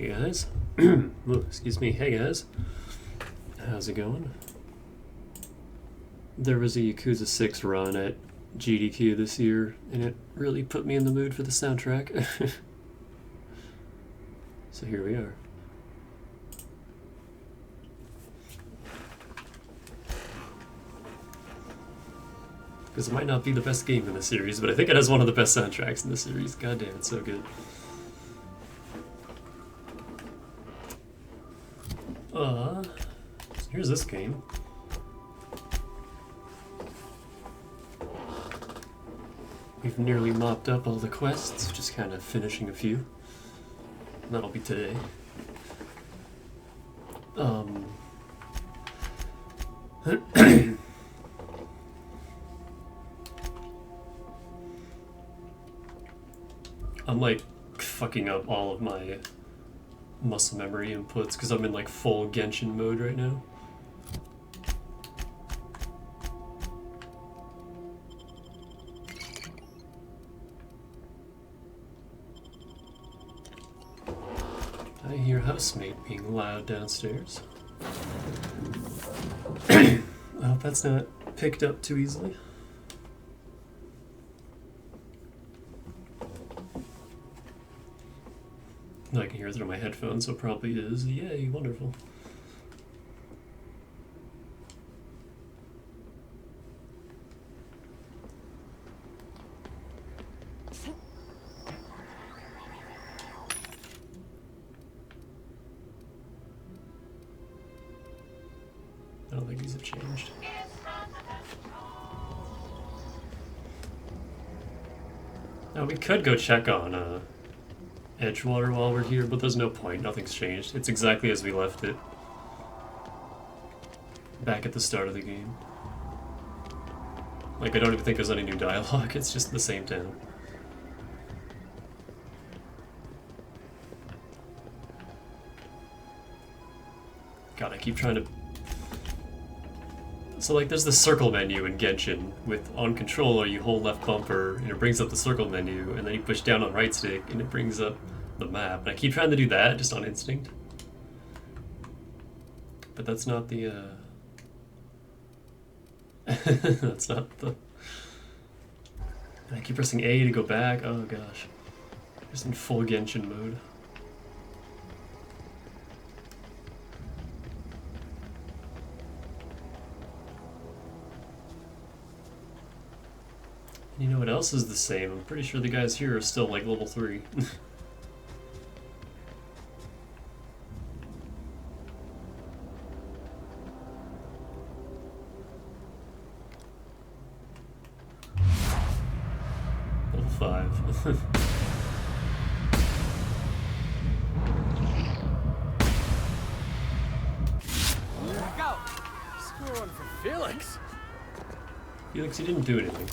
Hey guys. Ooh, excuse me. Hey guys. How's it going? There was a Yakuza 6 run at GDQ this year, and it really put me in the mood for the soundtrack. So here we are. Because it might not be the best game in the series, but I think it has one of the best soundtracks in the series. God damn, it's so good. Here's this game. We've nearly mopped up all the quests, just kind of finishing a few. And that'll be today. I'm like fucking up all of my muscle memory inputs because I'm in like full Genshin mode right now. I hear housemate being loud downstairs. I hope that's not picked up too easily. I can hear it through my headphones, so it probably is. Yay, wonderful. I don't think these have changed. Now we could go check on Edgewater while we're here, but there's no point. Nothing's changed. It's exactly as we left it back at the start of the game. Like, I don't even think there's any new dialogue. It's just the same town. God, I keep trying to... So, like, there's the circle menu in Genshin. With on controller, you hold left bumper, and it brings up the circle menu, and then you push down on right stick, and it brings up the map. And I keep trying to do that, just on instinct. But that's not the, that's not the... And I keep pressing A to go back. Oh, gosh. Just in full Genshin mode. You know what else is the same? I'm pretty sure the guys here are still like level 3. Level 5. Go! Score one for Felix! Felix, you didn't do anything.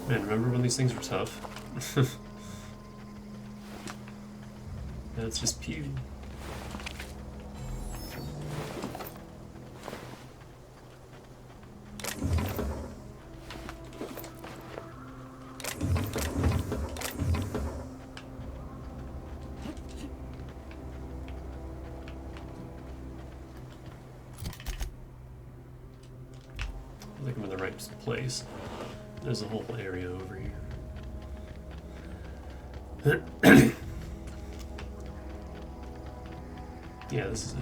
Man, remember when these things were tough? Now it's just pew. I think I'm in the right place. There's a whole area over here. Yeah, this is it.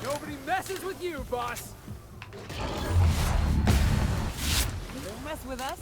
Nobody messes with you, boss. Don't mess with us.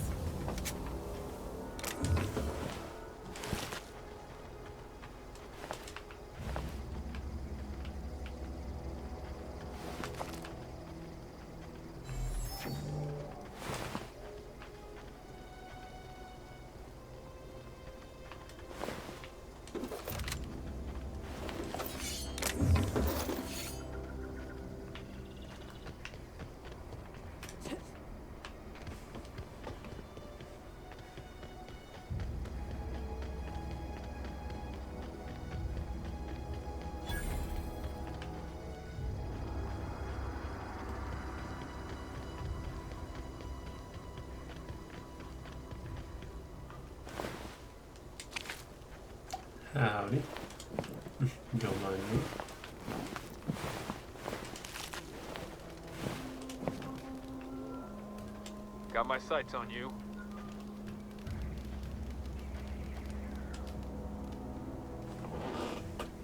Howdy. Don't mind me. Got my sights on you.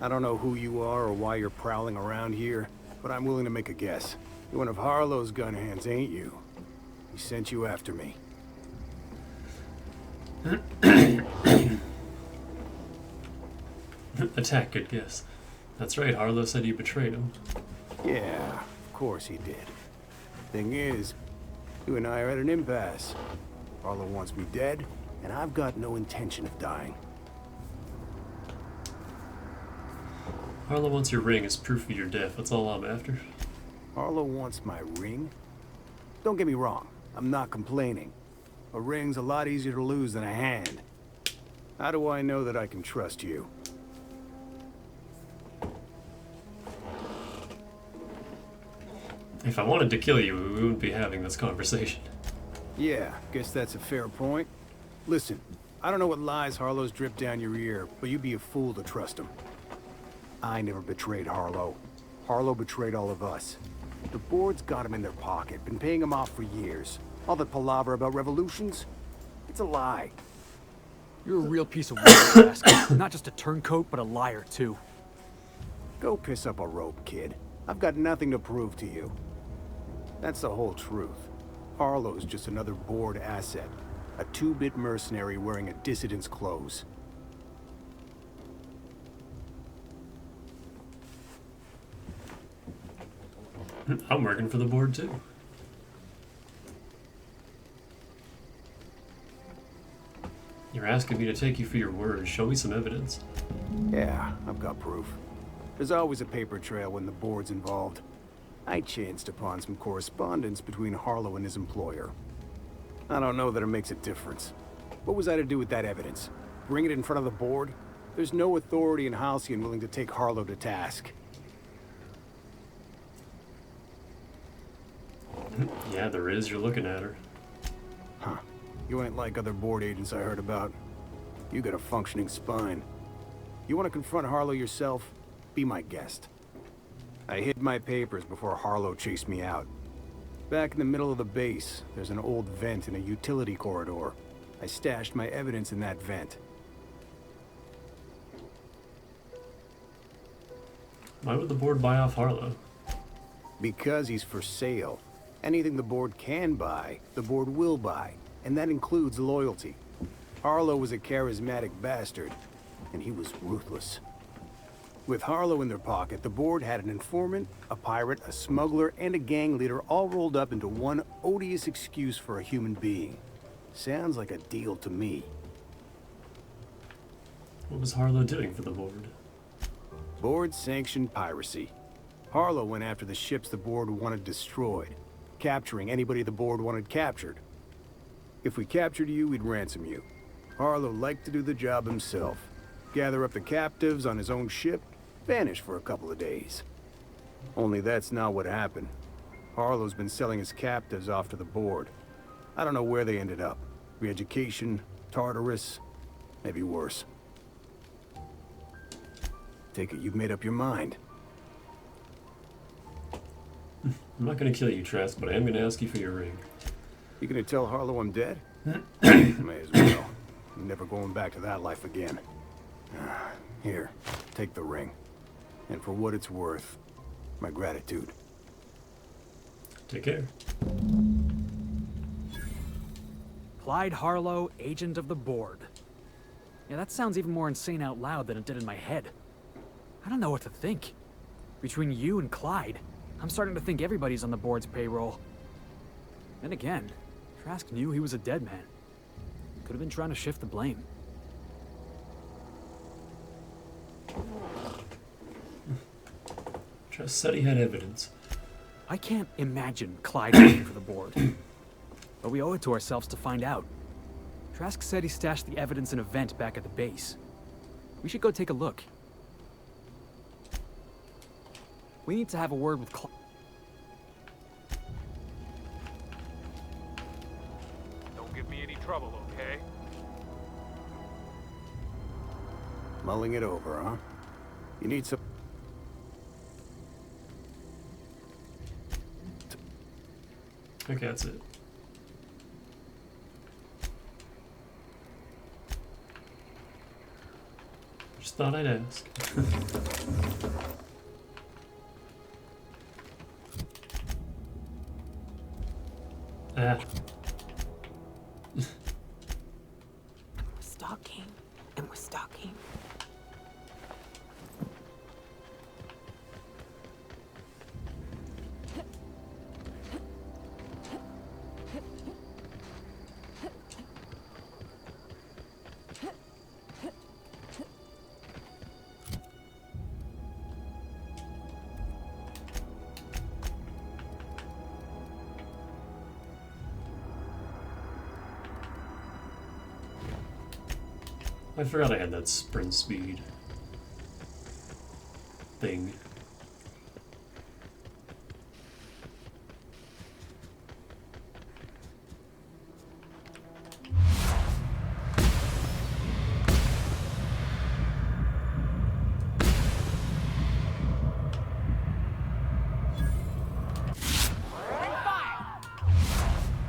I don't know who you are or why you're prowling around here, but I'm willing to make a guess. You're one of Harlow's gun hands, ain't you? He sent you after me. Attack, good guess. That's right, Harlow said you betrayed him. Yeah, of course he did. Thing is, you and I are at an impasse. Harlow wants me dead, and I've got no intention of dying. Harlow wants your ring as proof of your death. That's all I'm after. Harlow wants my ring? Don't get me wrong, I'm not complaining. A ring's a lot easier to lose than a hand. How do I know that I can trust you? If I wanted to kill you, we wouldn't be having this conversation. Yeah, guess that's a fair point. Listen, I don't know what lies Harlow's dripped down your ear, but you'd be a fool to trust him. I never betrayed Harlow. Harlow betrayed all of us. The board's got him in their pocket, been paying him off for years. All that palaver about revolutions? It's a lie. You're a real piece of work, rascal. Not just a turncoat, but a liar, too. Go piss up a rope, kid. I've got nothing to prove to you. That's the whole truth. Harlow's just another board asset. A two-bit mercenary wearing a dissident's clothes. I'm working for the board too. You're asking me to take you for your word. Show me some evidence. Yeah, I've got proof. There's always a paper trail when the board's involved. I chanced upon some correspondence between Harlow and his employer. I don't know that it makes a difference. What was I to do with that evidence? Bring it in front of the board? There's no authority in Halcyon willing to take Harlow to task. Yeah, there is. You're looking at her. Huh. You ain't like other board agents I heard about. You got a functioning spine. You want to confront Harlow yourself? Be my guest. I hid my papers before Harlow chased me out. Back in the middle of the base, there's an old vent in a utility corridor. I stashed my evidence in that vent. Why would the board buy off Harlow? Because he's for sale. Anything the board can buy, the board will buy. And that includes loyalty. Harlow was a charismatic bastard, and he was ruthless. With Harlow in their pocket, the board had an informant, a pirate, a smuggler, and a gang leader all rolled up into one odious excuse for a human being. Sounds like a deal to me. What was Harlow doing for the board? Board-sanctioned piracy. Harlow went after the ships the board wanted destroyed, capturing anybody the board wanted captured. If we captured you, we'd ransom you. Harlow liked to do the job himself. Gather up the captives on his own ship, vanish for a couple of days. Only that's not what happened. Harlow's been selling his captives off to the board. I don't know where they ended up. Re-education, Tartarus, maybe worse. Take it you've made up your mind. I'm not gonna kill you, Trask, but I am gonna ask you for your ring. You gonna tell Harlow I'm dead? May as well. I'm never going back to that life again. Here, take the ring. And for what it's worth, my gratitude. Take care. Clyde Harlow, agent of the board. Yeah, that sounds even more insane out loud than it did in my head. I don't know what to think. Between you and Clyde, I'm starting to think everybody's on the board's payroll. Then again, Trask knew he was a dead man. Could have been trying to shift the blame. Trask said he had evidence. I can't imagine Clyde working for the board. But we owe it to ourselves to find out. Trask said he stashed the evidence in a vent back at the base. We should go take a look. We need to have a word with Clyde. Don't give me any trouble, okay? Mulling it over, huh? You need some... Okay, that's it. Just thought I'd ask. Ah. We're stalking, and we're stalking. I forgot I had that sprint speed thing.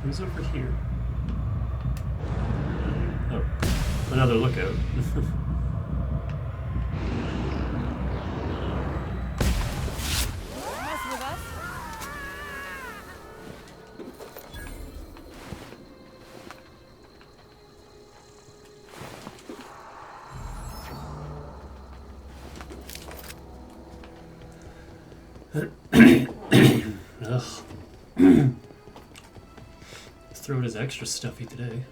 Who's over here? Oh, another lookout. Mess with us? Ugh. His throat is extra stuffy today.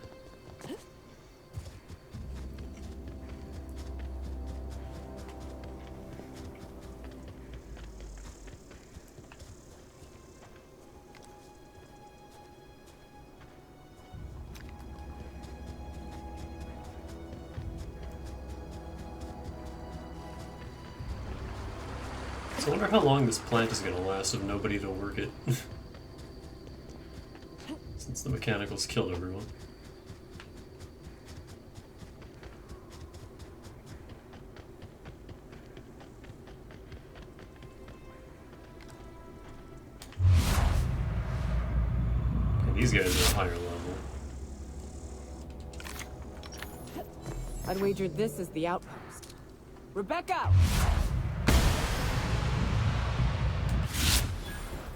So I wonder how long this plant is gonna last with nobody to work it. Since the mechanicals killed everyone. Okay, these guys are a higher level. I'd wager this is the outpost. Rebecca!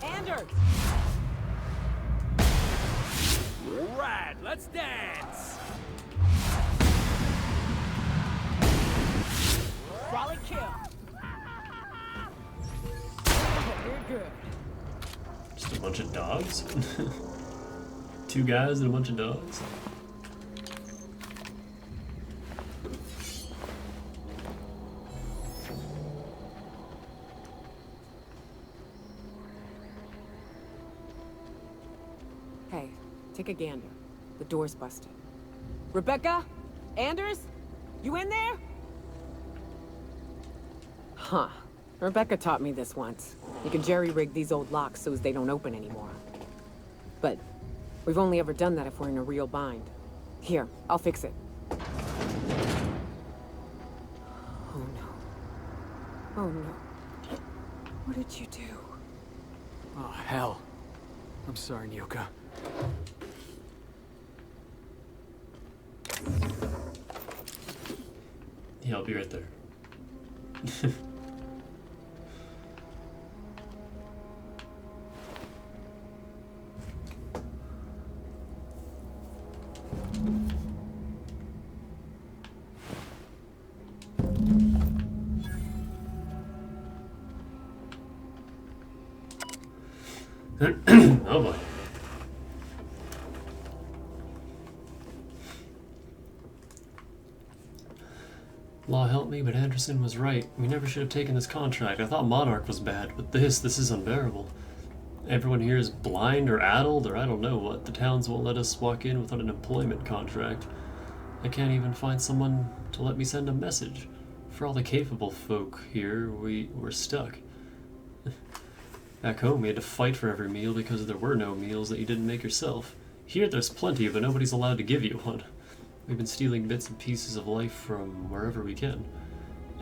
Anders! Rad, let's dance! Raleigh kill! You're good. Just a bunch of dogs? Two guys and a bunch of dogs? Hey, take a gander. The door's busted. Rebecca? Anders? You in there? Huh. Rebecca taught me this once. You can jerry-rig these old locks so as they don't open anymore. But We've only ever done that if we're in a real bind. Here, I'll fix it. Oh no. Oh no. What did you do? Oh, hell. I'm sorry, Nyoka. Yeah, I'll be right there. Oh boy. Law help me, but Anderson was right. We never should have taken this contract. I thought Monarch was bad, but this is unbearable. Everyone here is blind or addled, or I don't know what. The towns won't let us walk in without an employment contract. I can't even find someone to let me send a message. For all the capable folk here, we're stuck. Back home, we had to fight for every meal because there were no meals that you didn't make yourself. Here, there's plenty, but nobody's allowed to give you one. We've been stealing bits and pieces of life from wherever we can.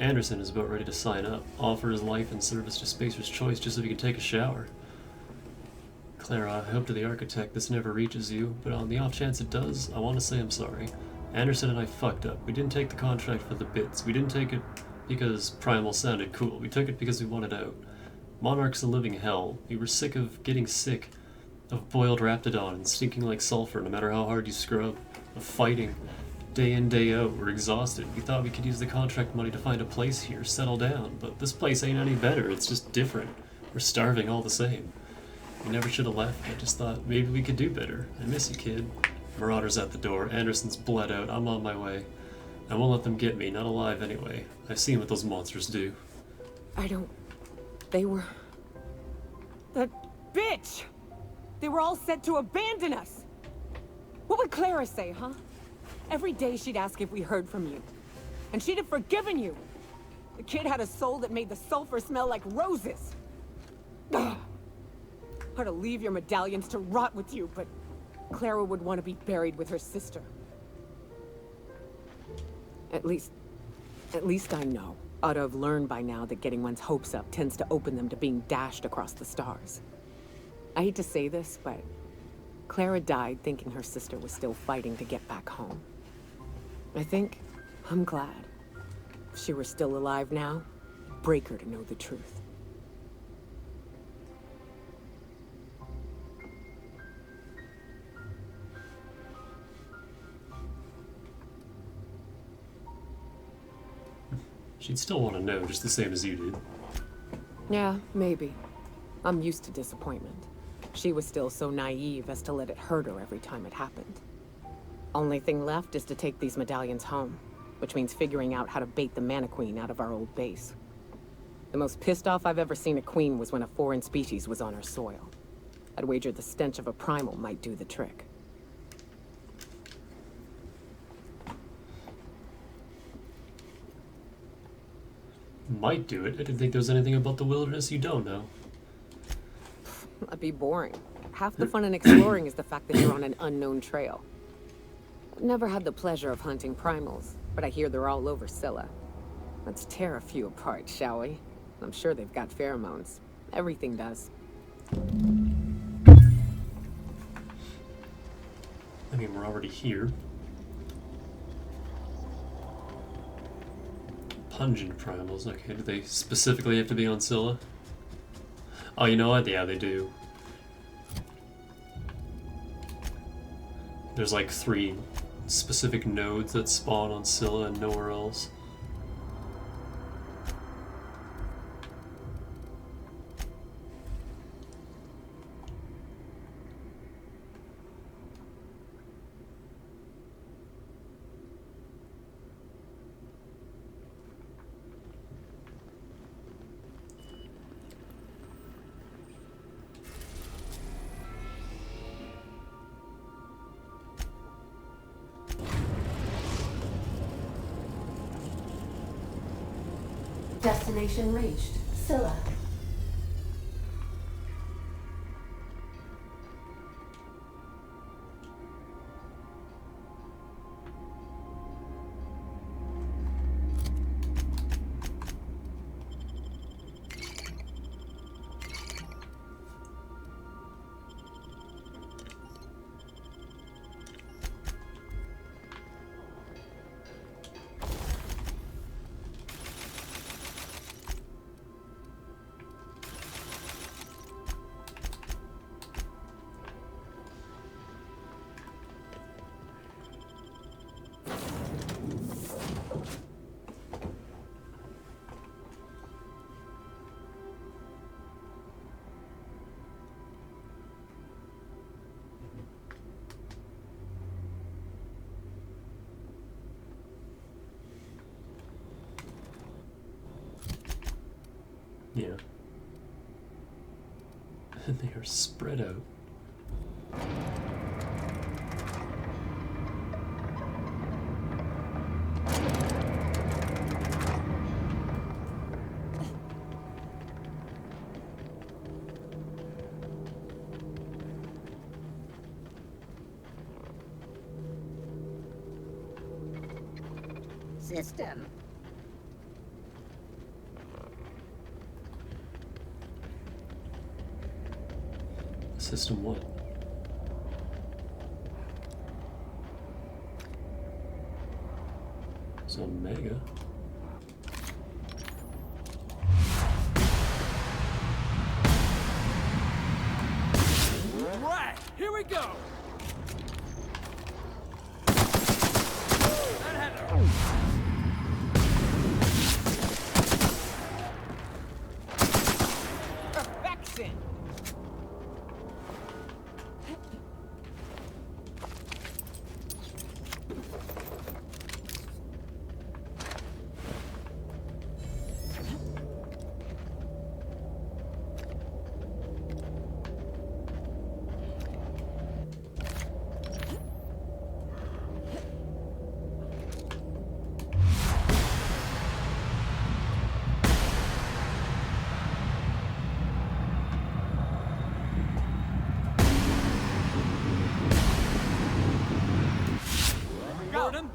Anderson is about ready to sign up, offer his life in service to Spacer's Choice just so he can take a shower. Clara, I hope to the architect this never reaches you, but on the off chance it does, I want to say I'm sorry. Anderson and I fucked up. We didn't take the contract for the bits. We didn't take it because Primal sounded cool. We took it because we wanted out. Monarch's a living hell. We were sick of getting sick, of boiled Raptidon and stinking like sulfur no matter how hard you scrub, of fighting. Day in, day out, we're exhausted. We thought we could use the contract money to find a place here, settle down, but this place ain't any better, it's just different. We're starving all the same. We never should have left, I just thought maybe we could do better. I miss you, kid. Marauder's at the door, Anderson's bled out, I'm on my way. I won't let them get me, not alive anyway. I've seen what those monsters do. They were... That bitch! They were all set to abandon us! What would Clara say, huh? Every day she'd ask if we heard from you. And she'd have forgiven you! The kid had a soul that made the sulfur smell like roses! Ugh. Or to leave your medallions to rot with you, but Clara would want to be buried with her sister. At least I know. Ought to have learned by now that getting one's hopes up tends to open them to being dashed across the stars. I hate to say this, but Clara died thinking her sister was still fighting to get back home. I'm glad. If she were still alive now, it'd break her to know the truth. She'd still want to know, just the same as you did. Yeah, maybe. I'm used to disappointment. She was still so naive as to let it hurt her every time it happened. Only thing left is to take these medallions home, which means figuring out how to bait the Mana Queen out of our old base. The most pissed off I've ever seen a queen was when a foreign species was on her soil. I'd wager the stench of a primal might do the trick. Might do it. I didn't think there was anything about the wilderness you don't know. That'd be boring. Half the fun in exploring is the fact that you're on an unknown trail. I've never had the pleasure of hunting primals, but I hear they're all over Scylla. Let's tear a few apart, shall we? I'm sure they've got pheromones. Everything does. I mean, we're already here. Pungent primals, okay. Do they specifically have to be on Scylla? Oh, you know what? Yeah, they do. There's like 3 specific nodes that spawn on Scylla and nowhere else. Destination reached. Scylla. Yeah. And they are spread out. System. System what? So Omega. Right, here we go. That had to... Perfection! Got him.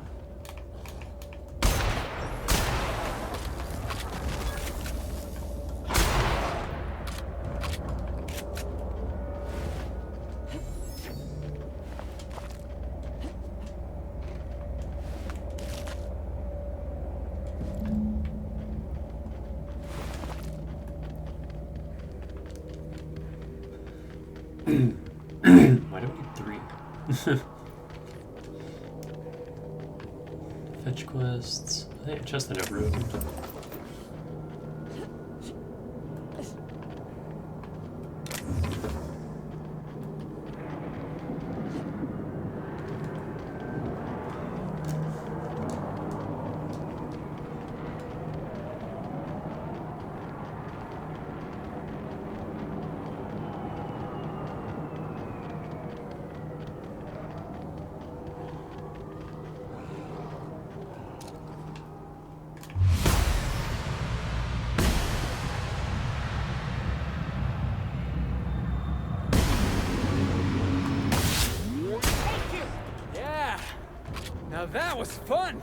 Why do we need 3? Fetch quests. I think chest I never opened. Yeah. Now that was fun.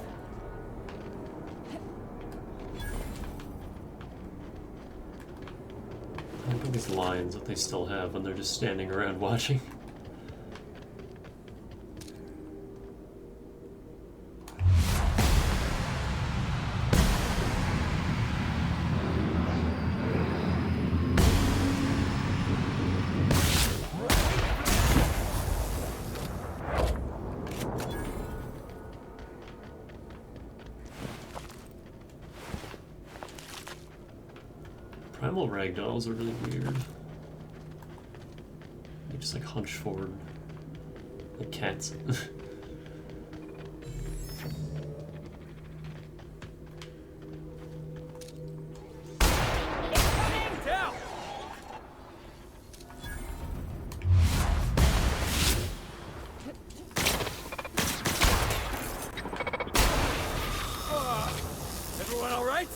Look at these lines that they still have when they're just standing around watching. Primal ragdolls are really weird. They just like hunch forward like cats. Down. Everyone all right?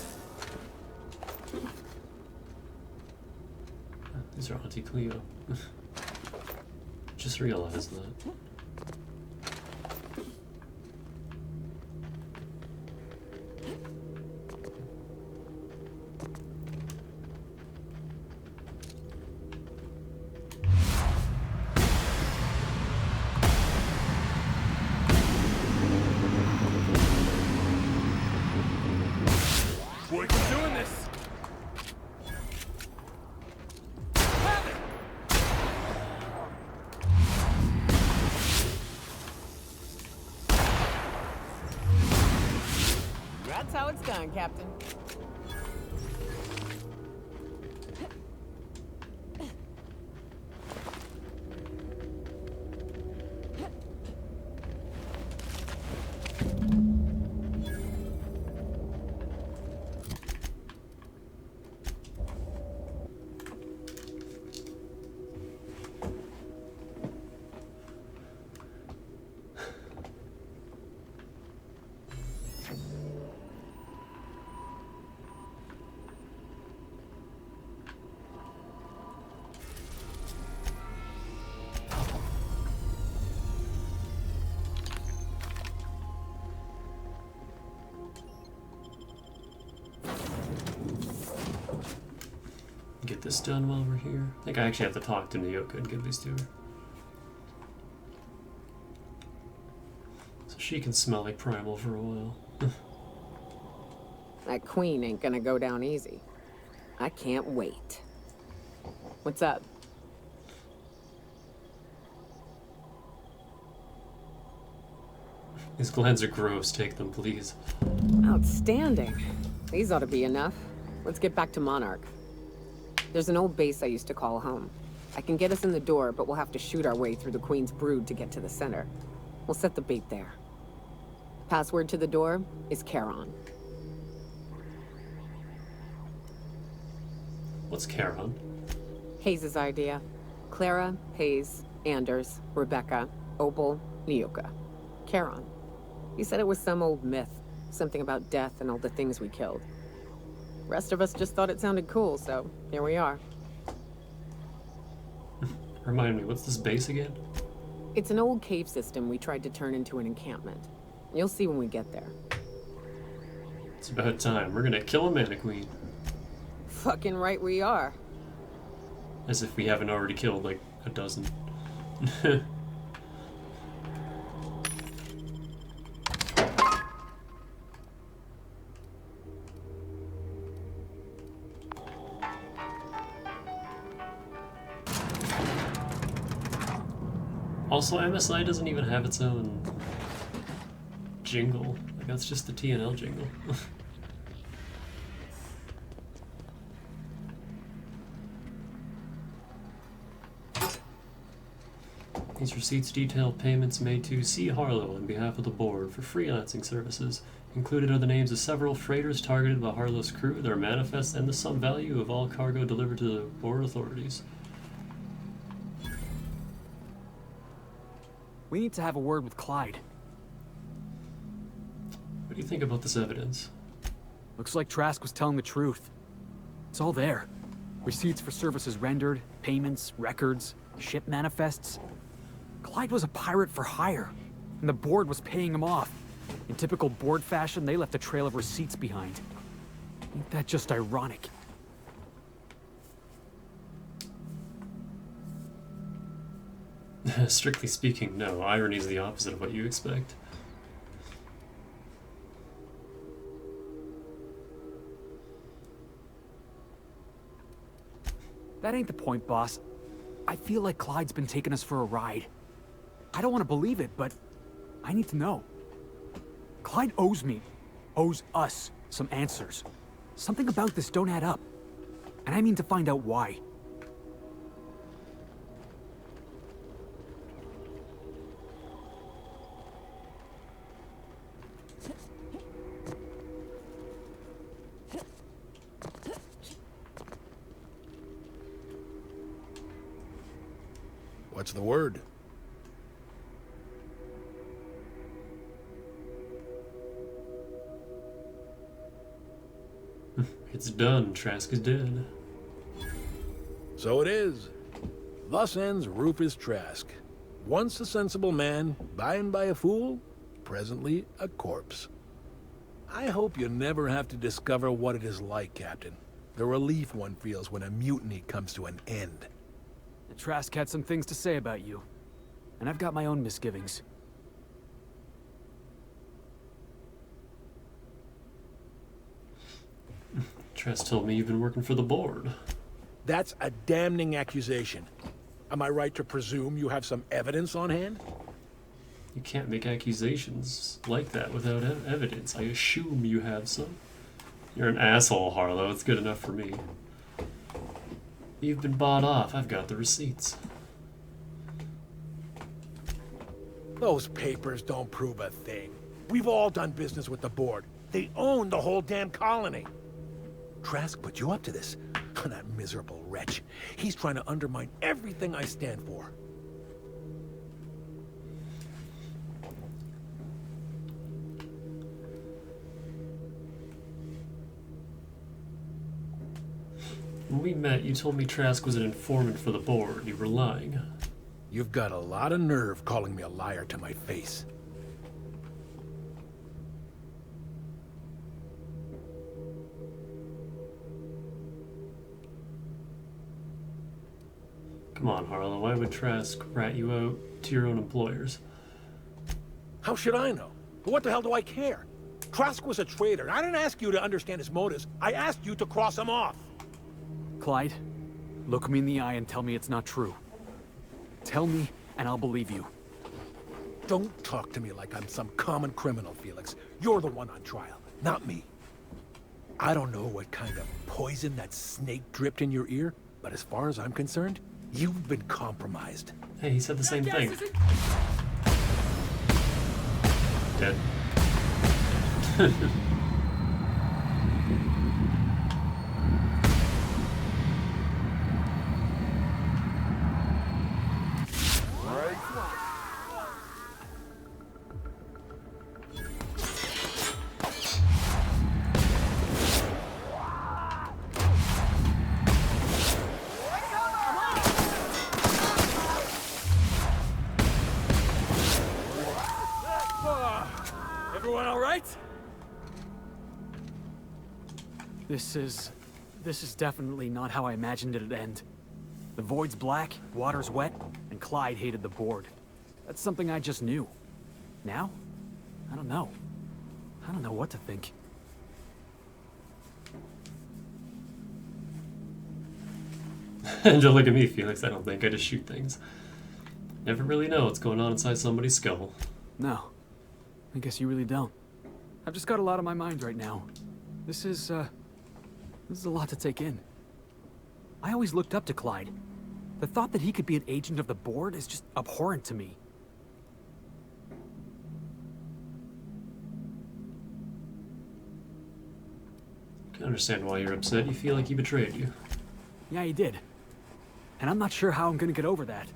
These are Auntie Cleo. Just realized that. We keep doing this. Have it. That's how it's done, Captain. this done while we're here. I think I actually have to talk to Nyoka and give these to her. So she can smell like primal for a while. That queen ain't gonna go down easy. I can't wait. What's up? These glands are gross. Take them, please. Outstanding. These ought to be enough. Let's get back to Monarch. There's an old base I used to call home. I can get us in the door, but we'll have to shoot our way through the Queen's brood to get to the center. We'll set the bait there. Password to the door is Charon. What's Charon? Hayes' idea. Clara, Hayes, Anders, Rebecca, Opal, Nyoka. Charon. He said it was some old myth. Something about death and all the things we killed. Rest of us just thought it sounded cool, so here we are. Remind me, what's this base again? It's an old cave system we tried to turn into an encampment. You'll see when we get there. It's about time. We're gonna kill a mana queen. Fucking right we are. As if we haven't already killed like a dozen. Also, MSI doesn't even have its own jingle. Like, that's just the TNL jingle. These receipts detail payments made to C. Harlow on behalf of the board for freelancing services. Included are the names of several freighters targeted by Harlow's crew, their manifests, and the sum value of all cargo delivered to the board authorities. We need to have a word with Clyde. What do you think about this evidence? Looks like Trask was telling the truth. It's all there. Receipts for services rendered, payments, records, ship manifests. Clyde was a pirate for hire, and the board was paying him off. In typical board fashion, they left a trail of receipts behind. Ain't that just ironic? Strictly speaking, no. Irony is the opposite of what you expect. That ain't the point, boss. I feel like Clyde's been taking us for a ride. I don't want to believe it, but I need to know. Clyde owes us some answers. Something about this don't add up. And I mean to find out why. What's the word? It's done. Trask is dead. So it is. Thus ends Rufus Trask. Once a sensible man, by and by a fool, presently a corpse. I hope you never have to discover what it is like, Captain. The relief one feels when a mutiny comes to an end. Trask had some things to say about you. And I've got my own misgivings. Trask told me you've been working for the board. That's a damning accusation. Am I right to presume you have some evidence on hand? You can't make accusations like that without evidence. I assume you have some. You're an asshole, Harlow. It's good enough for me. You've been bought off. I've got the receipts. Those papers don't prove a thing. We've all done business with the board. They own the whole damn colony. Trask put you up to this. That miserable wretch. He's trying to undermine everything I stand for. When we met, you told me Trask was an informant for the board. You were lying. You've got a lot of nerve calling me a liar to my face. Come on, Harlow. Why would Trask rat you out to your own employers? How should I know? But what the hell do I care? Trask was a traitor. I didn't ask you to understand his motives. I asked you to cross him off. Clyde, look me in the eye and tell me it's not true. Tell me, and I'll believe you. Don't talk to me like I'm some common criminal, Felix. You're the one on trial, not me. I don't know what kind of poison that snake dripped in your ear, but as far as I'm concerned, you've been compromised. Hey, he said the same thing. Dead. Everyone all right? This is definitely not how I imagined it'd end. The void's black, water's wet, and Clyde hated the board. That's something I just knew. Now? I don't know. I don't know what to think. And don't look at me, Felix. I don't think. I just shoot things. Never really know what's going on inside somebody's skull. No. I guess you really don't. I've just got a lot on my mind right now. This is a lot to take in. I always looked up to Clyde. The thought that he could be an agent of the board is just abhorrent to me. I can understand why you're upset. You feel like he betrayed you. Yeah, he did. And I'm not sure how I'm gonna get over that.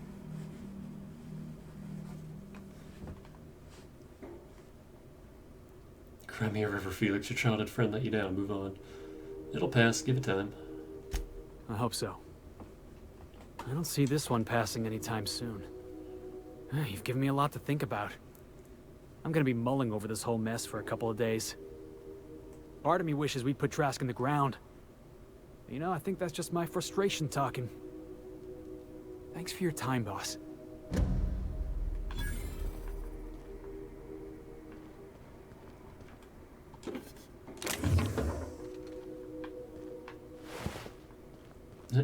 Cry me a river, Felix. Your childhood friend let you down. Move on. It'll pass. Give it time. I hope so. I don't see this one passing anytime soon. You've given me a lot to think about. I'm gonna be mulling over this whole mess for a couple of days. Part of me wishes we'd put Trask in the ground. You know, I think that's just my frustration talking. Thanks for your time, boss.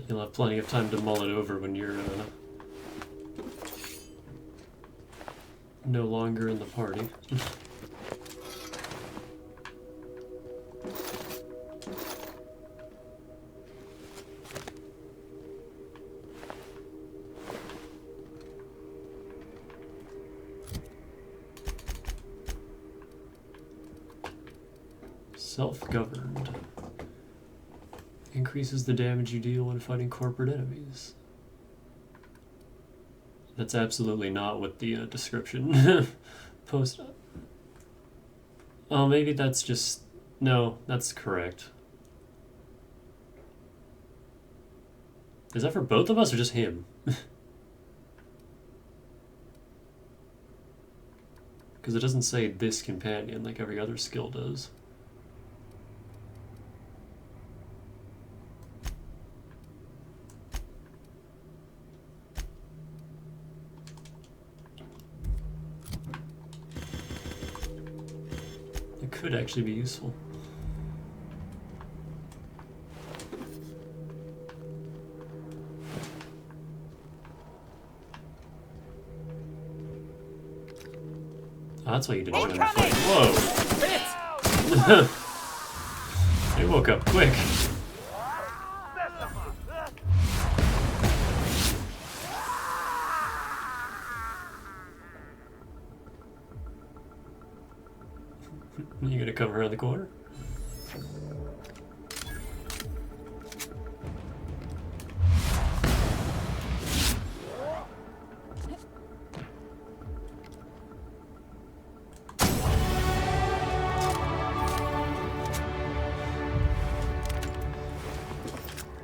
You'll have plenty of time to mull it over when you're no longer in the party. Self-governed. Increases the damage you deal when fighting corporate enemies. That's absolutely not what the description post. Oh, maybe that's just... No, that's correct. Is that for both of us or just him? Because it doesn't say this companion like every other skill does. It could actually be useful. Oh, that's why you didn't join the fight. Whoa! They woke up quick. You gonna come around the corner?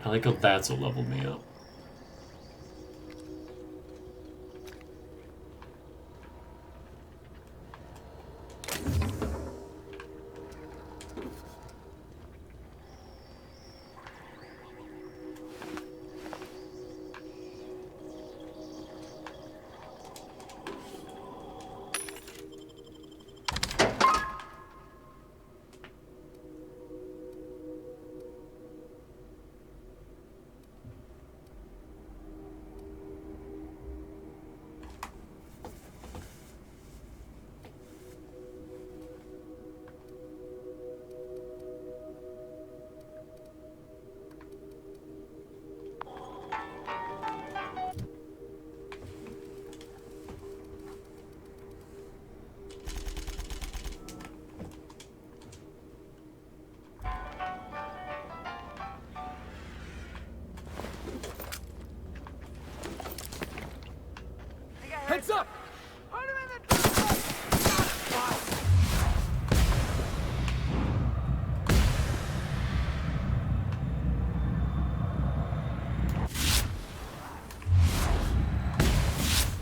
I like how that's what leveled me up. Heads up!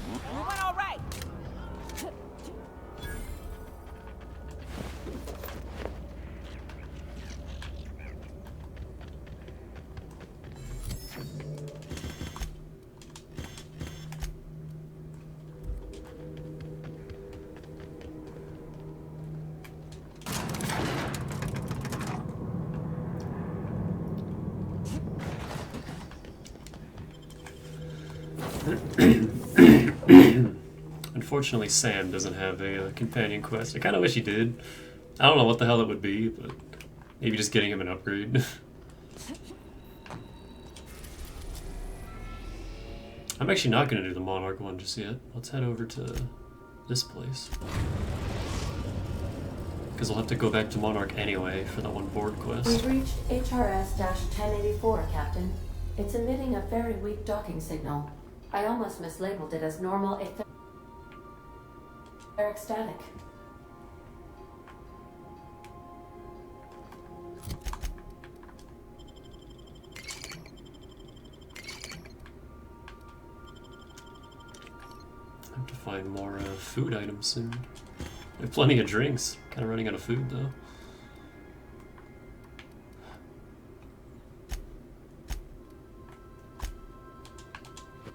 You went all right. Unfortunately, Sam doesn't have a companion quest. I kind of wish he did. I don't know what the hell it would be, but maybe just getting him an upgrade. I'm actually not going to do the Monarch one just yet. Let's head over to this place. Because we'll have to go back to Monarch anyway for that one board quest. We've reached HRS-1084, Captain. It's emitting a very weak docking signal. I almost mislabeled it as normal etheric static. I have to find more food items soon. I have plenty of drinks. Kind of running out of food though.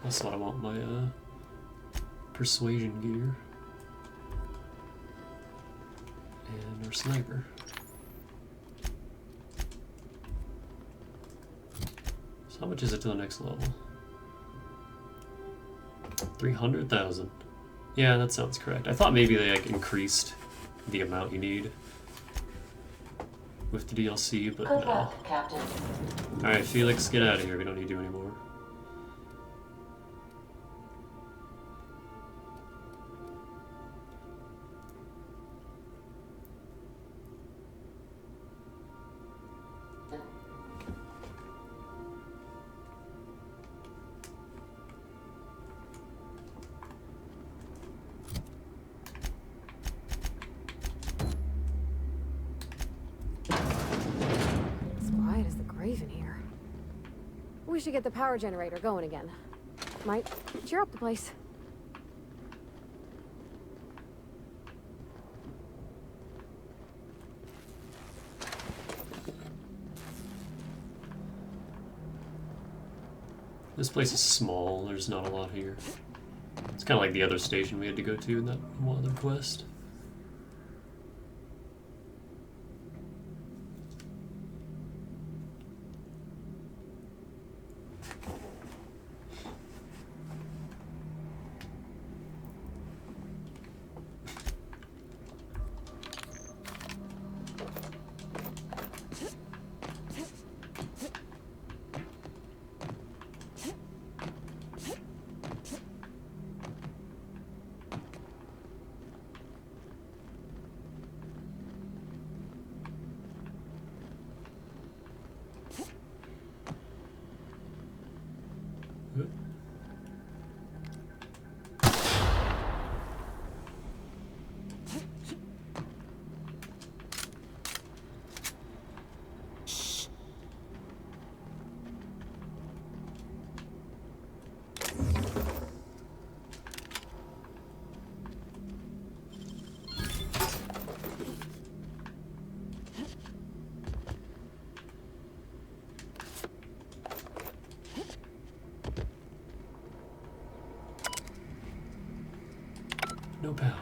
Also, I want my persuasion gear and our sniper. So how much is it to the next level? 300,000. Yeah, that sounds correct. I thought maybe they like increased the amount you need with the DLC, but Good no. luck, Captain. Alright, Felix, get out of here. We don't need you anymore. Quiet as the grave in here. We should get the power generator going again. Might cheer up the place. This place is small, there's not a lot here. It's kind of like the other station we had to go to in that one other quest. No power.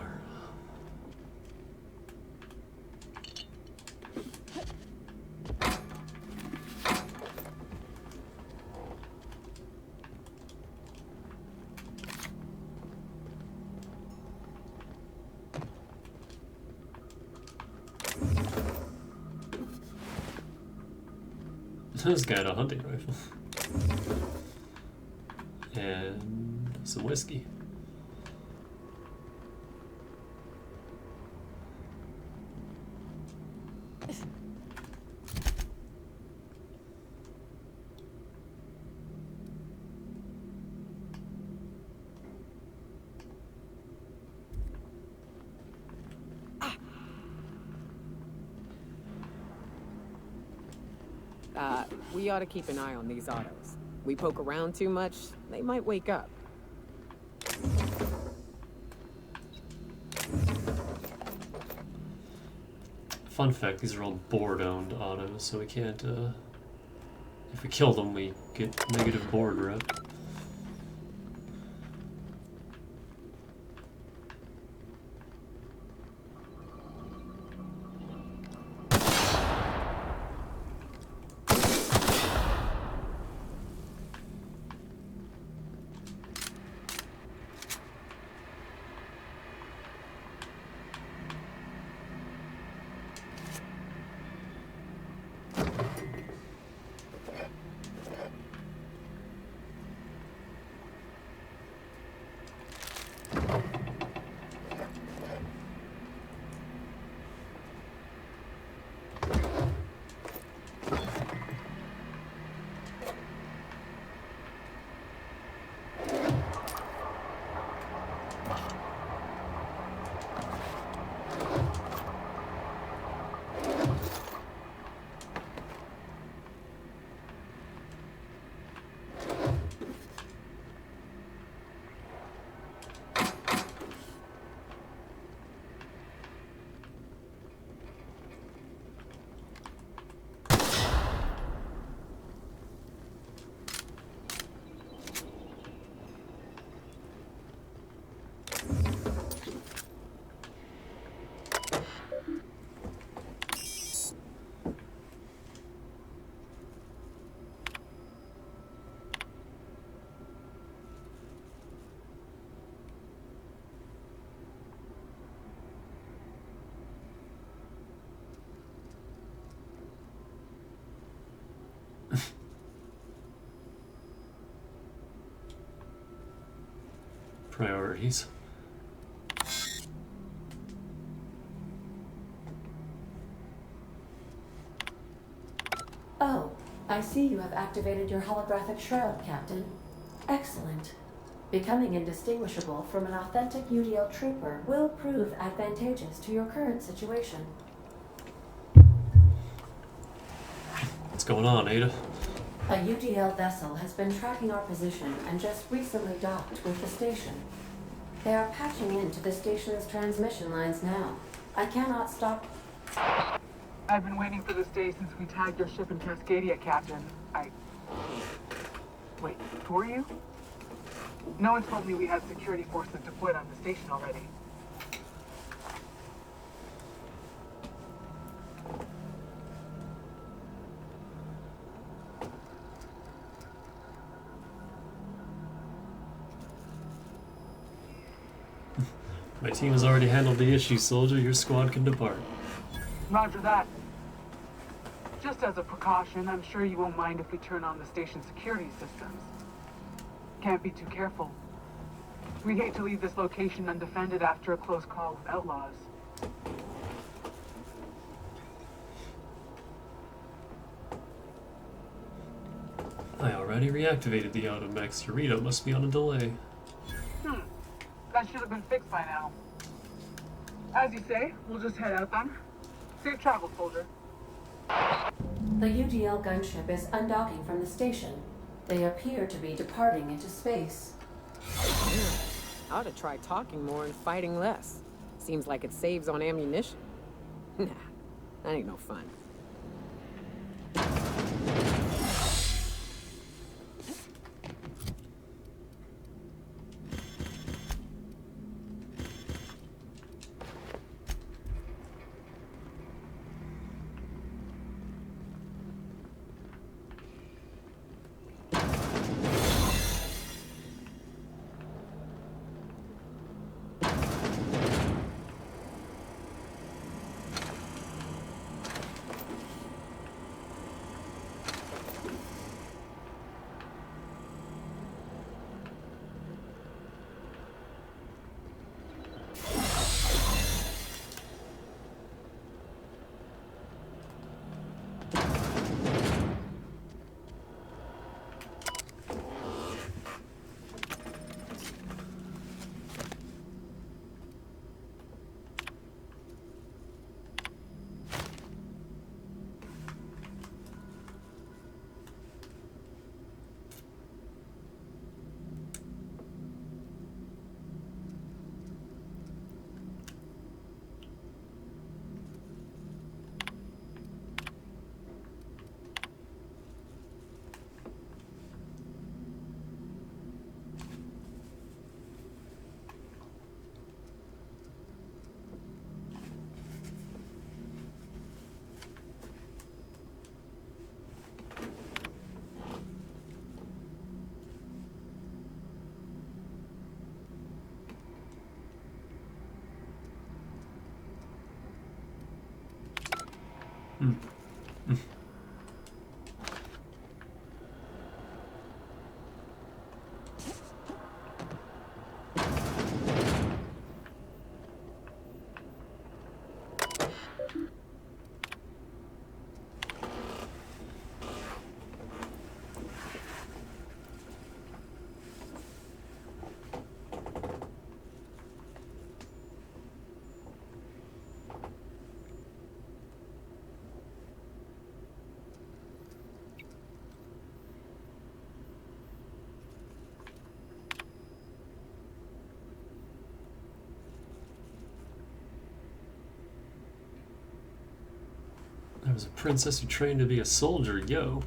This guy had a hunting rifle. And some whiskey. We ought to keep an eye on these autos. We poke around too much, they might wake up. Fun fact, these are all board-owned autos, so we can't, if we kill them, we get negative board rep. Priorities. Oh, I see you have activated your holographic shroud, Captain. Excellent. Becoming indistinguishable from an authentic UDL trooper will prove advantageous to your current situation. What's going on, Ada? A UDL vessel has been tracking our position and just recently docked with the station. They are patching into the station's transmission lines now. I cannot stop. I've been waiting for this day since we tagged your ship in Cascadia, Captain. Wait, who are you? No one told me we had security forces deployed on the station already. My team has already handled the issue, soldier. Your squad can depart. Roger that. Just as a precaution, I'm sure you won't mind if we turn on the station's security systems. Can't be too careful. We hate to leave this location undefended after a close call with outlaws. I already reactivated the automechs. Eureka must be on a delay. That should have been fixed by now. As you say, we'll just head out then. Safe travel, soldier. The UDL gunship is undocking from the station. They appear to be departing into space. I ought to try talking more and fighting less. Seems like it saves on ammunition. Nah, that ain't no fun. There was a princess who trained to be a soldier, yo.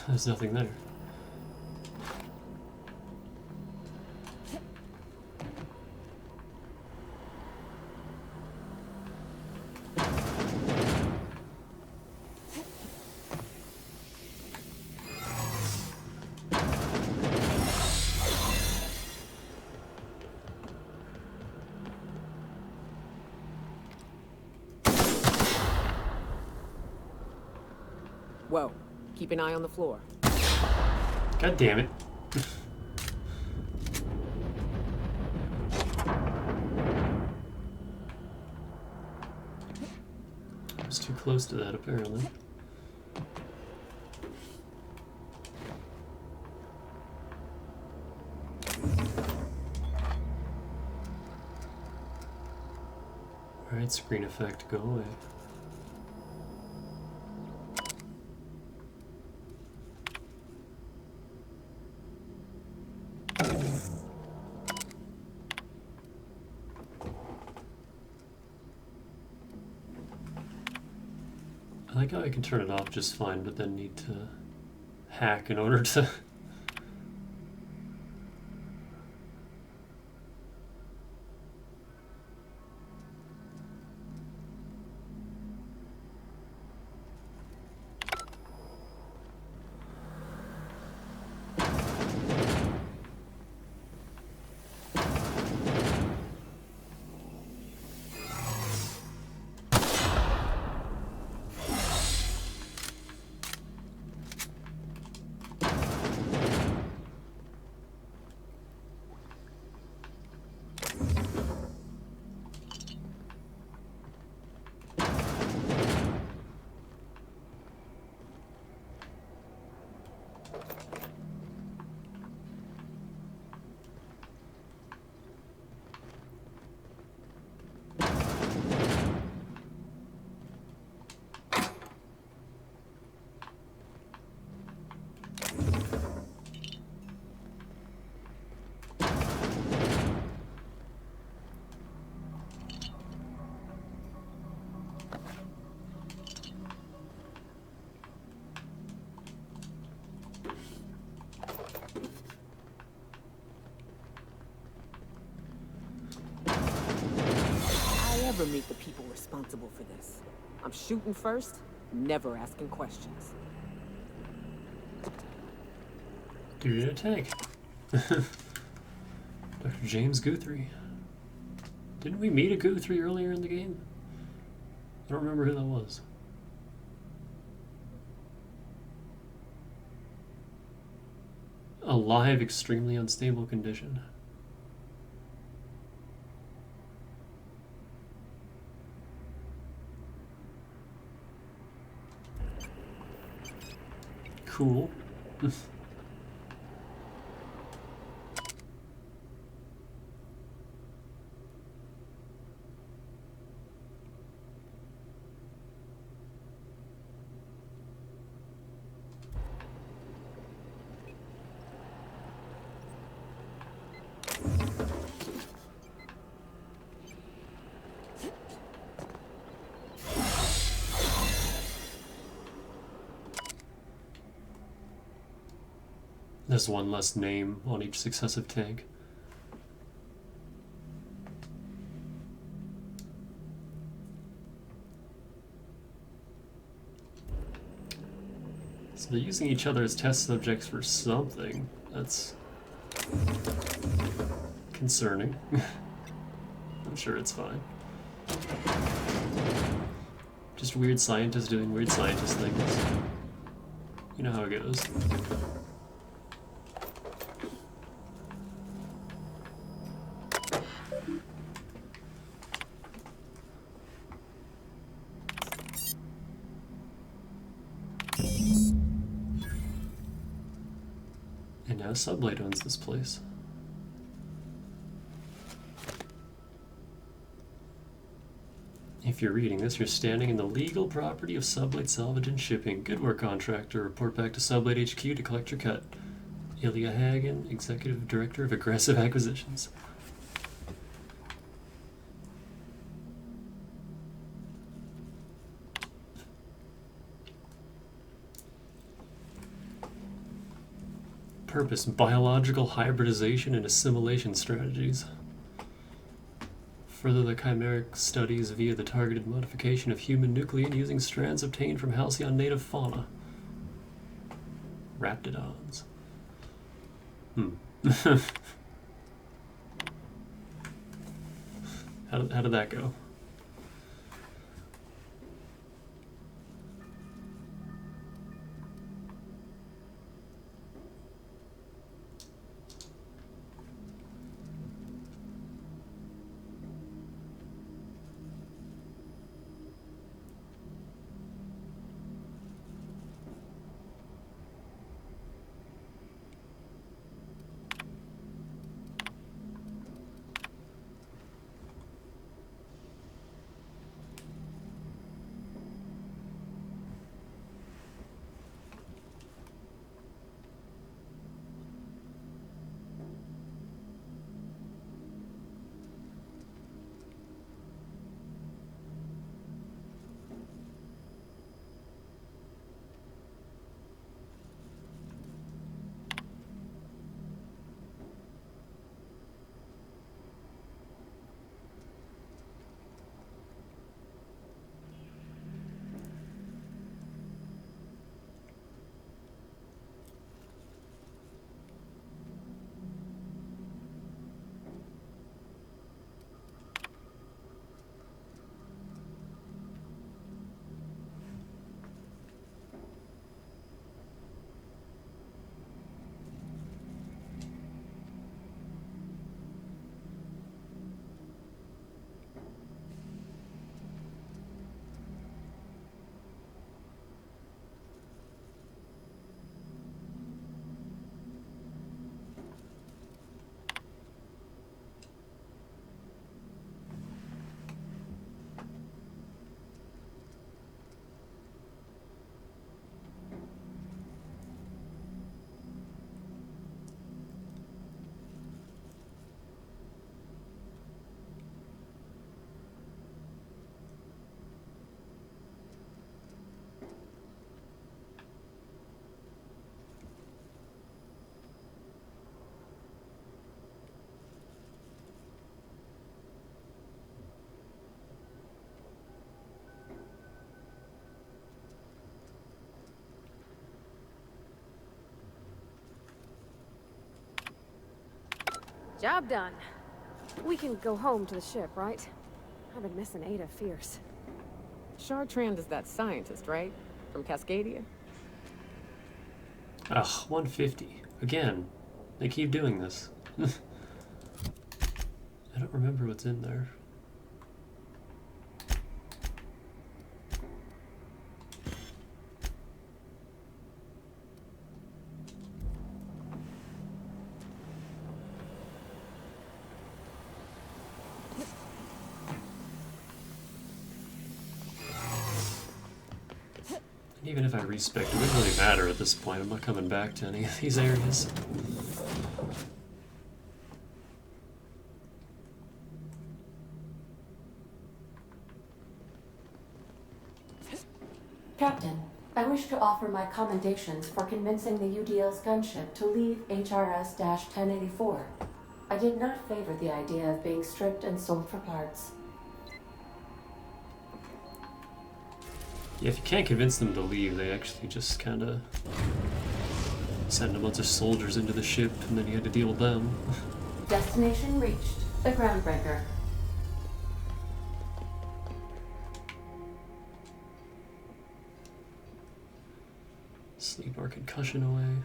There's nothing there. Whoa. Keep an eye on the floor. God damn it. I was too close to that, apparently. Alright, screen effect, go away. I like how I can turn it off just fine, but then need to hack in order to... Never meet the people responsible for this. I'm shooting first, never asking questions. Do your attack. Dr. James Guthrie. Didn't we meet a Guthrie earlier in the game? I don't remember who that was. Alive, extremely unstable condition. Cool. Just one less name on each successive tank. So they're using each other as test subjects for something. That's concerning. I'm sure it's fine. Just weird scientists doing weird scientist things. You know how it goes. And now Sublight owns this place. If you're reading this, you're standing in the legal property of Sublight Salvage and Shipping. Good work, contractor. Report back to Sublight HQ to collect your cut. Ilya Hagen, Executive Director of Aggressive Acquisitions. Purpose: biological hybridization and assimilation strategies. Further the chimeric studies via the targeted modification of human nuclein using strands obtained from Halcyon native fauna. Raptidons. How did that go? Job done. We can go home to the ship, right? I've been missing Ada fierce. Chartrand is that scientist, right? From Cascadia? Ugh, 150. Again. They keep doing this. I don't remember what's in there. Even if I respec, it wouldn't really matter at this point. I'm not coming back to any of these areas. Captain, I wish to offer my commendations for convincing the UDL's gunship to leave HRS-1084. I did not favor the idea of being stripped and sold for parts. Yeah, if you can't convince them to leave, they actually just kind of send a bunch of soldiers into the ship, and then you had to deal with them. Destination reached. The Groundbreaker. Sleep our concussion away.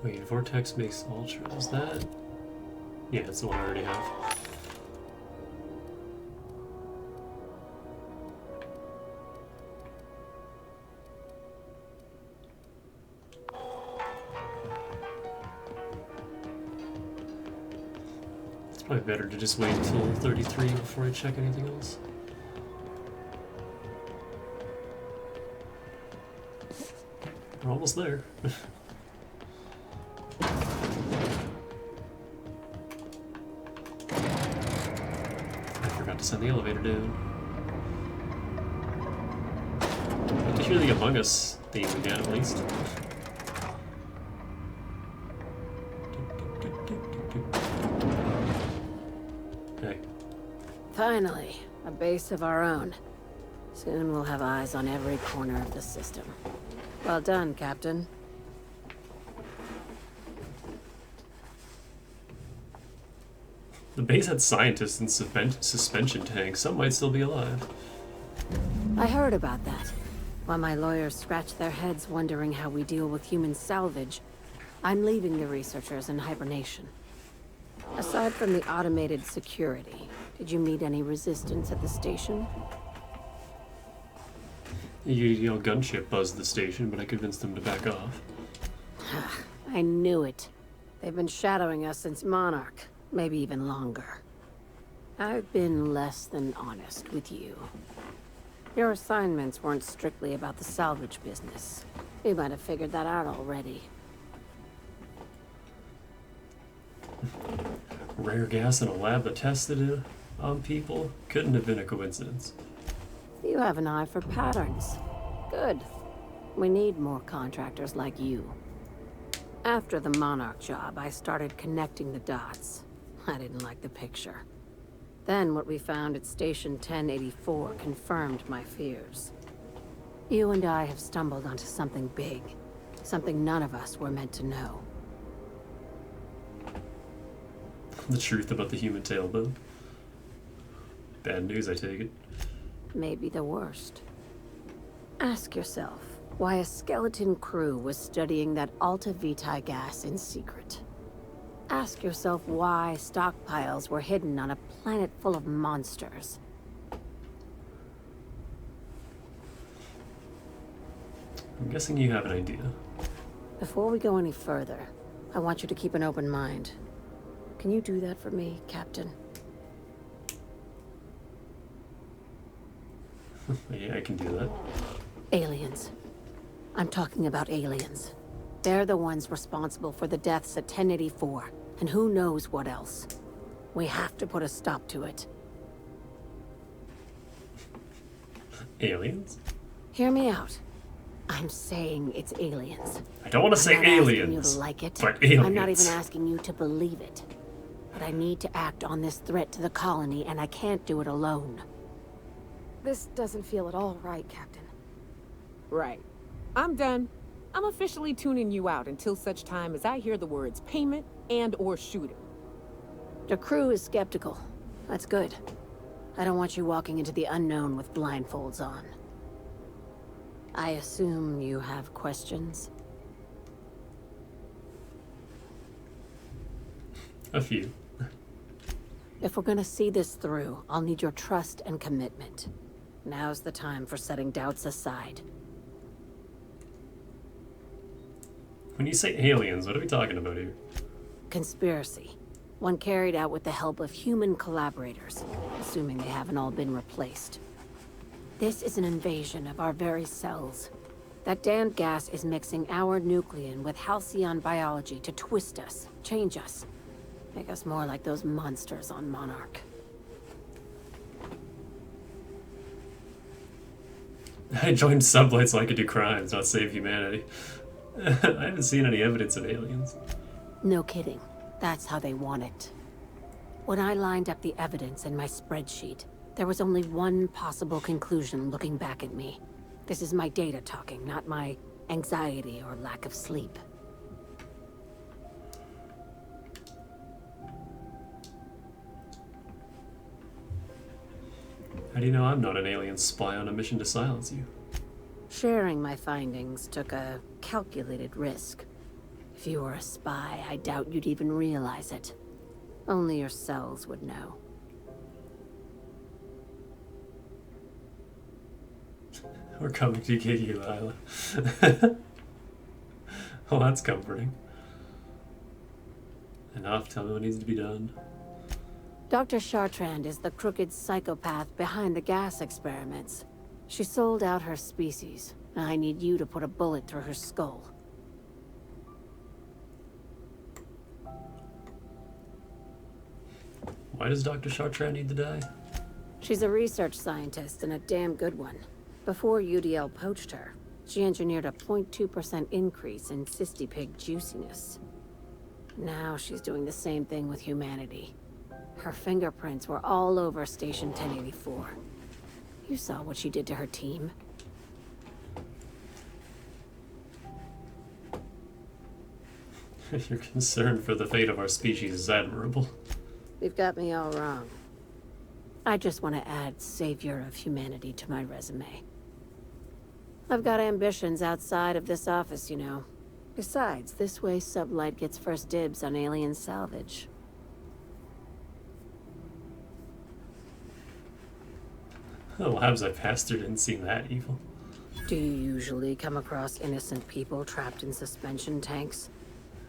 Wait, Vortex makes Ultra. Is that? Yeah, it's the one I already have. It's probably better to just wait until 33 before I check anything else. We're almost there. To send the elevator down. Good to hear the Among Us theme again, at least. Hey. Finally, a base of our own. Soon we'll have eyes on every corner of the system. Well done, Captain. The base had scientists in suspension tanks. Some might still be alive. I heard about that. While my lawyers scratch their heads wondering how we deal with human salvage, I'm leaving the researchers in hibernation. Aside from the automated security, did you meet any resistance at the station? You know, gunship buzzed the station, but I convinced them to back off. I knew it. They've been shadowing us since Monarch. Maybe even longer. I've been less than honest with you. Your assignments weren't strictly about the salvage business. You might have figured that out already. Rare gas in a lab that tested it on people? Couldn't have been a coincidence. You have an eye for patterns. Good. We need more contractors like you. After the Monarch job, I started connecting the dots. I didn't like the picture. Then what we found at Station 1084 confirmed my fears. You and I have stumbled onto something big. Something none of us were meant to know. The truth about the human tailbone. Bad news, I take it. Maybe the worst. Ask yourself why a skeleton crew was studying that Alta Vitae gas in secret. Ask yourself why stockpiles were hidden on a planet full of monsters. I'm guessing you have an idea. Before we go any further, I want you to keep an open mind. Can you do that for me, Captain? Yeah, I can do that. Aliens. I'm talking about aliens. They're the ones responsible for the deaths at 1084, and who knows what else. We have to put a stop to it. Aliens? Hear me out. I'm saying it's aliens. I don't want to say I'm not asking you aliens, to like it. but aliens. I'm not even asking you to believe it. But I need to act on this threat to the colony, and I can't do it alone. This doesn't feel at all right, Captain. Right. I'm done. I'm officially tuning you out until such time as I hear the words payment and or shooter. The crew is skeptical. That's good. I don't want you walking into the unknown with blindfolds on. I assume you have questions? A few. If we're gonna see this through, I'll need your trust and commitment. Now's the time for setting doubts aside. When you say aliens, what are we talking about here? Conspiracy. One carried out with the help of human collaborators, assuming they haven't all been replaced. This is an invasion of our very cells. That damned gas is mixing our nucleon with halcyon biology to twist us, change us, make us more like those monsters on Monarch. I joined sublight so I could do crimes, not save humanity. I haven't seen any evidence of aliens. No kidding. That's how they want it. When I lined up the evidence in my spreadsheet, there was only one possible conclusion looking back at me. This is my data talking, not my anxiety or lack of sleep. How do you know I'm not an alien spy on a mission to silence you? Sharing my findings took a calculated risk. If you were a spy, I doubt you'd even realize it. Only your cells would know. We're coming to get you, Lila. Well, that's comforting. Enough, tell me what needs to be done. Dr. Chartrand is the crooked psychopath behind the gas experiments. She sold out her species. I need you to put a bullet through her skull. Why does Dr. Chartrand need to die? She's a research scientist and a damn good one. Before UDL poached her, she engineered a 0.2% increase in cystipig juiciness. Now she's doing the same thing with humanity. Her fingerprints were all over Station 1084. You saw what she did to her team. Your concern for the fate of our species is admirable. You've got me all wrong. I just want to add savior of humanity to my resume. I've got ambitions outside of this office, you know. Besides, this way Sublight gets first dibs on alien salvage. The labs I passed through didn't seem that evil. Do you usually come across innocent people trapped in suspension tanks?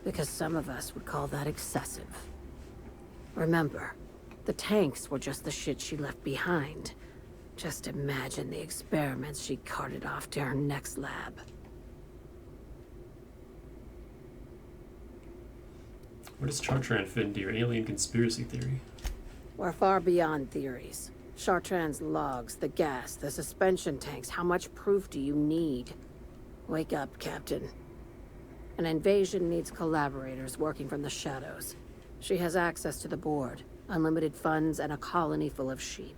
Because some of us would call that excessive. Remember, the tanks were just the shit she left behind. Just imagine the experiments she carted off to her next lab. Where does Chartrand fit into your alien conspiracy theory? We're far beyond theories. Chartrand's logs, the gas, the suspension tanks, how much proof do you need? Wake up, Captain. An invasion needs collaborators working from the shadows. She has access to the board, unlimited funds, and a colony full of sheep.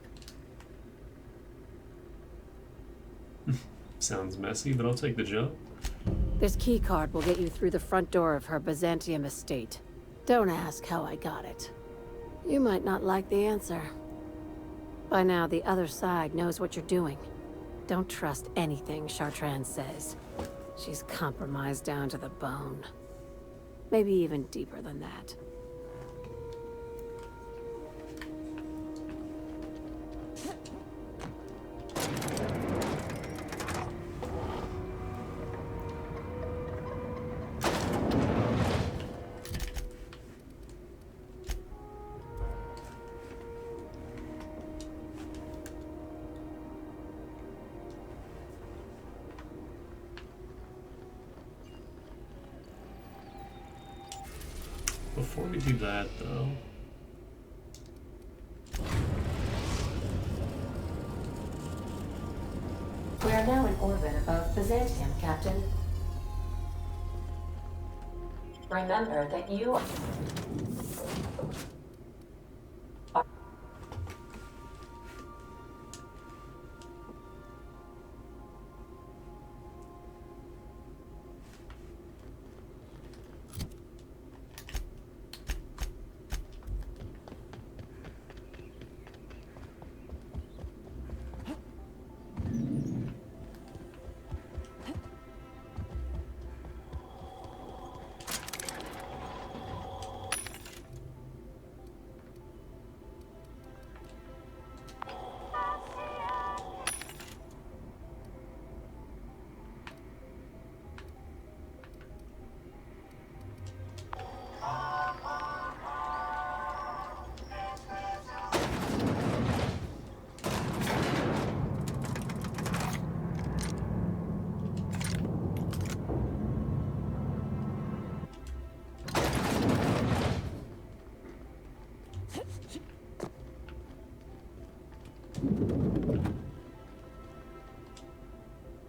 Sounds messy, but I'll take the job. This keycard will get you through the front door of her Byzantium estate. Don't ask how I got it. You might not like the answer. By now, the other side knows what you're doing. Don't trust anything Chartrand says. She's compromised down to the bone. Maybe even deeper than that. Before we do that, though... We are now in orbit above Byzantium, Captain. Remember that you are...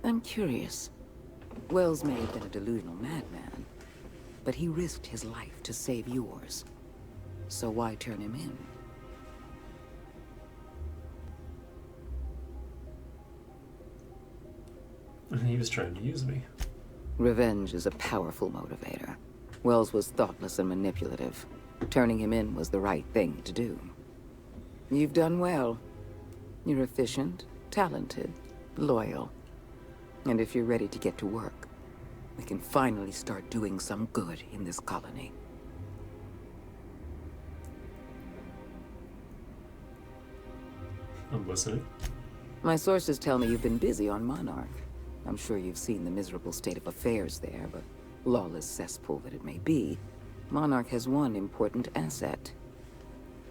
I'm curious. Wells may have been a delusional madman, but he risked his life to save yours. So why turn him in? He was trying to use me. Revenge is a powerful motivator. Wells was thoughtless and manipulative. Turning him in was the right thing to do. You've done well. You're efficient, talented, loyal. And if you're ready to get to work, we can finally start doing some good in this colony. I'm listening. My sources tell me you've been busy on Monarch. I'm sure you've seen the miserable state of affairs there, but lawless cesspool that it may be, Monarch has one important asset.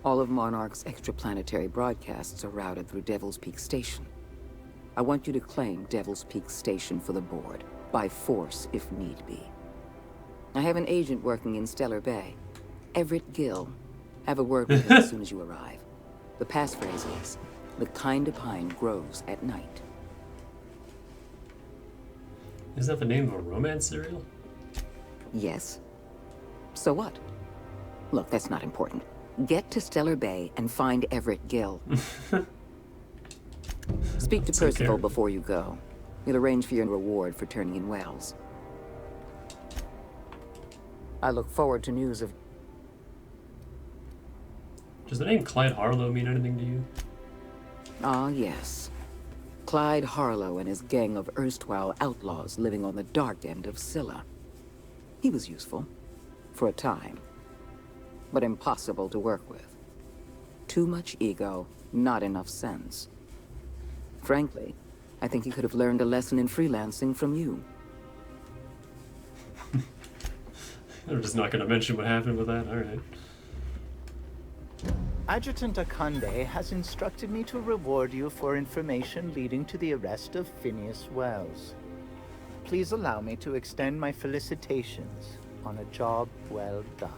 All of Monarch's extraplanetary broadcasts are routed through Devil's Peak Station. I want you to claim Devil's Peak Station for the board, by force if need be. I have an agent working in Stellar Bay, Everett Gill. Have a word with him as soon as you arrive. The passphrase is, "The kind of pine grows at night." Is that the name of a romance serial? Yes. So what? Look, that's not important. Get to Stellar Bay and find Everett Gill. Speak to Percival before you go. He'll arrange for your reward for turning in Wells. I look forward to news of... Does the name Clyde Harlow mean anything to you? Ah, yes. Clyde Harlow and his gang of erstwhile outlaws living on the dark end of Scylla. He was useful. For a time. But impossible to work with. Too much ego, not enough sense. Frankly, I think he could have learned a lesson in freelancing from you. They're just not going to mention what happened with that? Alright. Adjutant Akande has instructed me to reward you for information leading to the arrest of Phineas Wells. Please allow me to extend my felicitations on a job well done.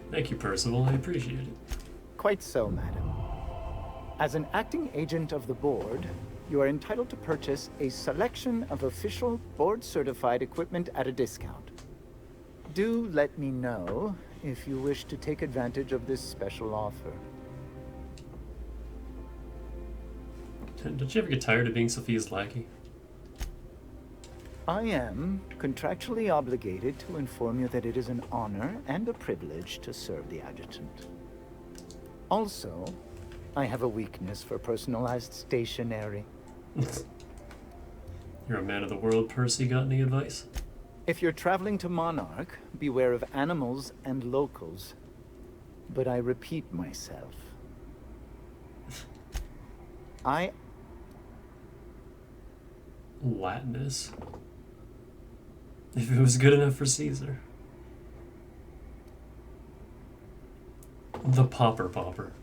Thank you, Percival. I appreciate it. Quite so, madam. As an acting agent of the board, you are entitled to purchase a selection of official board-certified equipment at a discount. Do let me know if you wish to take advantage of this special offer. Don't you ever get tired of being Sophia's lackey? I am contractually obligated to inform you that it is an honor and a privilege to serve the adjutant. Also, I have a weakness for personalized stationery. You're a man of the world, Percy. Got any advice? If you're traveling to Monarch, beware of animals and locals. But I repeat myself. Latinus. If it was good enough for Caesar. The Popper.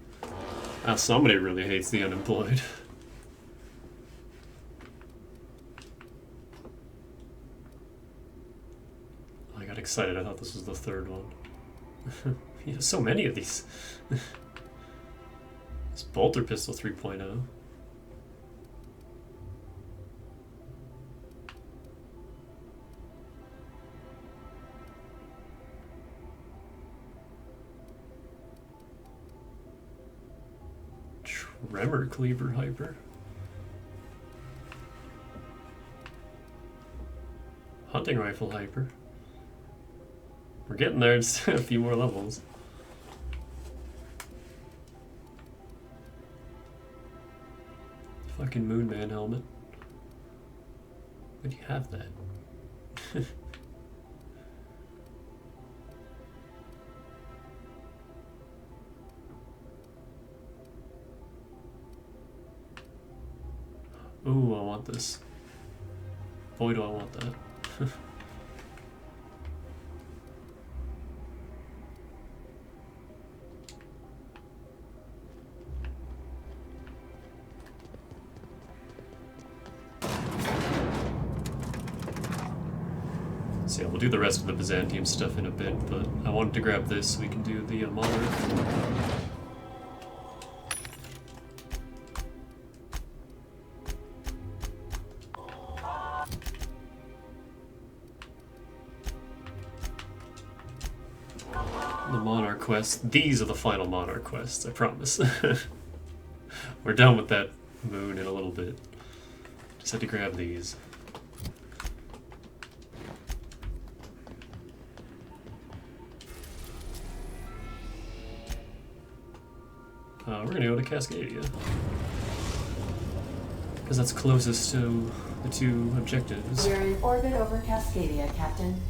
Now somebody really hates the unemployed. I got excited. I thought this was the third one. You have so many of these. This Bolter Pistol 3.0. Tremor Cleaver Hyper. Hunting Rifle Hyper. We're getting there, just a few more levels. Fucking Moonman helmet. Why do you have that? Ooh, I want this. Boy, do I want that. So yeah, we'll do the rest of the Byzantium stuff in a bit, but I wanted to grab this so we can do the Monarch. the Monarch quests. These are the final Monarch quests, I promise. We're done with that moon in a little bit. Just had to grab these. We're gonna go to Cascadia. Because that's closest to the two objectives. We're in orbit over Cascadia, Captain.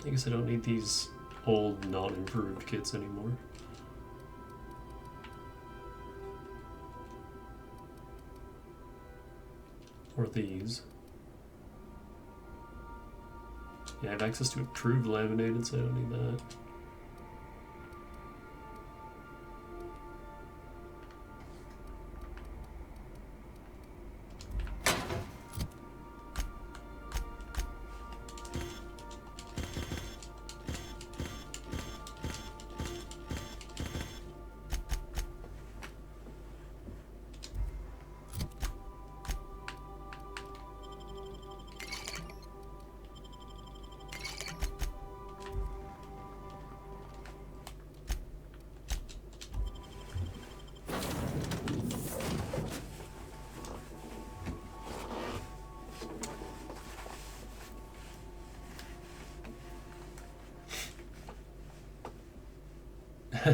I guess I don't need these old, non-improved kits anymore. Or these. Yeah, I have access to improved laminated, so I don't need that.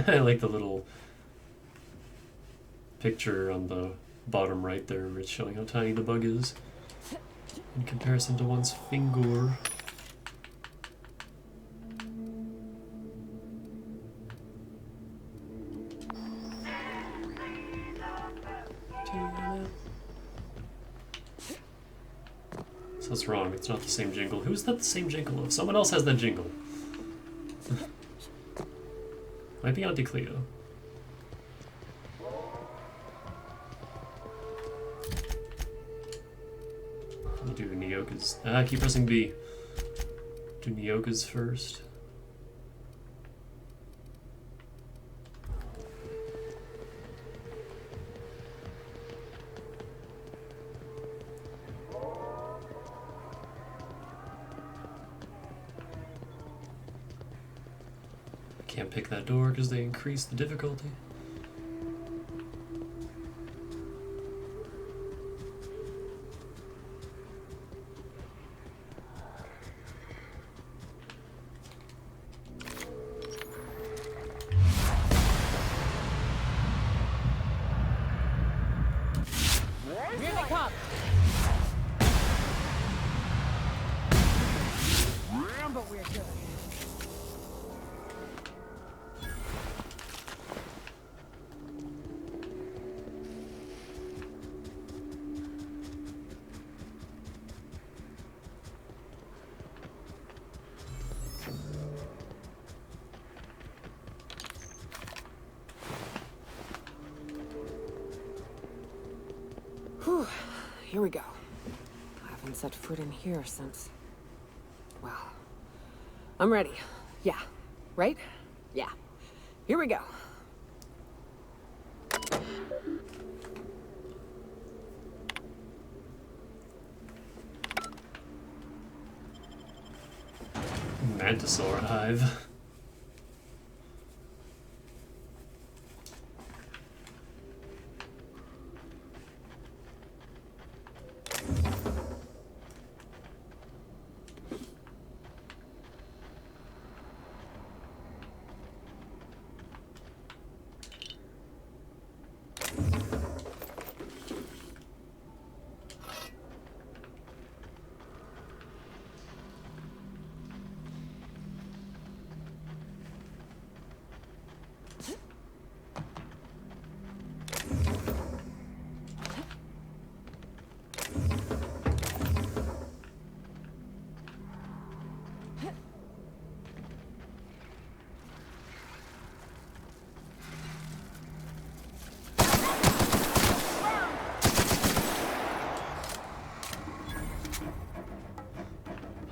I like the little picture on the bottom right there where it's showing how tiny the bug is in comparison to one's finger. So that's wrong, it's not the same jingle. Who's that the same jingle of? Someone else has that jingle. Might be Auntie Cleo. We'll do Nyoka's. Keep pressing B. Do Nyoka's first. Can't pick that door because they increase the difficulty. Here they come! But we're good. Whew. Here we go. I haven't set foot in here since... Well... I'm ready. Yeah. Right? Yeah. Here we go. Mantisaur hive.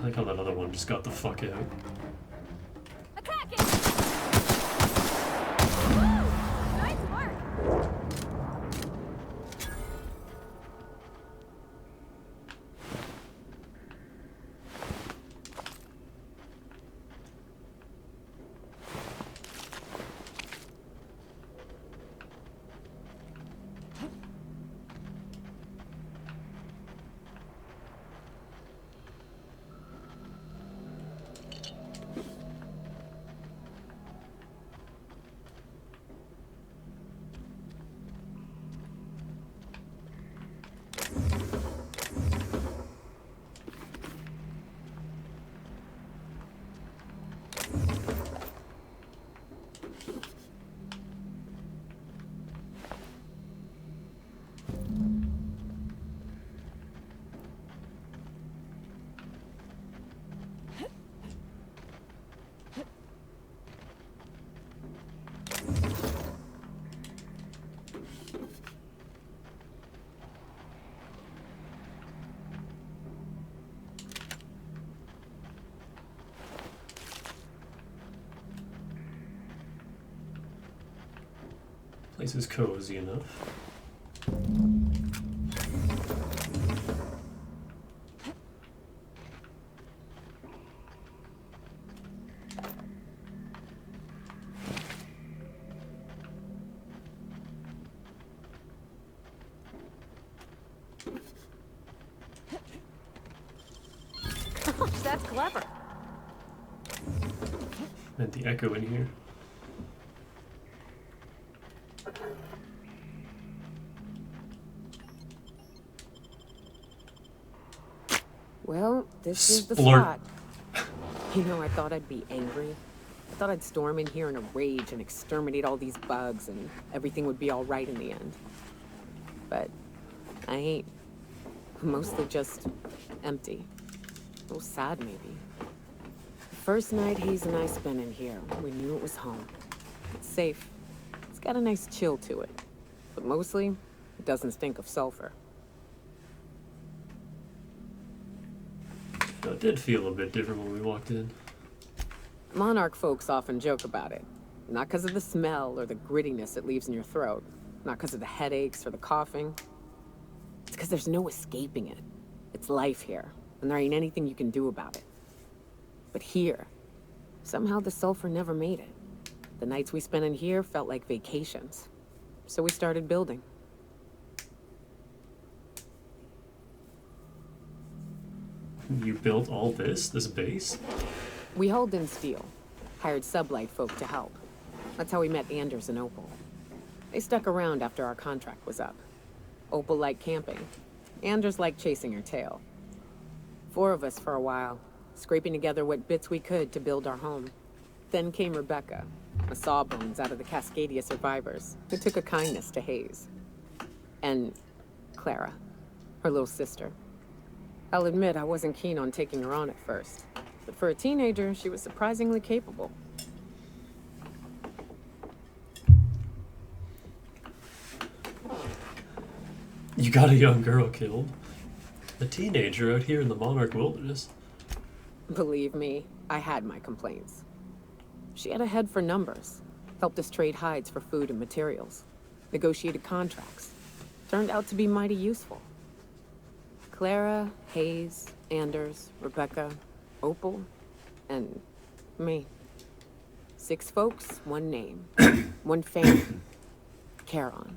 I like how that other one just got the fuck out. Attack it! Woo! Nice work! Place is cozy enough. Gosh, that's clever. And the echo in here. Well, this is the Splurt. spot. You know, I thought I'd be angry. I thought I'd storm in here in a rage and exterminate all these bugs and everything would be all right in the end. But I ain't. Mostly just empty. A little sad, maybe. The first night Hayes and I spent in here, we knew it was home. It's safe. It's got a nice chill to it. But mostly, it doesn't stink of sulfur. It did feel a bit different when we walked in. Monarch folks often joke about it. Not because of the smell or the grittiness it leaves in your throat. Not because of the headaches or the coughing. It's because there's no escaping it. It's life here, and there ain't anything you can do about it. But here, somehow the sulfur never made it. The nights we spent in here felt like vacations. So we started building. You built all this base? We hauled in steel, hired sublight folk to help. That's how we met Anders and Opal. They stuck around after our contract was up. Opal liked camping. Anders liked chasing her tail. 4 of us for a while, scraping together what bits we could to build our home. Then came Rebecca, a sawbones out of the Cascadia survivors, who took a kindness to Hayes. And Clara, her little sister. I'll admit I wasn't keen on taking her on at first, but for a teenager, she was surprisingly capable. You got a young girl killed. A teenager out here in the Monarch Wilderness. Believe me, I had my complaints. She had a head for numbers, helped us trade hides for food and materials, negotiated contracts. Turned out to be mighty useful. Clara, Hayes, Anders, Rebecca, Opal, and me. 6 folks, 1 name, 1 family. Charon.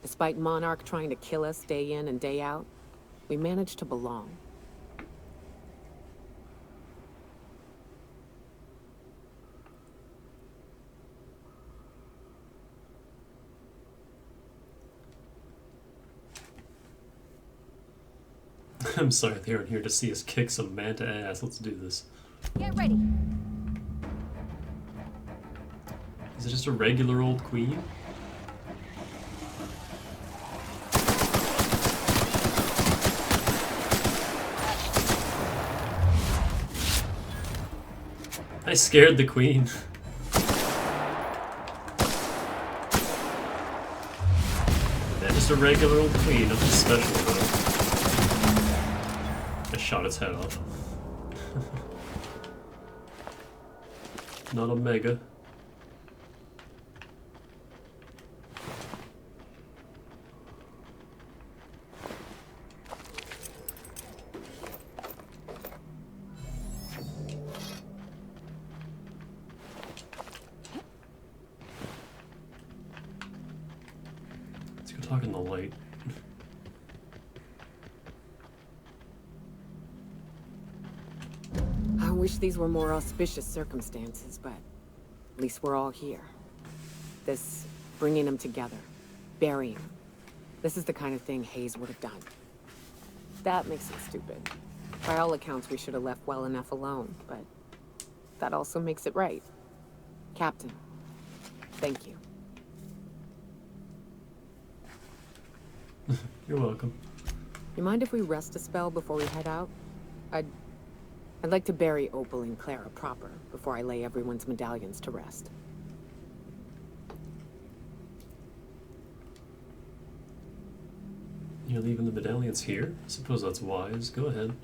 Despite Monarch trying to kill us day in and day out, we managed to belong. I'm sorry they aren't here to see us kick some manta ass. Let's do this. Get ready. Is it just a regular old queen? I scared the queen. Yeah, just a regular old queen, nothing special about it. I shot its head off. Not a mega. Let's go talk in the light. I wish these were more auspicious circumstances, but at least we're all here. This bringing them together, burying them. This is the kind of thing Hayes would have done. That makes it stupid. By all accounts, we should have left well enough alone, but that also makes it right. Captain, thank you. You're welcome. You mind if we rest a spell before we head out? I'd like to bury Opal and Clara proper before I lay everyone's medallions to rest. You're leaving the medallions here? I suppose that's wise. Go ahead.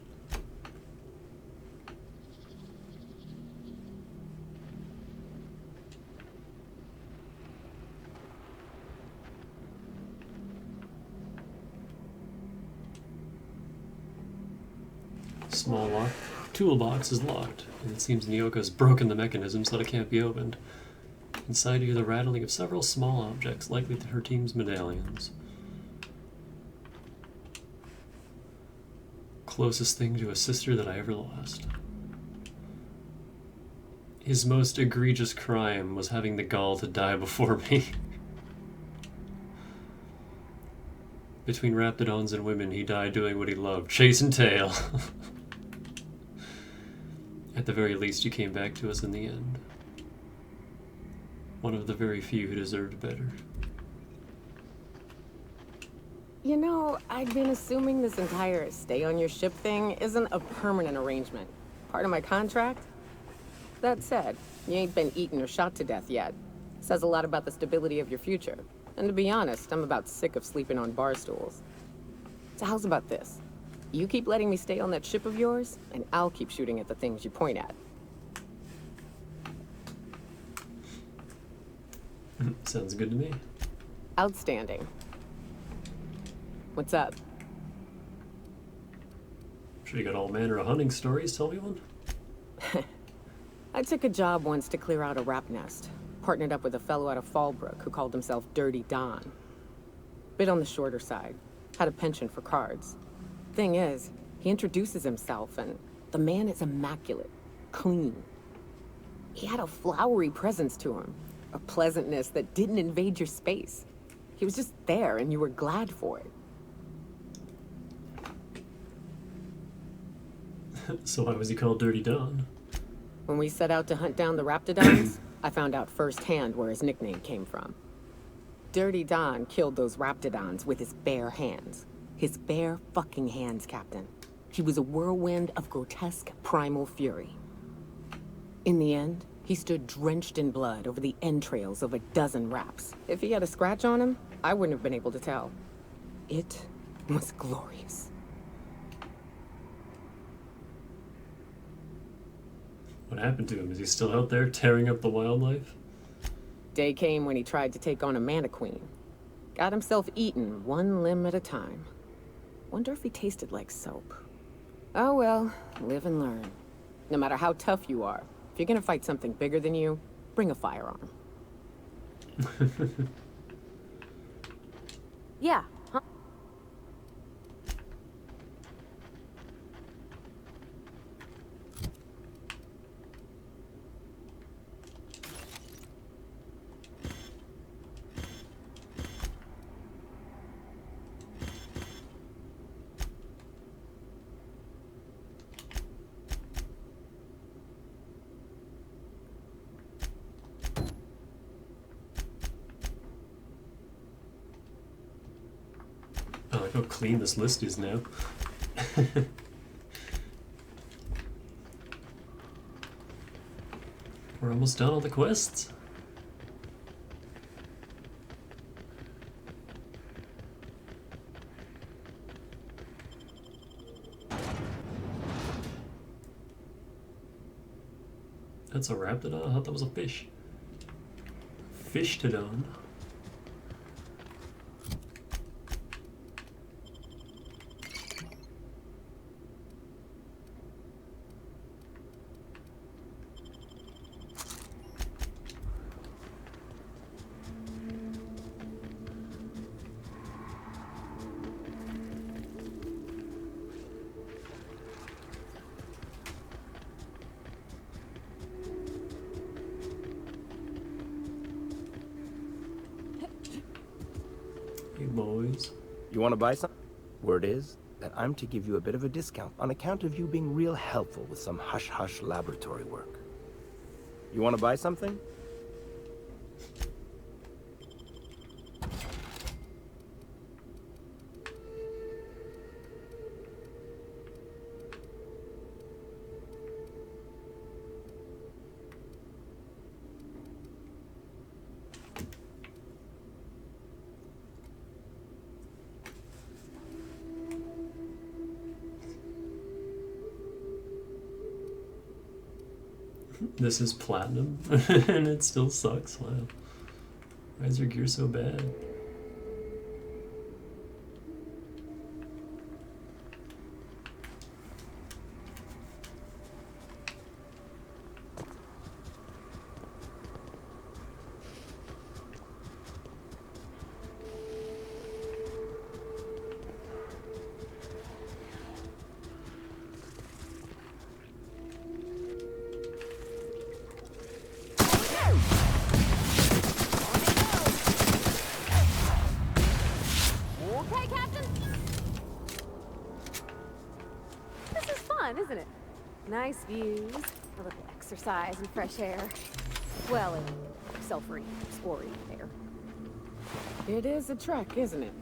Small lock. Toolbox is locked, and it seems Nyoko's broken the mechanism so that it can't be opened. Inside you hear the rattling of several small objects, likely her team's medallions. Closest thing to a sister that I ever lost. His most egregious crime was having the gall to die before me. Between Raptidons and women, he died doing what he loved, chasing tail. At the very least, he came back to us in the end. One of the very few who deserved better. You know, I'd been assuming this entire stay on your ship thing isn't a permanent arrangement. Part of my contract? That said, you ain't been eaten or shot to death yet. Says a lot about the stability of your future. And to be honest, I'm about sick of sleeping on bar stools. So how's about this? You keep letting me stay on that ship of yours, and I'll keep shooting at the things you point at. Sounds good to me. Outstanding. What's up? Sure you got all manner of hunting stories. Tell me one. I took a job once to clear out a rap nest. Partnered up with a fellow out of Fallbrook who called himself Dirty Don. Bit on the shorter side. Had a penchant for cards. Thing is, he introduces himself and the man is immaculate. Clean. He had a flowery presence to him. A pleasantness that didn't invade your space. He was just there and you were glad for it. So why was he called Dirty Don? When we set out to hunt down the Raptidons, I found out firsthand where his nickname came from. Dirty Don killed those Raptidons with his bare hands. His bare fucking hands, Captain. He was a whirlwind of grotesque primal fury. In the end, he stood drenched in blood over the entrails of a dozen raps. If he had a scratch on him, I wouldn't have been able to tell. It was glorious. What happened to him? Is he still out there tearing up the wildlife? Day came when he tried to take on a mannequin. Got himself eaten one limb at a time. Wonder if he tasted like soap. Oh well, live and learn. No matter how tough you are, if you're gonna fight something bigger than you, bring a firearm. Yeah. Huh? I like how clean this list is now. We're almost done all the quests. That's a raptidon? I thought that was a fish. Fishtodon. Hey boys. You want to buy some? Word is that I'm to give you a bit of a discount on account of you being real helpful with some hush-hush laboratory work. You want to buy something? This is platinum, and it still sucks. Wow. Why is your gear so bad? Okay, Captain? This is fun, isn't it? Nice views, a little exercise and fresh air. Well, and sulfury, spory air. It is a trek, isn't it?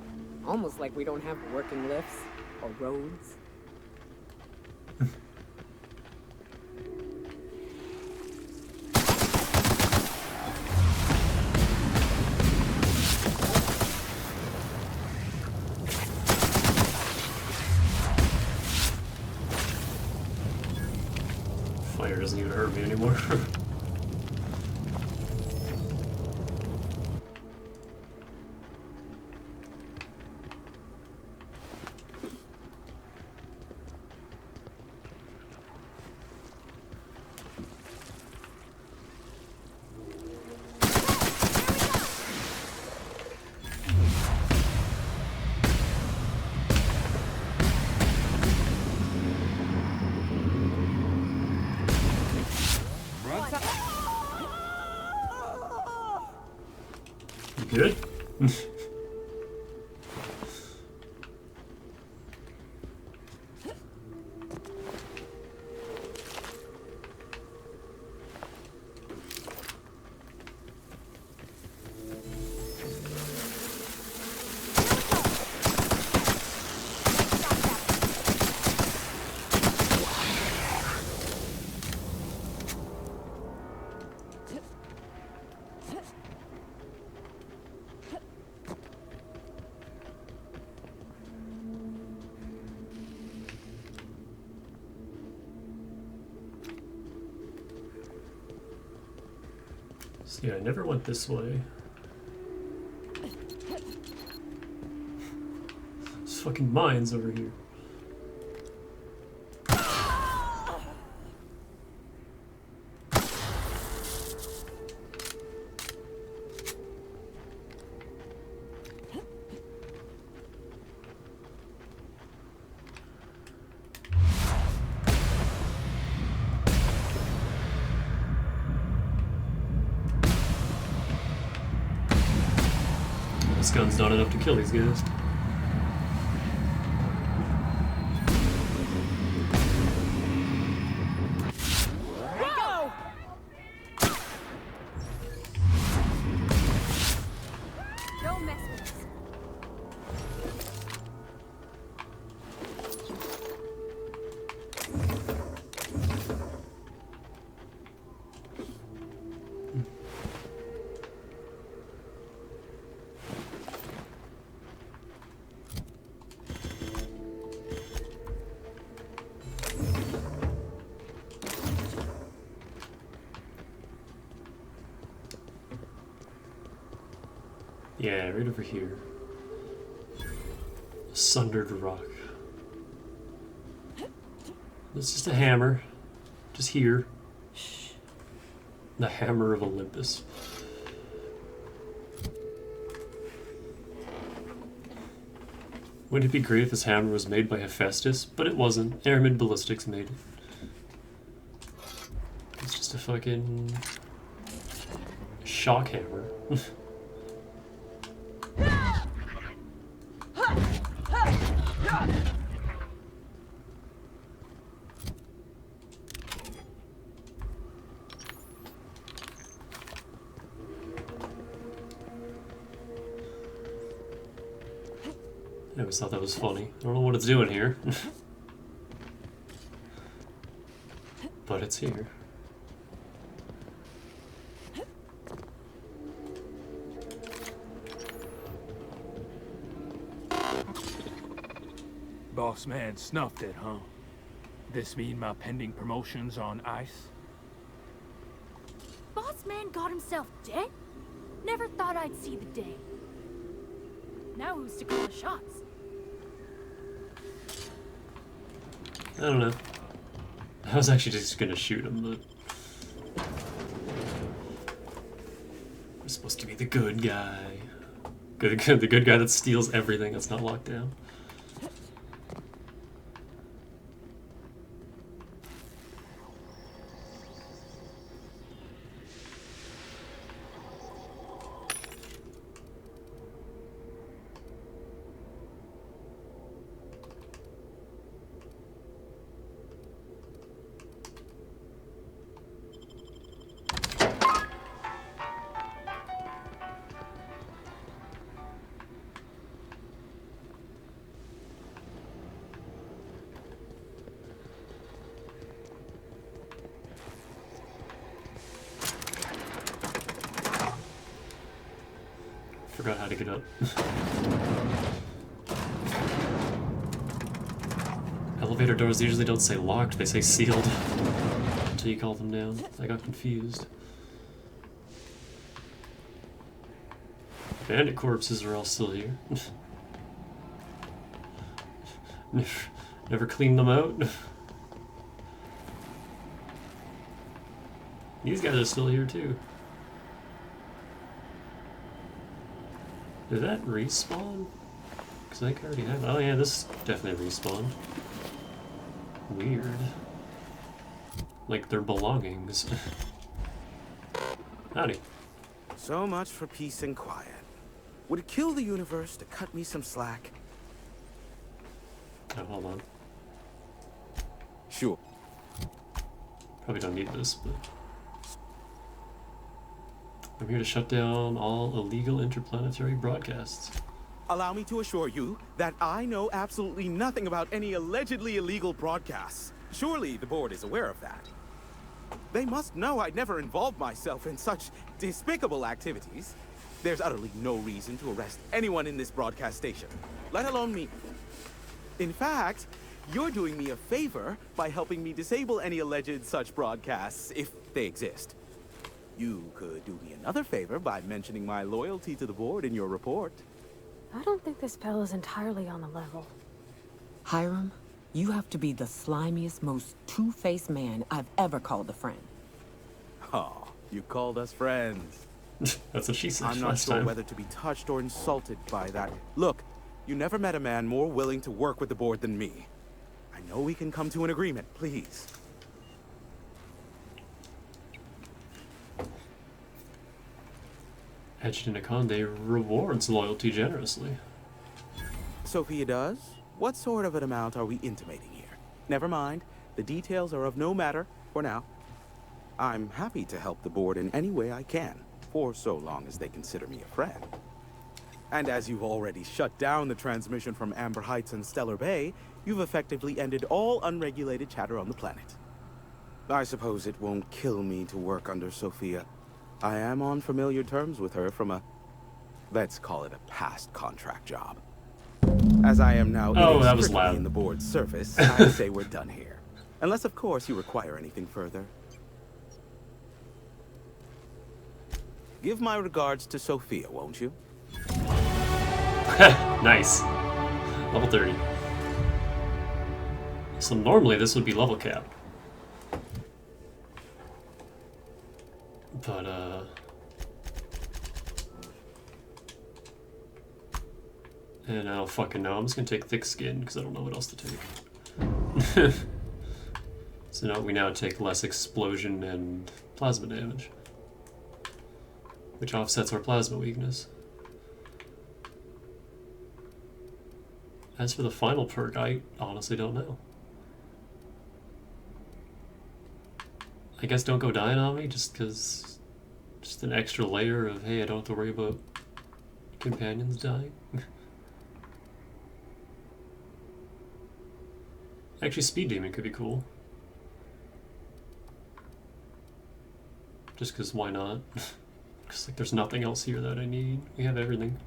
Almost like we don't have working lifts or roads. Fire doesn't even hurt me anymore. Good? See, I never went this way. There's fucking mines over here. This gun's not enough to kill these guys. Go! Don't mess with us. Yeah, right over here. Sundered rock. It's just a hammer. Just here. The hammer of Olympus. Wouldn't it be great if this hammer was made by Hephaestus? But it wasn't. Airman Ballistics made it. It's just a fucking shock hammer. I always thought that was funny. I don't know what it's doing here. But it's here. Boss man snuffed it, huh? This mean my pending promotion's on ice? Boss man got himself dead? Never thought I'd see the day. Now who's to call the shots? I don't know. I was actually just gonna shoot him, but I'm supposed to be the good guy. The good guy that steals everything that's not locked down. Forgot how to get up. Elevator doors usually don't say locked, they say sealed. Until you call them down. I got confused. Bandit corpses are all still here. Never cleaned them out. These guys are still here too. Did that respawn? Because I think I already have. Oh yeah, this definitely respawned. Weird. Like their belongings. Howdy. So much for peace and quiet. Would it kill the universe to cut me some slack? Oh, hold on. Sure. Probably don't need this, but... I'm here to shut down all illegal interplanetary broadcasts. Allow me to assure you that I know absolutely nothing about any allegedly illegal broadcasts. Surely the board is aware of that. They must know I'd never involved myself in such despicable activities. There's utterly no reason to arrest anyone in this broadcast station, let alone me. In fact, you're doing me a favor by helping me disable any alleged such broadcasts, if they exist. You could do me another favor by mentioning my loyalty to the board in your report. I don't think this fellow's entirely on the level. Hiram, you have to be the slimiest, most two-faced man I've ever called a friend. Oh, you called us friends. That's what she said I'm not last sure time. whether to be touched or insulted by that. Look, you never met a man more willing to work with the board than me. I know we can come to an agreement, please. Etched in a Conde rewards loyalty generously. Sophia does? What sort of an amount are we intimating here? Never mind. The details are of no matter for now. I'm happy to help the board in any way I can, for so long as they consider me a friend. And as you've already shut down the transmission from Amber Heights and Stellar Bay, you've effectively ended all unregulated chatter on the planet. I suppose it won't kill me to work under Sophia. I am on familiar terms with her from a, let's call it a past contract job. As I am now inextricably in the board's service, I say we're done here. Unless, of course, you require anything further. Give my regards to Sophia, won't you? Nice. Level 30. So normally this would be level cap. But, and I don't fucking know. I'm just gonna take thick skin because I don't know what else to take. So now we take less explosion and plasma damage, which offsets our plasma weakness. As for the final perk, I honestly don't know. I guess don't go dying on me just an extra layer of, hey, I don't have to worry about companions dying. Actually, Speed Demon could be cool. Just because why not? Because like, there's nothing else here that I need. We have everything.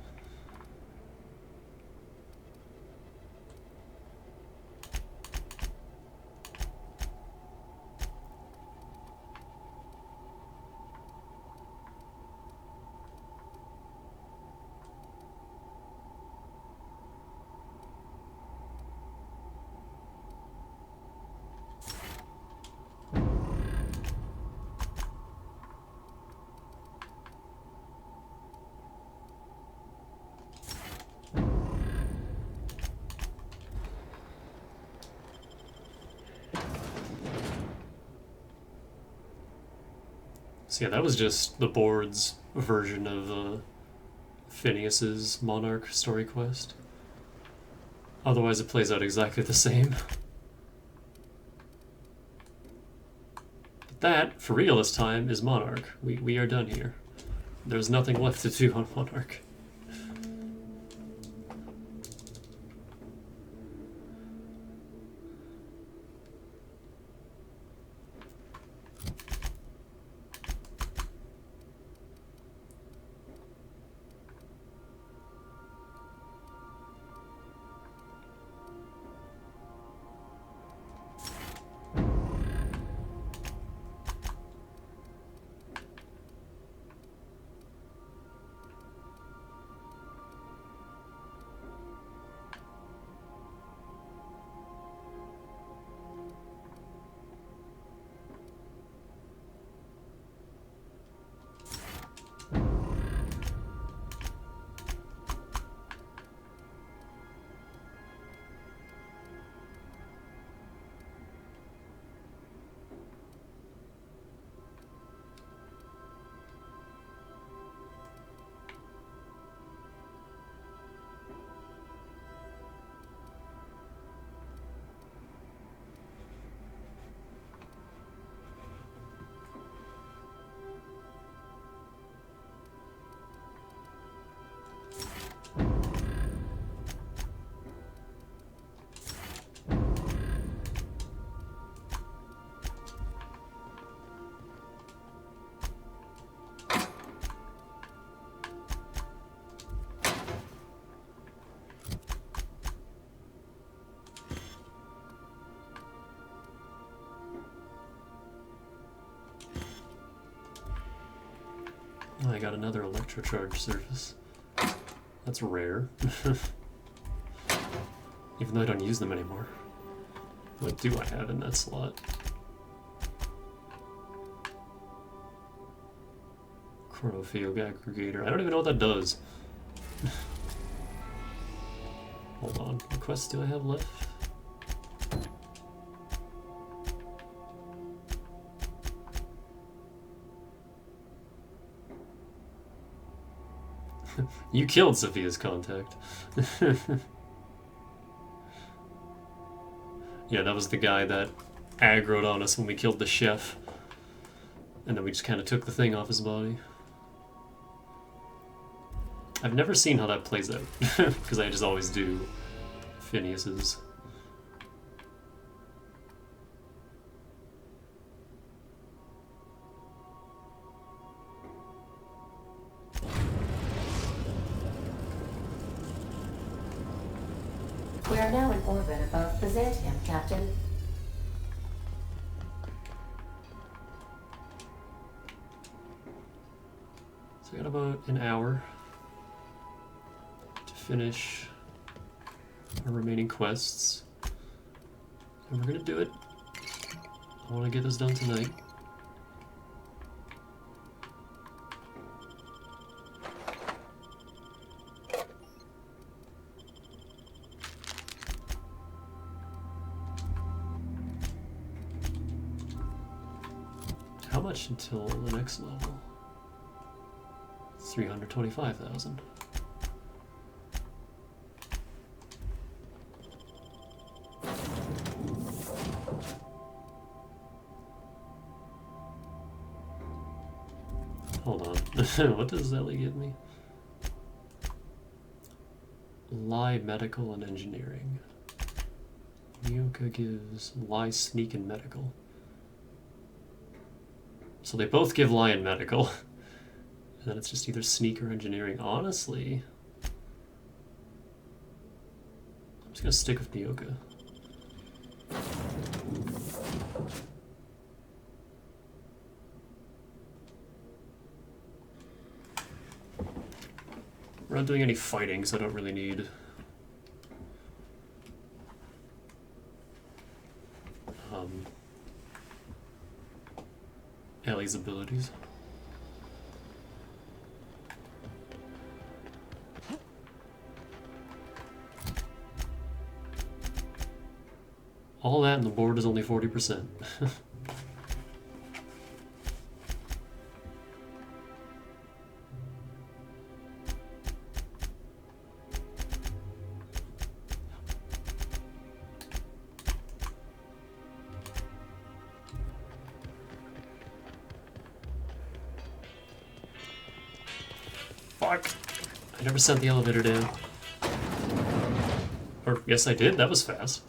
So yeah, that was just the board's version of Phineas's Monarch story quest. Otherwise it plays out exactly the same. But that, for real this time, is Monarch. We are done here. There's nothing left to do on Monarch. Oh, I got another electrocharge surface. That's rare. Even though I don't use them anymore. What do I have in that slot? Chronophage aggregator. I don't even know what that does. Hold on. What quests do I have left? You killed Sophia's contact. Yeah, that was the guy that aggroed on us when we killed the chef. And then we just kind of took the thing off his body. I've never seen how that plays out, because I just always do Phineas's. We are now in orbit above Byzantium, Captain. So we got about an hour. finish our remaining quests. And we're gonna do it. I want to get this done tonight. How much until the next level? 325,000. Hold on. What does Ellie give me? Lie, medical, and engineering. Mioka gives lie, sneak, and medical. So they both give lie and medical. And then it's just either sneak or engineering. Honestly, I'm just gonna stick with Nyoka. We're not doing any fighting, so I don't really need Ellie's abilities. All that and the board is only 40%. Fuck. I never sent the elevator down. Or, yes I did, that was fast.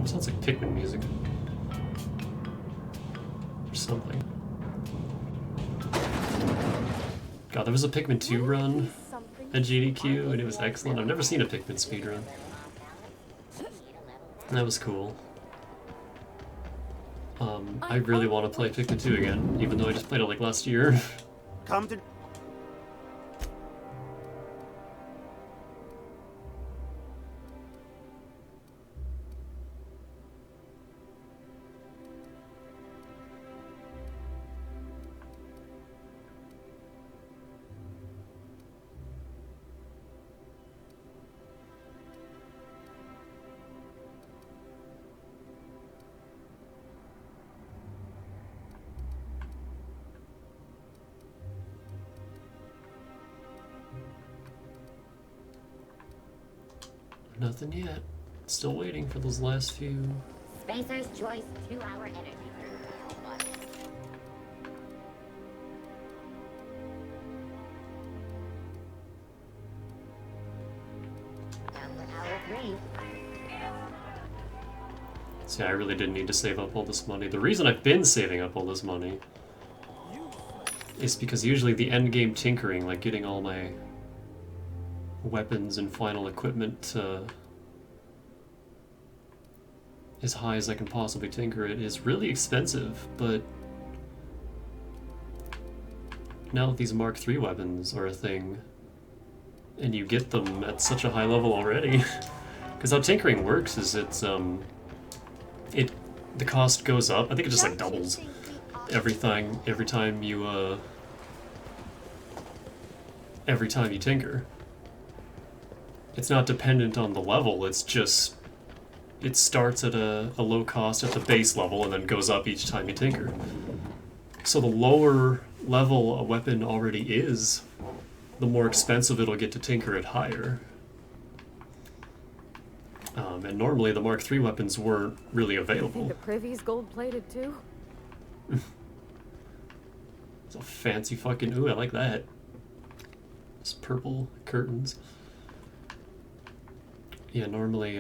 Sounds like Pikmin music. Or something. God, there was a Pikmin 2 run at GDQ and it was excellent. I've never seen a Pikmin speedrun. That was cool. I really want to play Pikmin 2 again, even though I just played it like last year. Come to... Nothing yet. Still waiting for those last few. Spacer's Choice 2-hour energy. Down for hour 3. See, I really didn't need to save up all this money. The reason I've been saving up all this money is because usually the end game tinkering, like getting all my weapons and final equipment as high as I can possibly tinker it, is really expensive, but now that these Mark III weapons are a thing, and you get them at such a high level already, because how tinkering works is the cost goes up. I think it just like doubles every time you tinker. It's not dependent on the level, it's just, it starts at a low cost at the base level and then goes up each time you tinker. So the lower level a weapon already is, the more expensive it'll get to tinker it higher. And normally the Mark III weapons weren't really I available. think the privy's gold-plated too. It's a fancy fucking, ooh, I like that. It's purple curtains. Yeah, normally,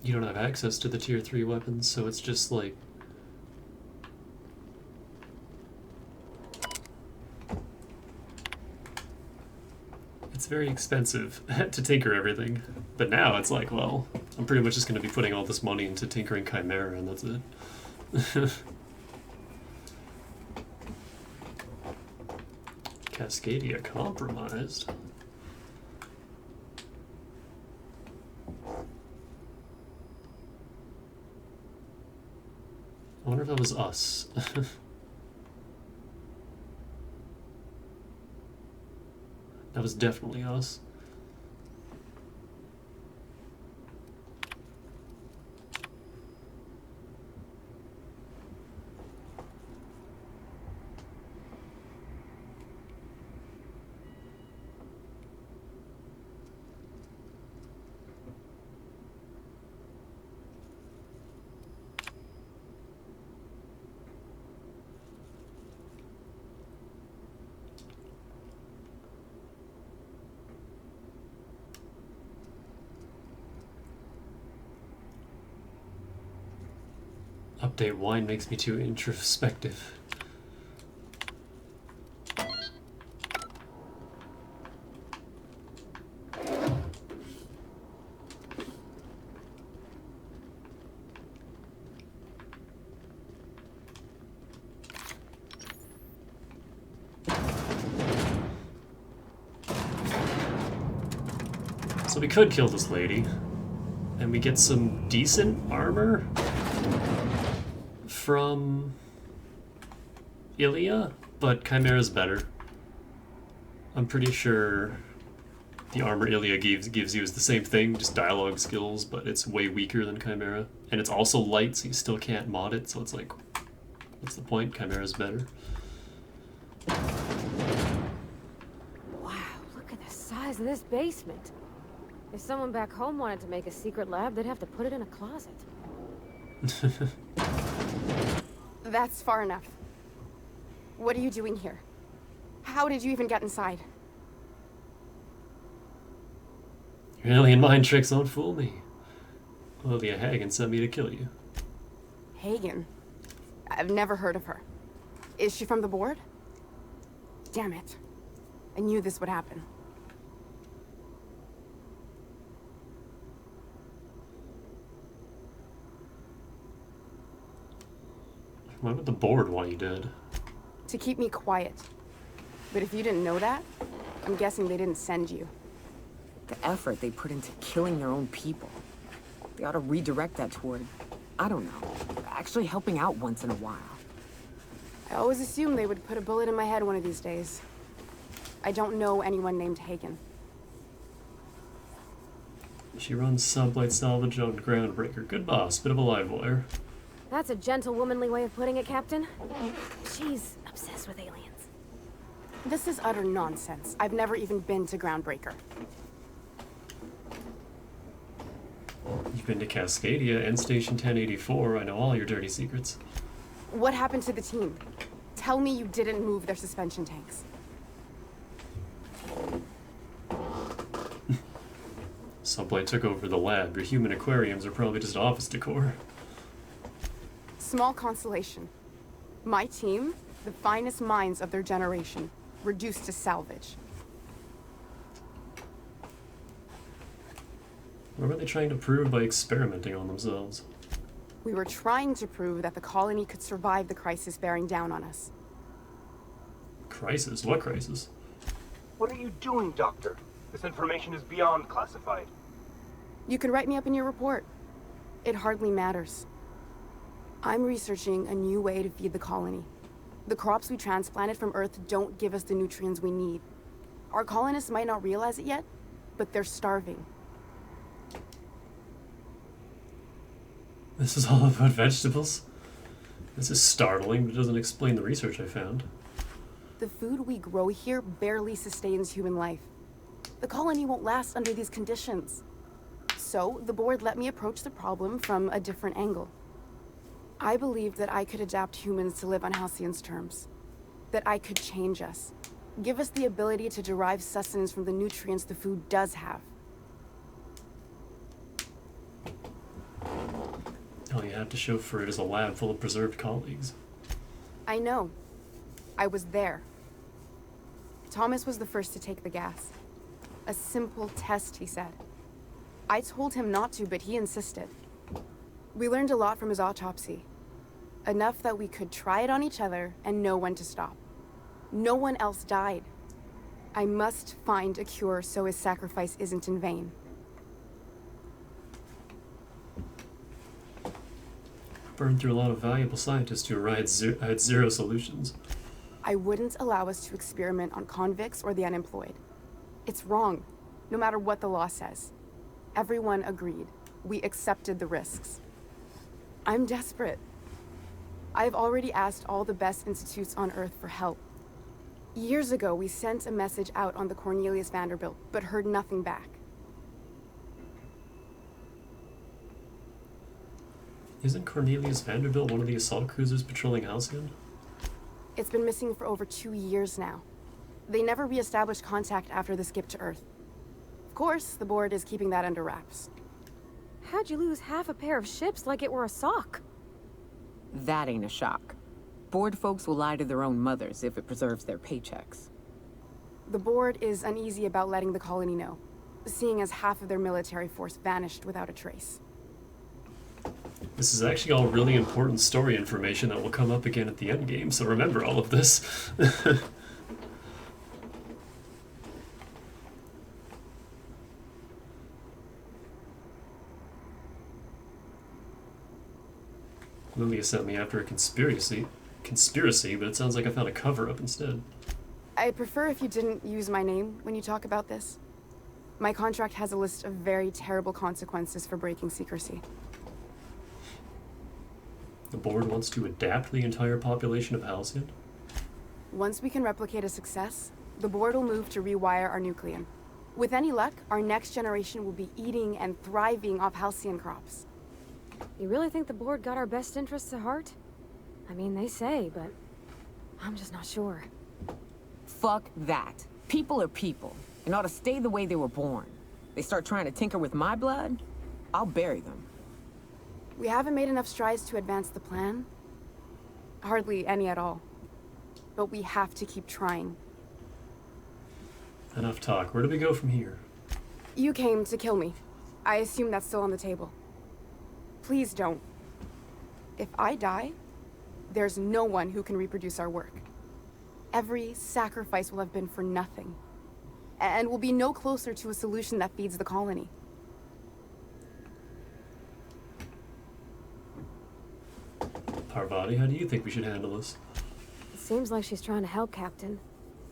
you you don't have access to the tier 3 weapons, so it's just like... It's very expensive to tinker everything. But now it's like, well, I'm pretty much just going to be putting all this money into tinkering Chimera, and that's it. Cascadia compromised. I wonder if that was us. That was definitely us. Update, wine makes me too introspective. So we could kill this lady, and we get some decent armor from Ilia, but Chimera's better. I'm pretty sure the armor Ilia gives you is the same thing, just dialogue skills, but it's way weaker than Chimera. And it's also light, so you still can't mod it, so it's like, what's the point? Chimera's better. Wow, look at the size of this basement. If someone back home wanted to make a secret lab, they'd have to put it in a closet. That's far enough. What are you doing here? How did you even get inside? Your alien mind tricks don't fool me. Olivia Hagen sent me to kill you. Hagen? I've never heard of her. Is she from the board? Damn it. I knew this would happen. Why would the board want you dead? To keep me quiet. But if you didn't know that, I'm guessing they didn't send you. The effort they put into killing their own people. They ought to redirect that toward, I don't know, actually helping out once in a while. I always assumed they would put a bullet in my head one of these days. I don't know anyone named Hagen. She runs sublight salvage on Groundbreaker. Good boss, bit of a live wire. That's a gentle, womanly way of putting it, Captain. She's obsessed with aliens. This is utter nonsense. I've never even been to Groundbreaker. You've been to Cascadia and Station 1084. I know all your dirty secrets. What happened to the team? Tell me you didn't move their suspension tanks. Sublight took over the lab. Your human aquariums are probably just office decor. Small consolation. My team, the finest minds of their generation, reduced to salvage. What were they trying to prove by experimenting on themselves? We were trying to prove that the colony could survive the crisis bearing down on us. Crisis? What crisis? What are you doing, Doctor? This information is beyond classified. You can write me up in your report. It hardly matters. I'm researching a new way to feed the colony. The crops we transplanted from Earth don't give us the nutrients we need. Our colonists might not realize it yet, but they're starving. This is all about vegetables? This is startling, but it doesn't explain the research I found. The food we grow here barely sustains human life. The colony won't last under these conditions. So, the board let me approach the problem from a different angle. I believed that I could adapt humans to live on Halcyon's terms. That I could change us. Give us the ability to derive sustenance from the nutrients the food does have. have to show for it is a lab full of preserved colleagues. I know. I was there. Thomas was the first to take the gas. A simple test, he said. I told him not to, but he insisted. We learned a lot from his autopsy. Enough that we could try it on each other and know when to stop. No one else died. I must find a cure so his sacrifice isn't in vain. Burned through a lot of valuable scientists who had zero solutions. I wouldn't allow us to experiment on convicts or the unemployed. It's wrong, no matter what the law says. Everyone agreed. We accepted the risks. I'm desperate. I've already asked all the best institutes on Earth for help. Years ago, we sent a message out on the Cornelius Vanderbilt, but heard nothing back. Isn't Cornelius Vanderbilt one of the assault cruisers patrolling Halcyon? It's been missing for over 2 years now. They never re-established contact after the skip to Earth. Of course, the board is keeping that under wraps. How'd you lose half a pair of ships like it were a sock? That ain't a shock. Board folks will lie to their own mothers if it preserves their paychecks. The board is uneasy about letting the colony know, seeing as half of their military force vanished without a trace. This is actually all really important story information that will come up again at the end game, so remember all of this. Lilia sent me after a conspiracy, but it sounds like I found a cover-up instead. I'd prefer if you didn't use my name when you talk about this. My contract has a list of very terrible consequences for breaking secrecy. The board wants to adapt the entire population of Halcyon? Once we can replicate a success, the board will move to rewire our nucleon. With any luck, our next generation will be eating and thriving off Halcyon crops. You really think the board got our best interests at heart? I mean, they say, but I'm just not sure. Fuck that. People are people, and ought to stay the way they were born. They start trying to tinker with my blood, I'll bury them. We haven't made enough strides to advance the plan. Hardly any at all. But we have to keep trying. Enough talk. Where do we go from here? You came to kill me. I assume that's still on the table. Please don't. If I die, there's no one who can reproduce our work. Every sacrifice will have been for nothing. And we'll be no closer to a solution that feeds the colony. Parvati, how do you think we should handle this? It seems like she's trying to help, Captain.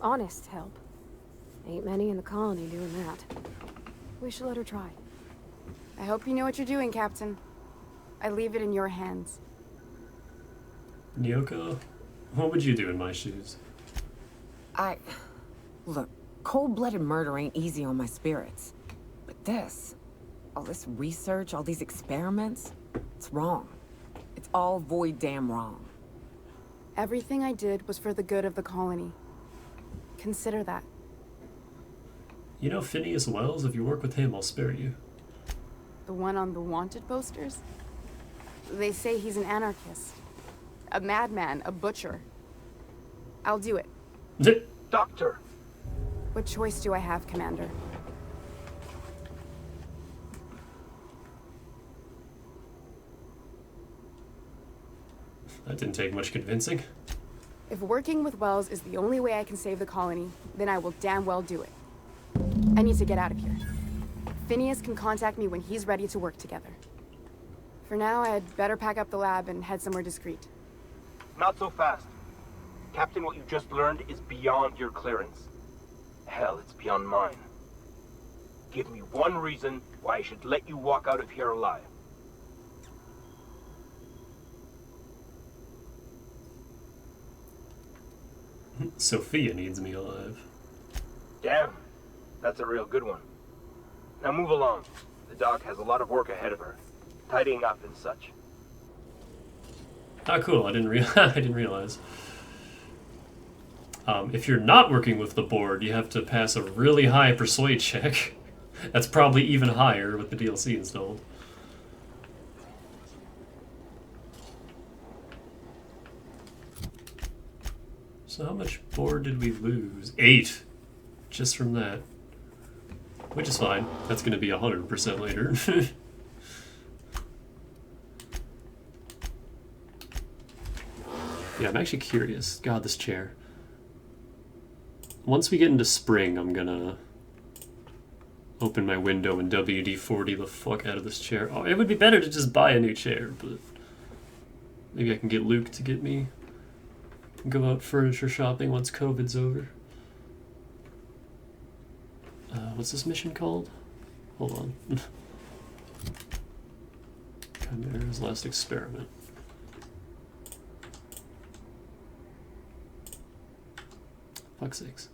Honest help. Ain't many in the colony doing that. We should let her try. I hope you know what you're doing, Captain. I leave it in your hands. Nyoko, what would you do in my shoes? Look, cold-blooded murder ain't easy on my spirits. But this, all this research, all these experiments, it's wrong. It's all void damn wrong. Everything I did was for the good of the colony. Consider that. You know Phineas Wells? If you work with him, I'll spare you. The one on the wanted posters? They say he's an anarchist. A madman, a butcher. I'll do it. Doctor! What choice do I have, Commander? That didn't take much convincing. If working with Wells is the only way I can save the colony, then I will damn well do it. I need to get out of here. Phineas can contact me when he's ready to work together. For now, I'd better pack up the lab and head somewhere discreet. Not so fast. Captain, what you just learned is beyond your clearance. Hell, it's beyond mine. Give me one reason why I should let you walk out of here alive. Sophia needs me alive. Damn, that's a real good one. Now move along. The doc has a lot of work ahead of her. Tidying up and such. Ah, cool. I didn't realize. If you're not working with the board, you have to pass a really high persuade check. That's probably even higher with the DLC installed. So how much board did we lose? 8! Just from that. Which is fine. That's gonna be 100% later. Yeah, I'm actually curious. God, this chair. Once we get into spring, I'm gonna open my window and WD-40 the fuck out of this chair. Oh, it would be better to just buy a new chair, but maybe I can get Luke to get me go out furniture shopping once COVID's over. What's this mission called? Hold on. Chimera's last experiment. Fuck's sakes.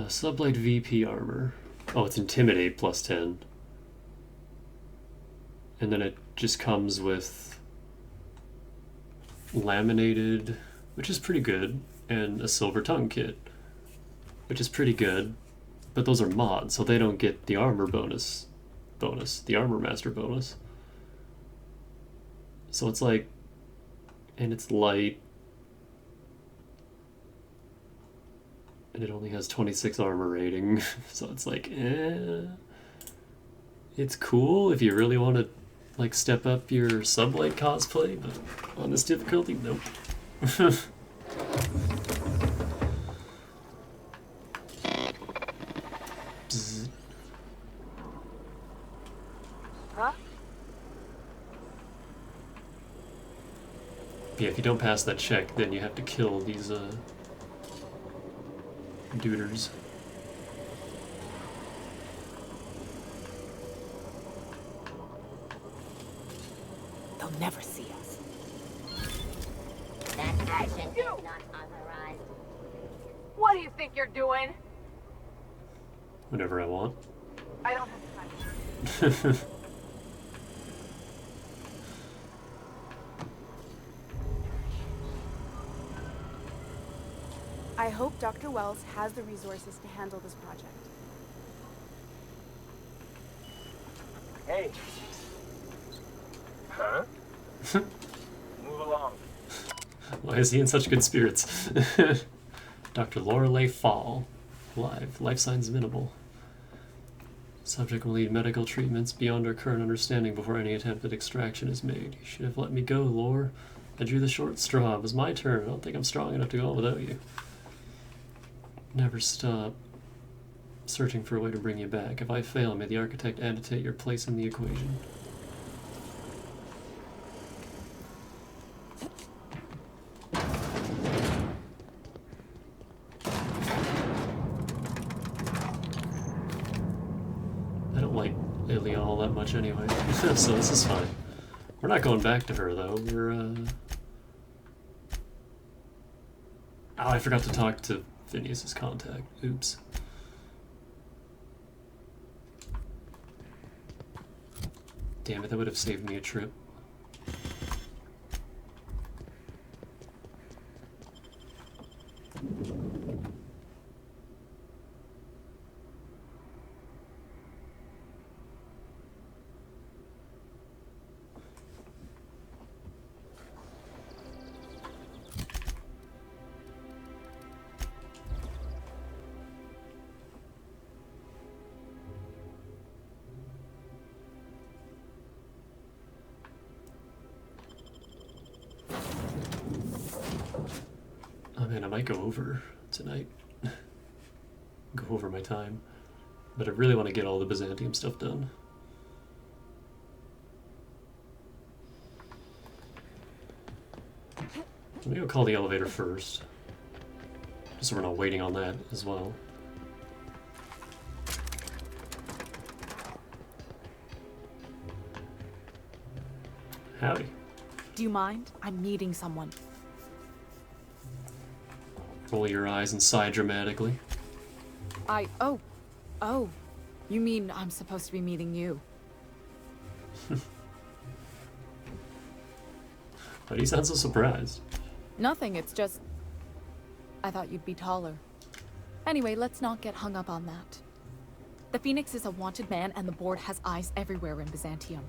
Sublight VP armor. Oh, it's Intimidate plus 10. And then it just comes with Laminated, which is pretty good, and a Silver Tongue kit, which is pretty good, but those are mods, so they don't get the armor the Armor Master bonus. So it's like, and it's light, and it only has 26 armor rating, so it's like, it's cool if you really want to like step up your Sublight cosplay, but on this difficulty, nope. Huh? Yeah, if you don't pass that check, then you have to kill these duders. They'll never see us. That action is not authorized. What do you think you're doing? Whatever I want. I don't have time. I hope Dr. Wells has the resources to handle this project. Hey. Huh? Move along. Why is he in such good spirits? Dr. Lorelei Fall. Alive. Life signs minimal. Subject will need medical treatments beyond our current understanding before any attempt at extraction is made. You should have let me go, Lore. I drew the short straw. It was my turn. I don't think I'm strong enough to go on without you. Never stop searching for a way to bring you back. If I fail, may the architect annotate your place in the equation. I don't like Lilia all that much anyway, so this is fine. We're not going back to her though. We're Oh, I forgot to talk to Phineas's contact. Oops. Damn it, that would have saved me a trip. Man, I might go over tonight. Go over my time. But I really want to get all the Byzantium stuff done. Let me go call the elevator first. Just so we're not waiting on that as well. Howdy. Do you mind? I'm meeting someone. Roll your eyes and sigh dramatically. Oh. You mean I'm supposed to be meeting you? Why do you sound so surprised? Nothing, it's just... I thought you'd be taller. Anyway, let's not get hung up on that. The Phoenix is a wanted man, and the board has eyes everywhere in Byzantium.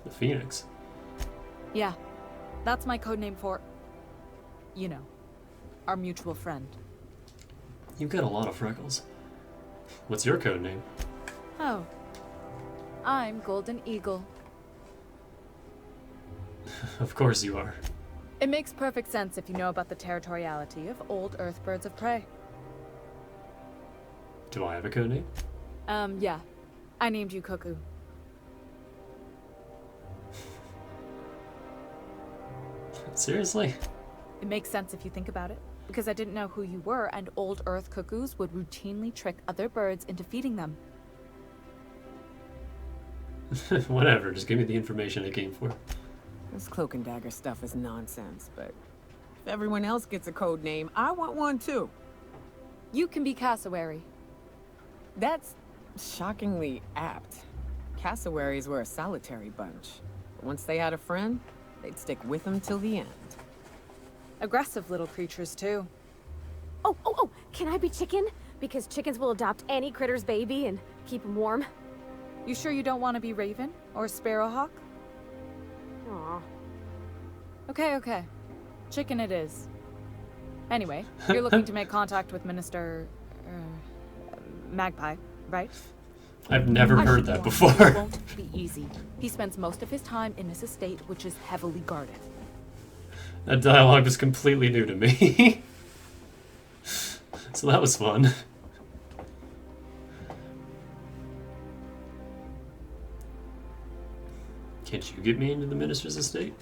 The Phoenix? Yeah, that's my codename for... you know, our mutual friend. You've got a lot of freckles. What's your code name? Oh. I'm Golden Eagle. Of course you are. It makes perfect sense if you know about the territoriality of old Earth birds of prey. Do I have a code name? Yeah. I named you Cuckoo. Seriously? It makes sense if you think about it, because I didn't know who you were, and old Earth cuckoos would routinely trick other birds into feeding them. Whatever, just give me the information I came for. This cloak and dagger stuff is nonsense, but if everyone else gets a code name, I want one too. You can be Cassowary. That's shockingly apt. Cassowaries were a solitary bunch. But once they had a friend, they'd stick with them till the end. Aggressive little creatures, too. Oh, can I be chicken? Because chickens will adopt any critter's baby and keep them warm. You sure you don't want to be Raven or Sparrowhawk? Aw. Okay. Chicken it is. Anyway, you're looking to make contact with Minister... Magpie, right? I've never heard that before. It won't be easy. He spends most of his time in his estate, which is heavily guarded. That dialogue was completely new to me. So that was fun. Can't you get me into the minister's estate?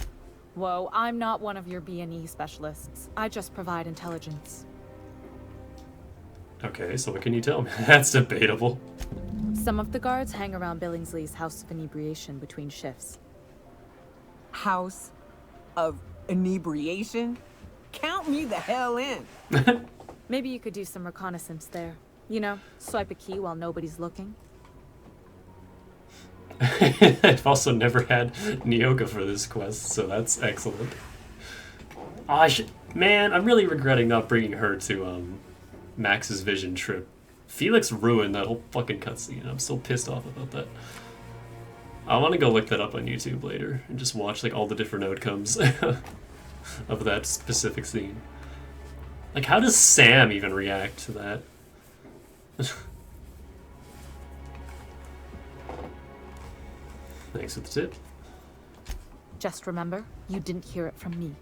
Whoa, I'm not one of your B&E specialists. I just provide intelligence. Okay, so what can you tell me? That's debatable. Some of the guards hang around Billingsley's House of Inebriation between shifts. House of Inebriation? Count me the hell in. Maybe you could do some reconnaissance there. You know, swipe a key while nobody's looking. I've also never had Nyoka for this quest, so that's excellent. Man, I'm really regretting not bringing her to Max's vision trip. Felix ruined that whole fucking cutscene. I'm so pissed off about that. I want to go look that up on YouTube later and just watch like all the different outcomes of that specific scene. Like, how does Sam even react to that? Thanks for the tip. Just remember, you didn't hear it from me.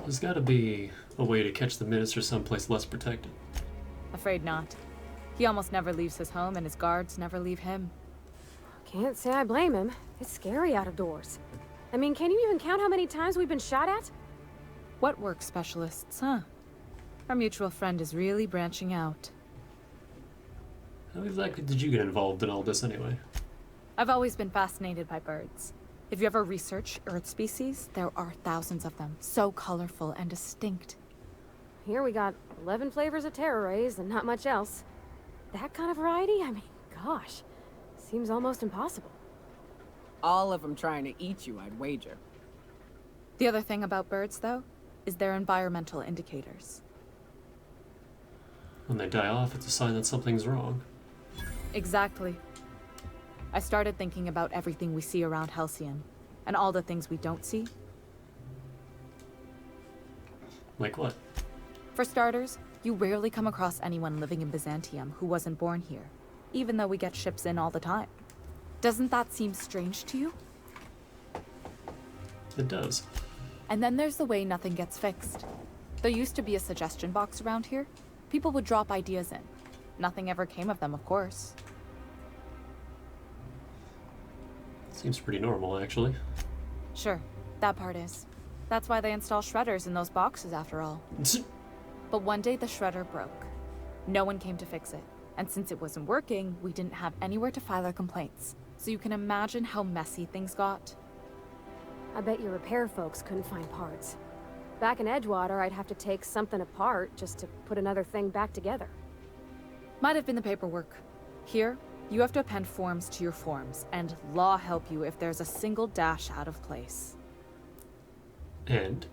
There's gotta be a way to catch the minister someplace less protected. Afraid not. He almost never leaves his home, and his guards never leave him. Can't say I blame him. It's scary out of doors. I mean, can you even count how many times we've been shot at? What work specialists, huh? Our mutual friend is really branching out. How exactly did you get involved in all this anyway? I've always been fascinated by birds. If you ever research Earth species, there are thousands of them, so colorful and distinct. Here we got 11 flavors of terror rays and not much else. That kind of variety? I mean, gosh, seems almost impossible. All of them trying to eat you, I'd wager. The other thing about birds, though, is their environmental indicators. When they die off, it's a sign that something's wrong. Exactly. I started thinking about everything we see around Halcyon, and all the things we don't see. Like what? For starters, you rarely come across anyone living in Byzantium who wasn't born here, even though we get ships in all the time. Doesn't that seem strange to you? It does. And then there's the way nothing gets fixed. There used to be a suggestion box around here. People would drop ideas in. Nothing ever came of them, of course. Seems pretty normal, actually. Sure, that part is. That's why they install shredders in those boxes, after all. But one day the shredder broke. No one came to fix it. And since it wasn't working, we didn't have anywhere to file our complaints. So you can imagine how messy things got. I bet your repair folks couldn't find parts. Back in Edgewater, I'd have to take something apart just to put another thing back together. Might have been the paperwork. Here, You have to append forms to your forms, and law help you if there's a single dash out of place. And?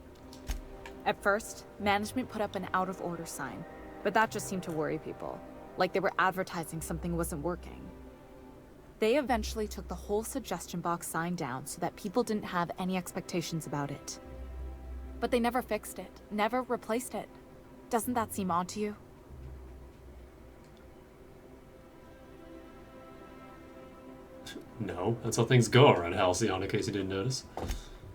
At first, management put up an out-of-order sign, but that just seemed to worry people, like they were advertising something wasn't working. They eventually took the whole suggestion box sign down so that people didn't have any expectations about it. But they never fixed it, never replaced it. Doesn't that seem odd to you? No, that's how things go around Halcyon, in case you didn't notice.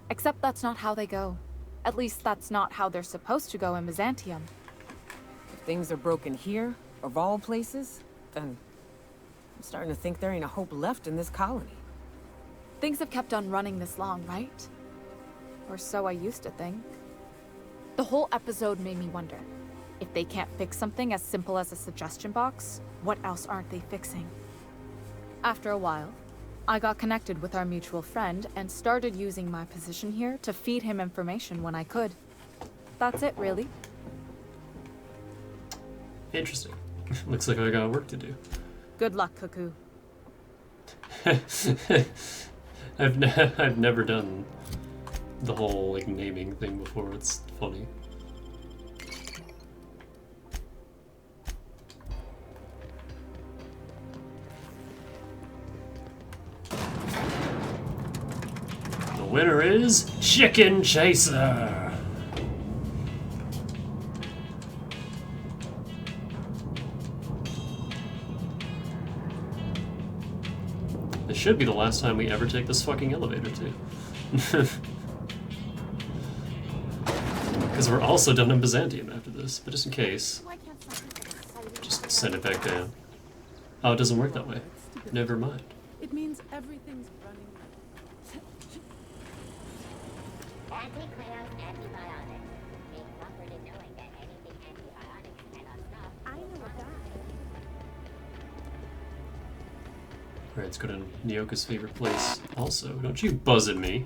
Except that's not how they go. At least that's not how they're supposed to go in Byzantium. If things are broken here, of all places, then I'm starting to think there ain't a hope left in this colony. Things have kept on running this long, right? Or so I used to think. The whole episode made me wonder, if they can't fix something as simple as a suggestion box, what else aren't they fixing? After a while, I got connected with our mutual friend and started using my position here to feed him information when I could. That's it, really. Interesting. Looks like I got work to do. Good luck, Cuckoo. I've never done the whole like naming thing before. It's funny. The winner is Chicken Chaser. This should be the last time we ever take this fucking elevator too. Because we're also done in Byzantium after this, but just in case, just send it back down. Oh, it doesn't work that way. Never mind. It means everything's running. Anti-chaos antibiotics. Take comfort in knowing that anything antibiotics cannot stop. I know a guy. Alright, let's go to Nyoka's favorite place also. Don't you buzz at me.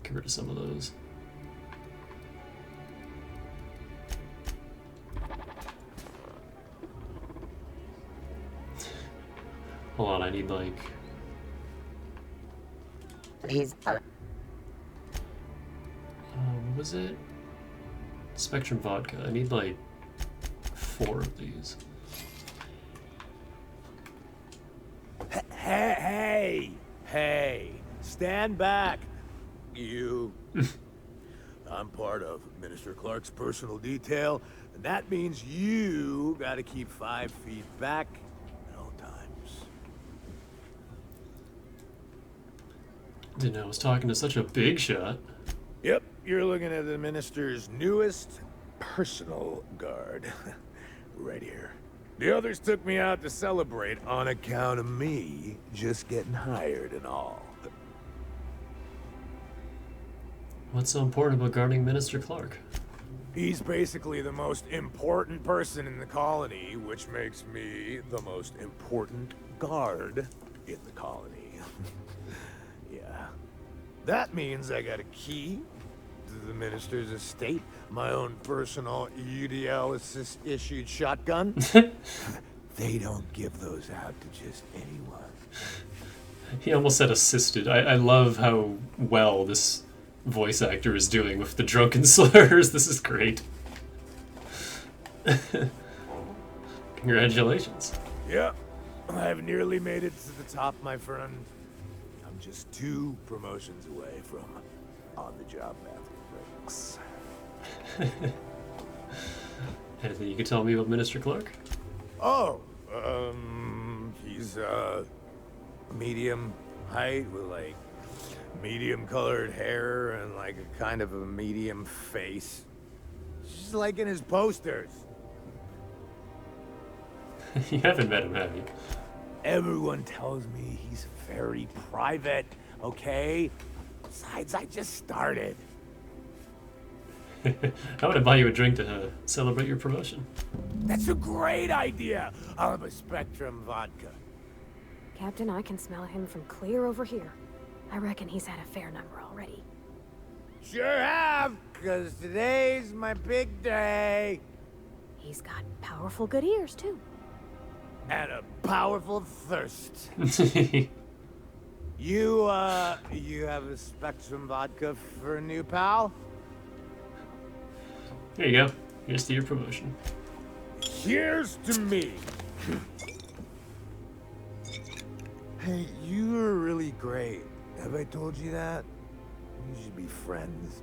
Get rid of some of those. Hold on, I need like... Please. what was it? Spectrum vodka. I need like 4 of these. Hey! Stand back, you. I'm part of Minister Clark's personal detail, and that means you gotta keep 5 feet back at all times. Didn't know I was talking to such a big shot. Yep, you're looking at the Minister's newest personal guard. Right here. The others took me out to celebrate on account of me just getting hired and all. What's so important about guarding Minister Clark? He's basically the most important person in the colony, which makes me the most important guard in the colony. Yeah. That means I got a key to the minister's estate, my own personal UDL issued shotgun. They don't give those out to just anyone. He almost said assisted. I love how well this voice actor is doing with the drunken slurs. This is great. Congratulations. Yep, I've nearly made it to the top, my friend. I'm just 2 promotions away from on-the-job bathroom breaks. Anything you can tell me about Minister Clark? Oh, he's medium height with like medium colored hair and like a kind of a medium face. Just like in his posters. You haven't met him, have you? Everyone tells me he's very private, okay? Besides, I just started. How would I buy you a drink to celebrate your promotion? That's a great idea. I'll have a Spectrum vodka. Captain, I can smell him from clear over here. I reckon he's had a fair number already. Sure have, because today's my big day. He's got powerful good ears, too. And a powerful thirst. You have a Spectrum vodka for a new pal? There you go. Here's to your promotion. Cheers to me. Hey, you were really great. Have I told you that? We should be friends.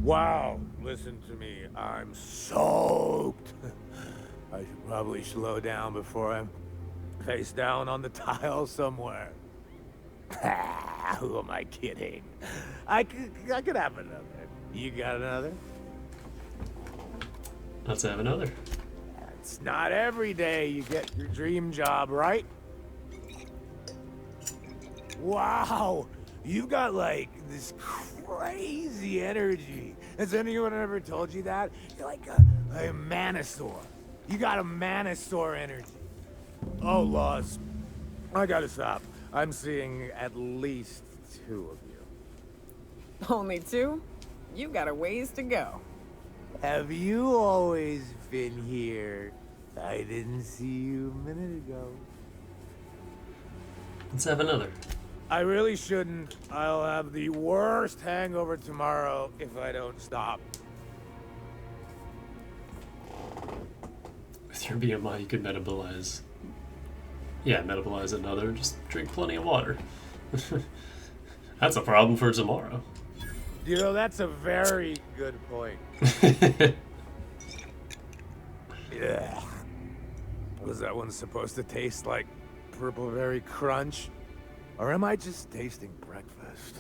Wow, listen to me. I'm soaked. I should probably slow down before I'm face down on the tile somewhere. Who am I kidding? I could have another. You got another? Let's have another. It's not every day you get your dream job, right? Wow, you've got like this crazy energy. Has anyone ever told you that? You're like a manosaur. You got a manosaur energy. Oh, Laws, I gotta stop. I'm seeing at least 2 of you. Only 2? You got a ways to go. Have you always been here? I didn't see you a minute ago. Let's have another. I really shouldn't. I'll have the worst hangover tomorrow if I don't stop. With your BMI, you could metabolize. Yeah, metabolize another. Just drink plenty of water. That's a problem for tomorrow. You know, that's a very good point. Yeah. Was that one supposed to taste like Purple Berry Crunch? Or am I just tasting breakfast?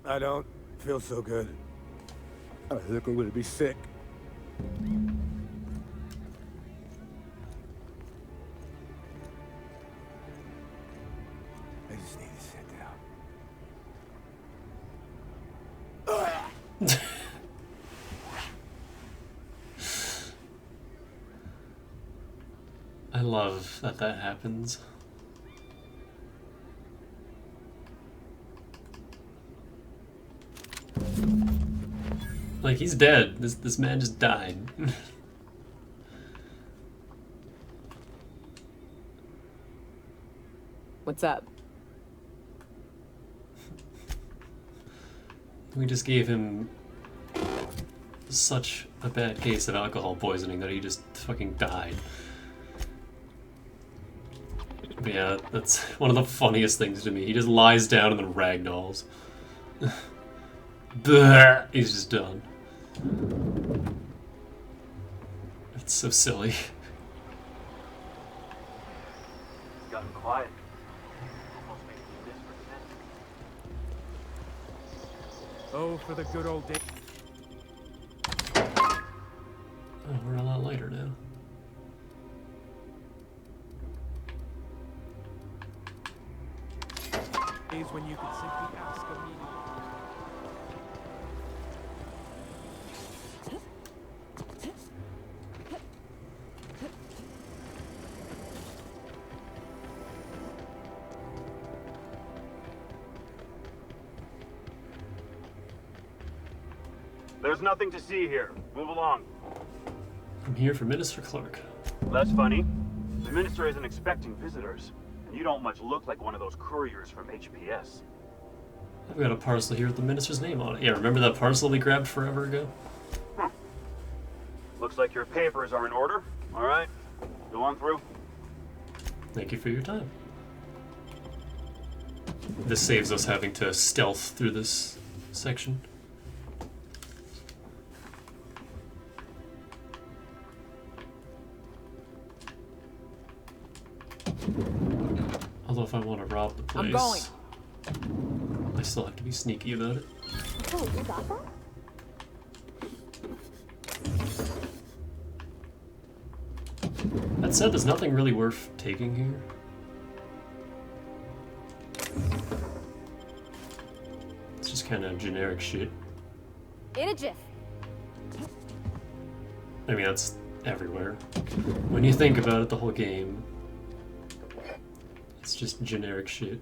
I don't feel so good. I think I'm gonna be sick. I just need to sit down. I love that that happens. Like, he's dead. This man just died. What's up? We just gave him such a bad case of alcohol poisoning that he just fucking died. But yeah, that's one of the funniest things to me. He just lies down and then ragdolls. Bleh, he's just done. It's so silly. It's gotten quiet. Almost makes me miss for Oh, for the good old days. Oh, we're a lot lighter now. Days when you could simply ask immediately. There's nothing to see here. Move along. I'm here for Minister Clark. That's funny. The minister isn't expecting visitors. And you don't much look like one of those couriers from HPS. I've got a parcel here with the minister's name on it. Yeah, remember that parcel we grabbed forever ago? Looks like your papers are in order. All right, go on through. Thank you for your time. This saves us having to stealth through this section. Although if I want to rob the place, I'm going. I still have to be sneaky about it. Oh, you got that? That said, there's nothing really worth taking here. It's just kind of generic shit. In a jiff. I mean, that's everywhere. When you think about it, the whole game, it's just generic shit.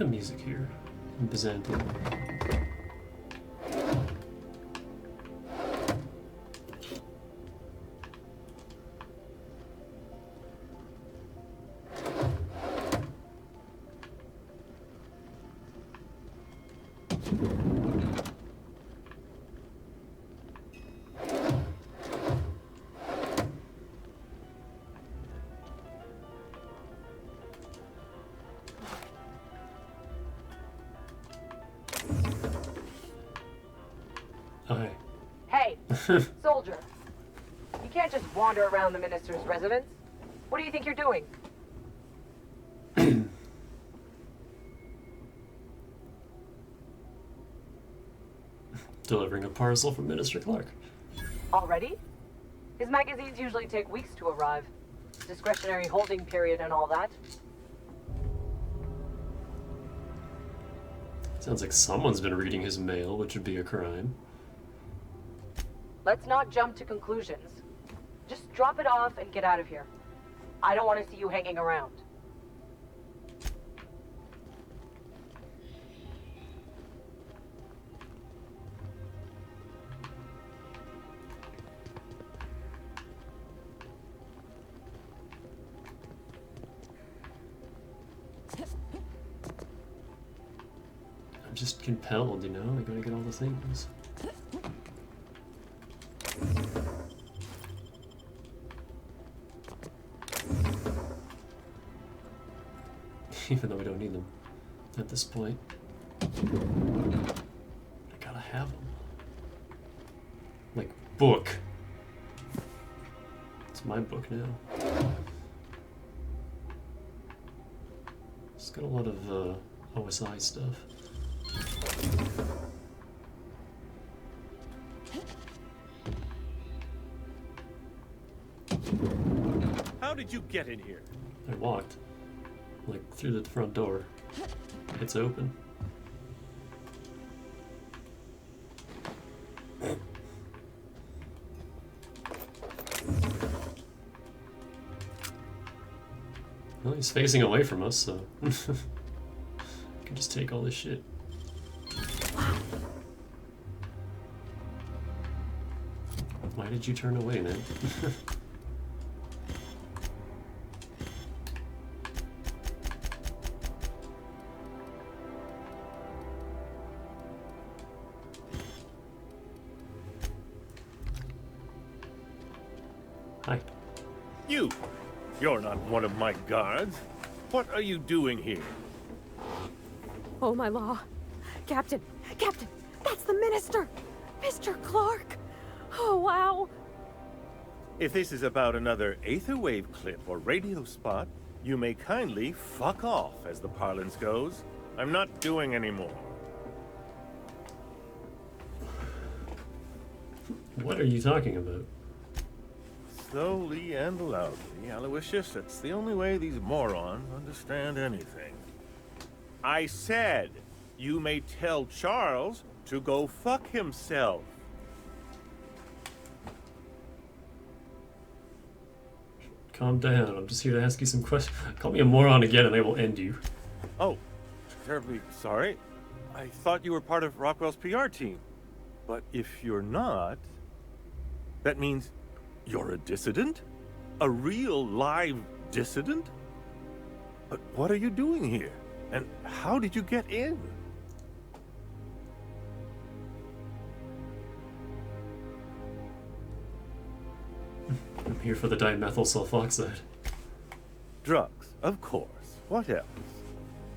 the music here in Byzantium. Okay. Hey, soldier. You can't just wander around the minister's residence. What do you think you're doing? Delivering a parcel from Minister Clark. Already? His magazines usually take weeks to arrive. Discretionary holding period and all that. Sounds like someone's been reading his mail, which would be a crime. Let's not jump to conclusions. Just drop it off and get out of here. I don't want to see you hanging around. I'm just compelled, you know? I gotta get all the things. Even though we don't need them at this point. I gotta have them. Like, book. It's my book now. It's got a lot of OSI stuff. How did you get in here? I walked. Like, through the front door. It's open. Well, he's facing away from us, so... I can just take all this shit. Why did you turn away, man? Hi. You're not one of my guards. What are you doing here? Oh, my law. Captain! Captain! That's the minister! Mr. Clark! Oh, wow! If this is about another Aetherwave clip or radio spot, you may kindly fuck off, as the parlance goes. I'm not doing any more. What are you talking about? Slowly and loudly, Aloysius, that's the only way these morons understand anything. I said, you may tell Charles to go fuck himself. Calm down, I'm just here to ask you some questions. Call me a moron again and I will end you. Oh, terribly sorry. I thought you were part of Rockwell's PR team. But if you're not, that means you're a dissident? A real live dissident? But what are you doing here? And how did you get in? I'm here for the dimethyl sulfoxide. Drugs, of course. What else?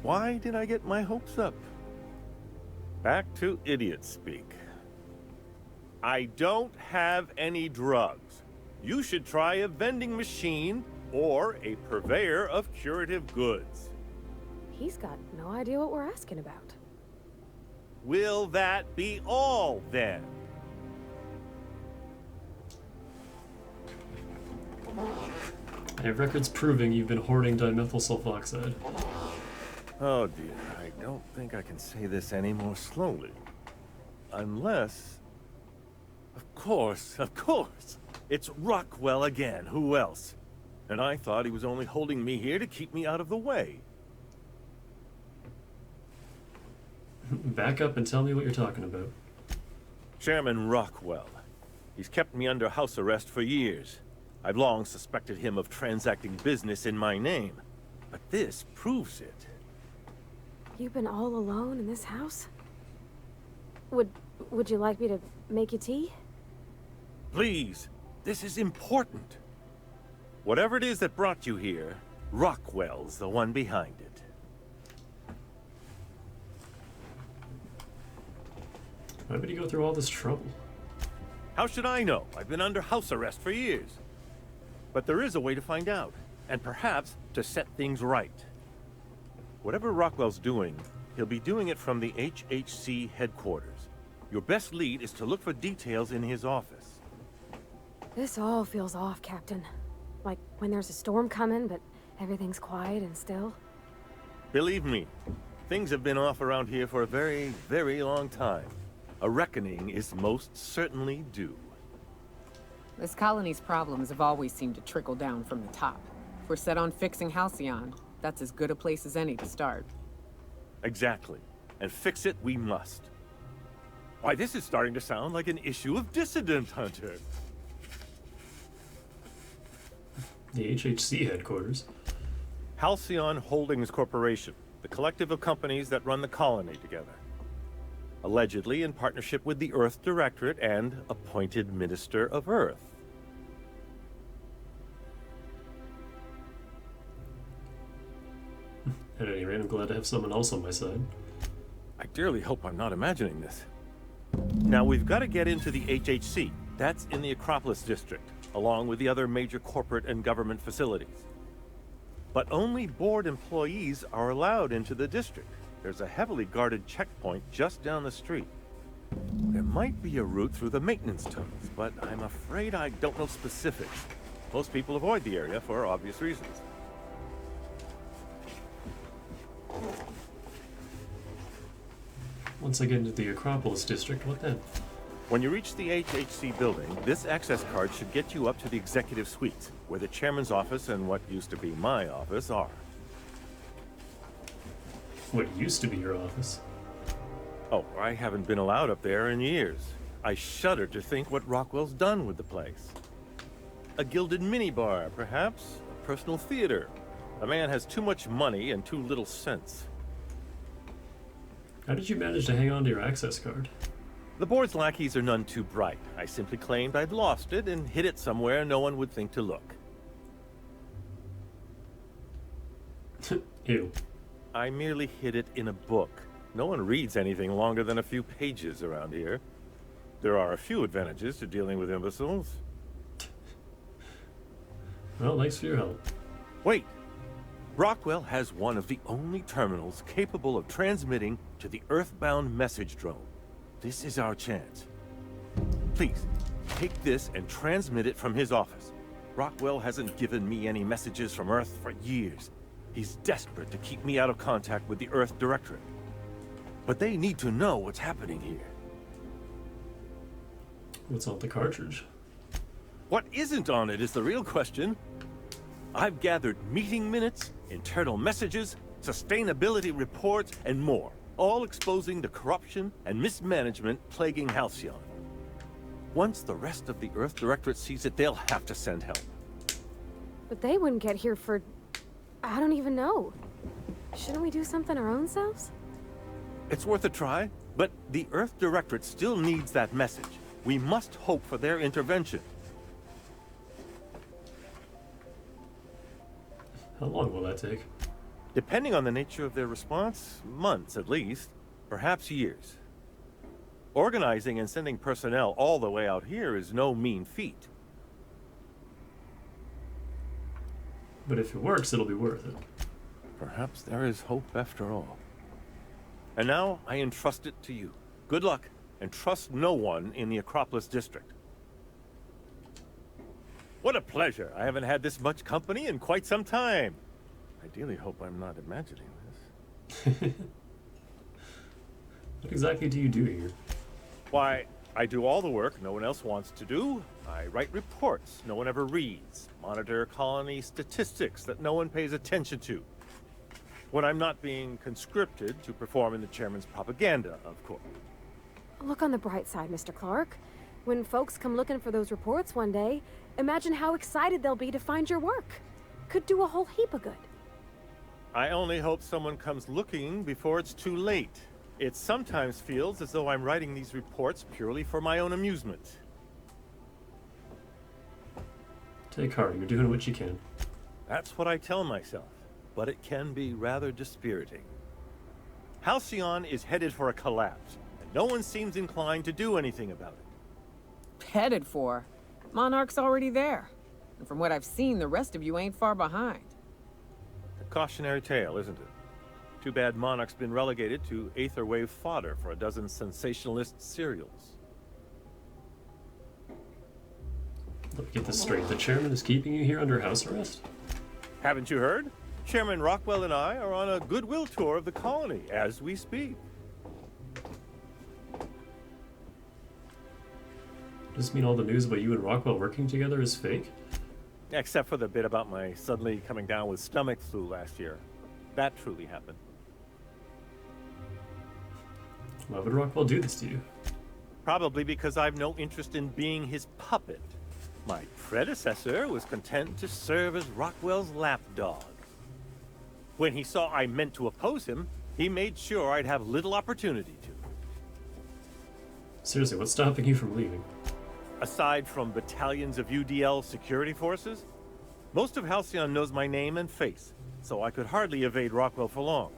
Why did I get my hopes up? Back to idiot speak. I don't have any drugs. You should try a vending machine or a purveyor of curative goods. He's got no idea what we're asking about. Will that be all, then? I have records proving you've been hoarding dimethyl sulfoxide. Oh dear, I don't think I can say this any more slowly. Unless... Of course! It's Rockwell again, who else? And I thought he was only holding me here to keep me out of the way. Back up and tell me what you're talking about. Chairman Rockwell. He's kept me under house arrest for years. I've long suspected him of transacting business in my name, but this proves it. You've been all alone in this house? Would you like me to make you tea? Please, this is important. Whatever it is that brought you here, Rockwell's the one behind it. Why would he go through all this trouble? How should I know? I've been under house arrest for years. But there is a way to find out, and perhaps to set things right. Whatever Rockwell's doing, he'll be doing it from the HHC headquarters. Your best lead is to look for details in his office. This all feels off, Captain. Like when there's a storm coming, but everything's quiet and still. Believe me, things have been off around here for a very, very long time. A reckoning is most certainly due. This colony's problems have always seemed to trickle down from the top. If we're set on fixing Halcyon, that's as good a place as any to start. Exactly. And fix it we must. Why, this is starting to sound like an issue of Dissident Hunter. The HHC headquarters. Halcyon Holdings Corporation, the collective of companies that run the colony together. Allegedly in partnership with the Earth Directorate and appointed Minister of Earth. At any rate, I'm glad to have someone else on my side. I dearly hope I'm not imagining this. Now, we've got to get into the HHC. That's in the Acropolis District, along with the other major corporate and government facilities. But only board employees are allowed into the district. There's a heavily guarded checkpoint just down the street. There might be a route through the maintenance tunnels, but I'm afraid I don't know specifics. Most people avoid the area for obvious reasons. Once I get into the Acropolis district, what then? When you reach the HHC building, this access card should get you up to the executive suites, where the chairman's office and what used to be my office are. What used to be your office? Oh, I haven't been allowed up there in years. I shudder to think what Rockwell's done with the place. A gilded minibar, perhaps? A personal theater. A man has too much money and too little sense. How did you manage to hang on to your access card? The board's lackeys are none too bright. I simply claimed I'd lost it and hid it somewhere no one would think to look. Ew. I merely hid it in a book. No one reads anything longer than a few pages around here. There are a few advantages to dealing with imbeciles. Well, thanks for your help. Wait! Rockwell has one of the only terminals capable of transmitting to the Earthbound message drone. This is our chance. Please, take this and transmit it from his office. Rockwell hasn't given me any messages from Earth for years. He's desperate to keep me out of contact with the Earth Directorate. But they need to know what's happening here. What's on the cartridge? What isn't on it is the real question. I've gathered meeting minutes, internal messages, sustainability reports, and more, all exposing the corruption and mismanagement plaguing Halcyon. Once the rest of the Earth Directorate sees it, they'll have to send help. But they wouldn't get here for... I don't even know. Shouldn't we do something our own selves? It's worth a try, but the Earth Directorate still needs that message. We must hope for their intervention. How long will that take? Depending on the nature of their response, months at least, perhaps years. Organizing and sending personnel all the way out here is no mean feat. But if it works, it'll be worth it. Perhaps there is hope after all. And now I entrust it to you. Good luck, and trust no one in the Acropolis District. What a pleasure. I haven't had this much company in quite some time. I dearly hope I'm not imagining this. What exactly do you do here? Why, I do all the work no one else wants to do. I write reports no one ever reads. Monitor colony statistics that no one pays attention to. When I'm not being conscripted to perform in the chairman's propaganda, of course. Look on the bright side, Mr. Clark. When folks come looking for those reports one day, imagine how excited they'll be to find your work. Could do a whole heap of good. I only hope someone comes looking before it's too late. It sometimes feels as though I'm writing these reports purely for my own amusement. Take heart, you're doing what you can. That's what I tell myself, but it can be rather dispiriting. Halcyon is headed for a collapse, and no one seems inclined to do anything about it. Headed for? Monarch's already there. And from what I've seen, the rest of you ain't far behind. A cautionary tale, isn't it? Too bad Monarch's been relegated to Aetherwave fodder for a dozen sensationalist serials. Let me get this straight. The chairman is keeping you here under house arrest? Haven't you heard? Chairman Rockwell and I are on a goodwill tour of the colony as we speak. Does this mean all the news about you and Rockwell working together is fake? Except for the bit about my suddenly coming down with stomach flu last year. That truly happened. Why would Rockwell do this to you? Probably because I've no interest in being his puppet. My predecessor was content to serve as Rockwell's lapdog. When he saw I meant to oppose him, he made sure I'd have little opportunity to. Seriously, what's stopping you from leaving? Aside from battalions of UDL security forces, most of Halcyon knows my name and face, so I could hardly evade Rockwell for long.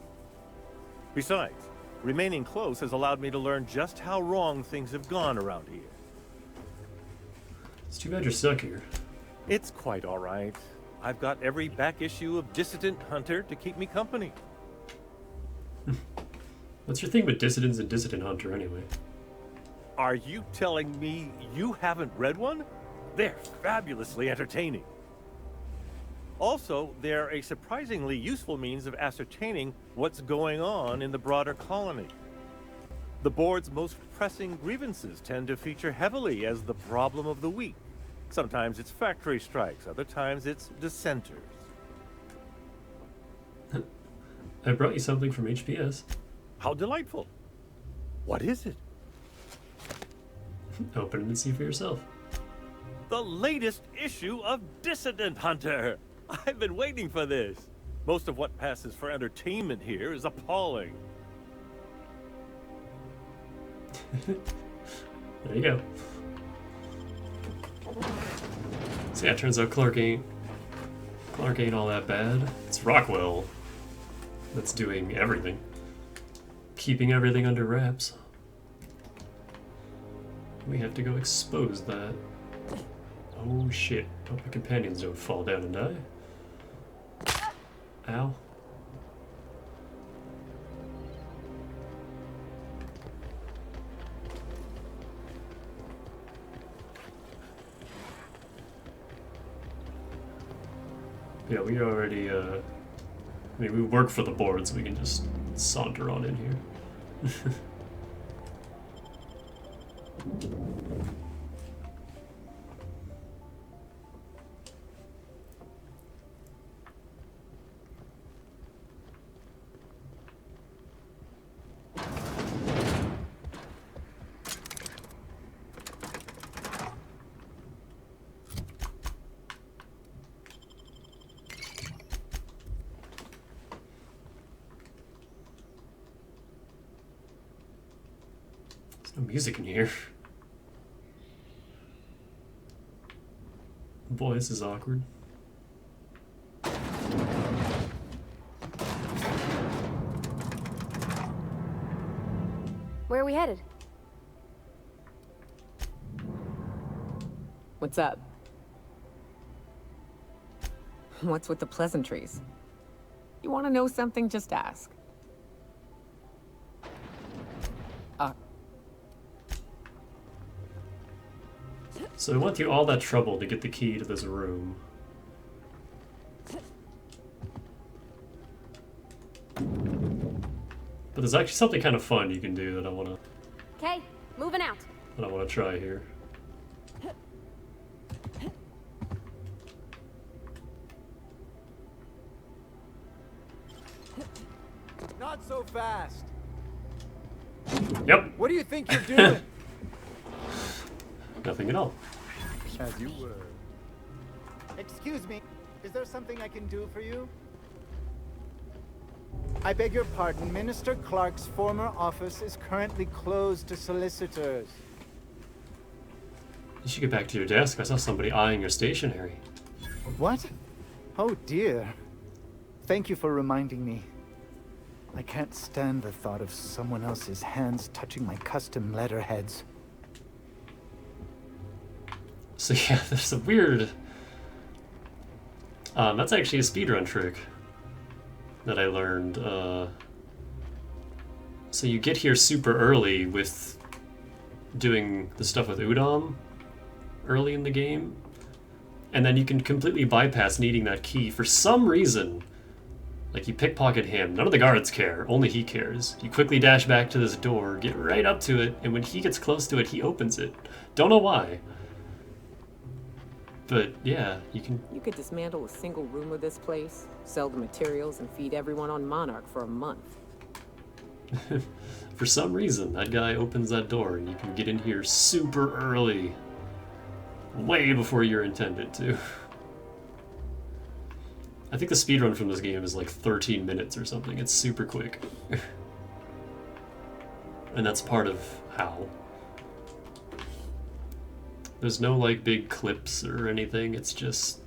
Besides, remaining close has allowed me to learn just how wrong things have gone around here. It's too bad you're stuck here. It's quite all right. I've got every back issue of Dissident Hunter to keep me company. What's your thing with Dissidents and Dissident Hunter, anyway? Are you telling me you haven't read one? They're fabulously entertaining. Also, they're a surprisingly useful means of ascertaining what's going on in the broader colony. The board's most pressing grievances tend to feature heavily as the problem of the week. Sometimes it's factory strikes, other times it's dissenters. I brought you something from HPS. How delightful. What is it? Open it and see for yourself. The latest issue of Dissident Hunter! I've been waiting for this. Most of what passes for entertainment here is appalling. There you go. So yeah, it turns out Clark ain't all that bad. It's Rockwell that's doing everything. Keeping everything under wraps. We have to go expose that. Oh shit. Hope the companions don't fall down and die. Ow. Yeah, we already, I mean, we work for the board, so we can just saunter on in here. There's no music in here. Boy, this is awkward. Where are we headed? What's up? What's with the pleasantries? You want to know something? Just ask. So I went through all that trouble to get the key to this room. But there's actually something kind of fun you can do that I want to... Okay, moving out. That I want to try here. so fast. Yep. What do you think you're doing? Nothing at all. As you were. Excuse me, is there something I can do for you? I beg your pardon, Minister Clark's former office is currently closed to solicitors. You should get back to your desk. I saw somebody eyeing your stationery. What? Oh dear. Thank you for reminding me. I can't stand the thought of someone else's hands touching my custom letterheads. So yeah, there's a weird... that's actually a speedrun trick that I learned. So you get here super early with doing the stuff with Udom early in the game, and then you can completely bypass needing that key for some reason. Like, you pickpocket him, none of the guards care, only he cares. You quickly dash back to this door, get right up to it, and when he gets close to it, he opens it. Don't know why. But yeah, you can... You could dismantle a single room of this place, sell the materials, and feed everyone on Monarch for a month. For some reason, that guy opens that door and you can get in here super early. Way before you're intended to. I think the speedrun from this game is like 13 minutes or something. It's super quick. And that's part of how. There's no like big clips or anything, it's just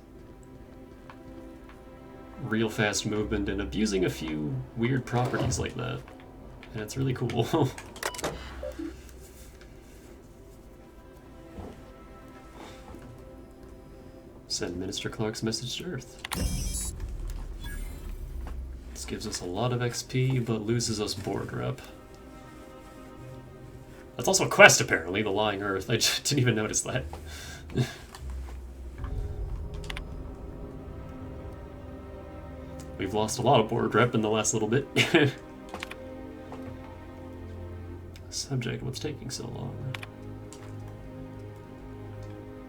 real fast movement and abusing a few weird properties like that. And it's really cool. Send Minister Clark's message to Earth. This gives us a lot of XP, but loses us board rep. That's also a quest, apparently, the Lying Earth. I just didn't even notice that. We've lost a lot of board rep in the last little bit. Subject, what's taking so long?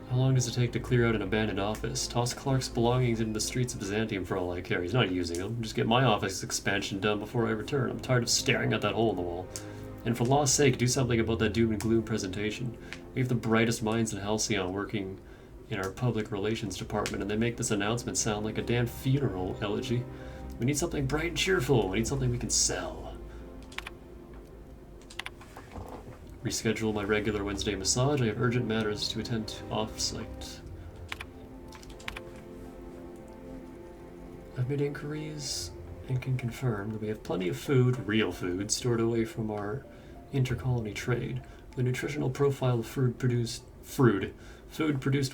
How long does it take to clear out an abandoned office? Toss Clark's belongings into the streets of Byzantium for all I care. He's not using them. Just get my office expansion done before I return. I'm tired of staring at that hole in the wall. And for law's sake, do something about that doom and gloom presentation. We have the brightest minds in Halcyon working in our public relations department, and they make this announcement sound like a damn funeral elegy. We need something bright and cheerful. We need something we can sell. Reschedule my regular Wednesday massage. I have urgent matters to attend to off-site. I've made inquiries and can confirm that we have plenty of food, real food, stored away from our intercolony trade. The nutritional profile of food produced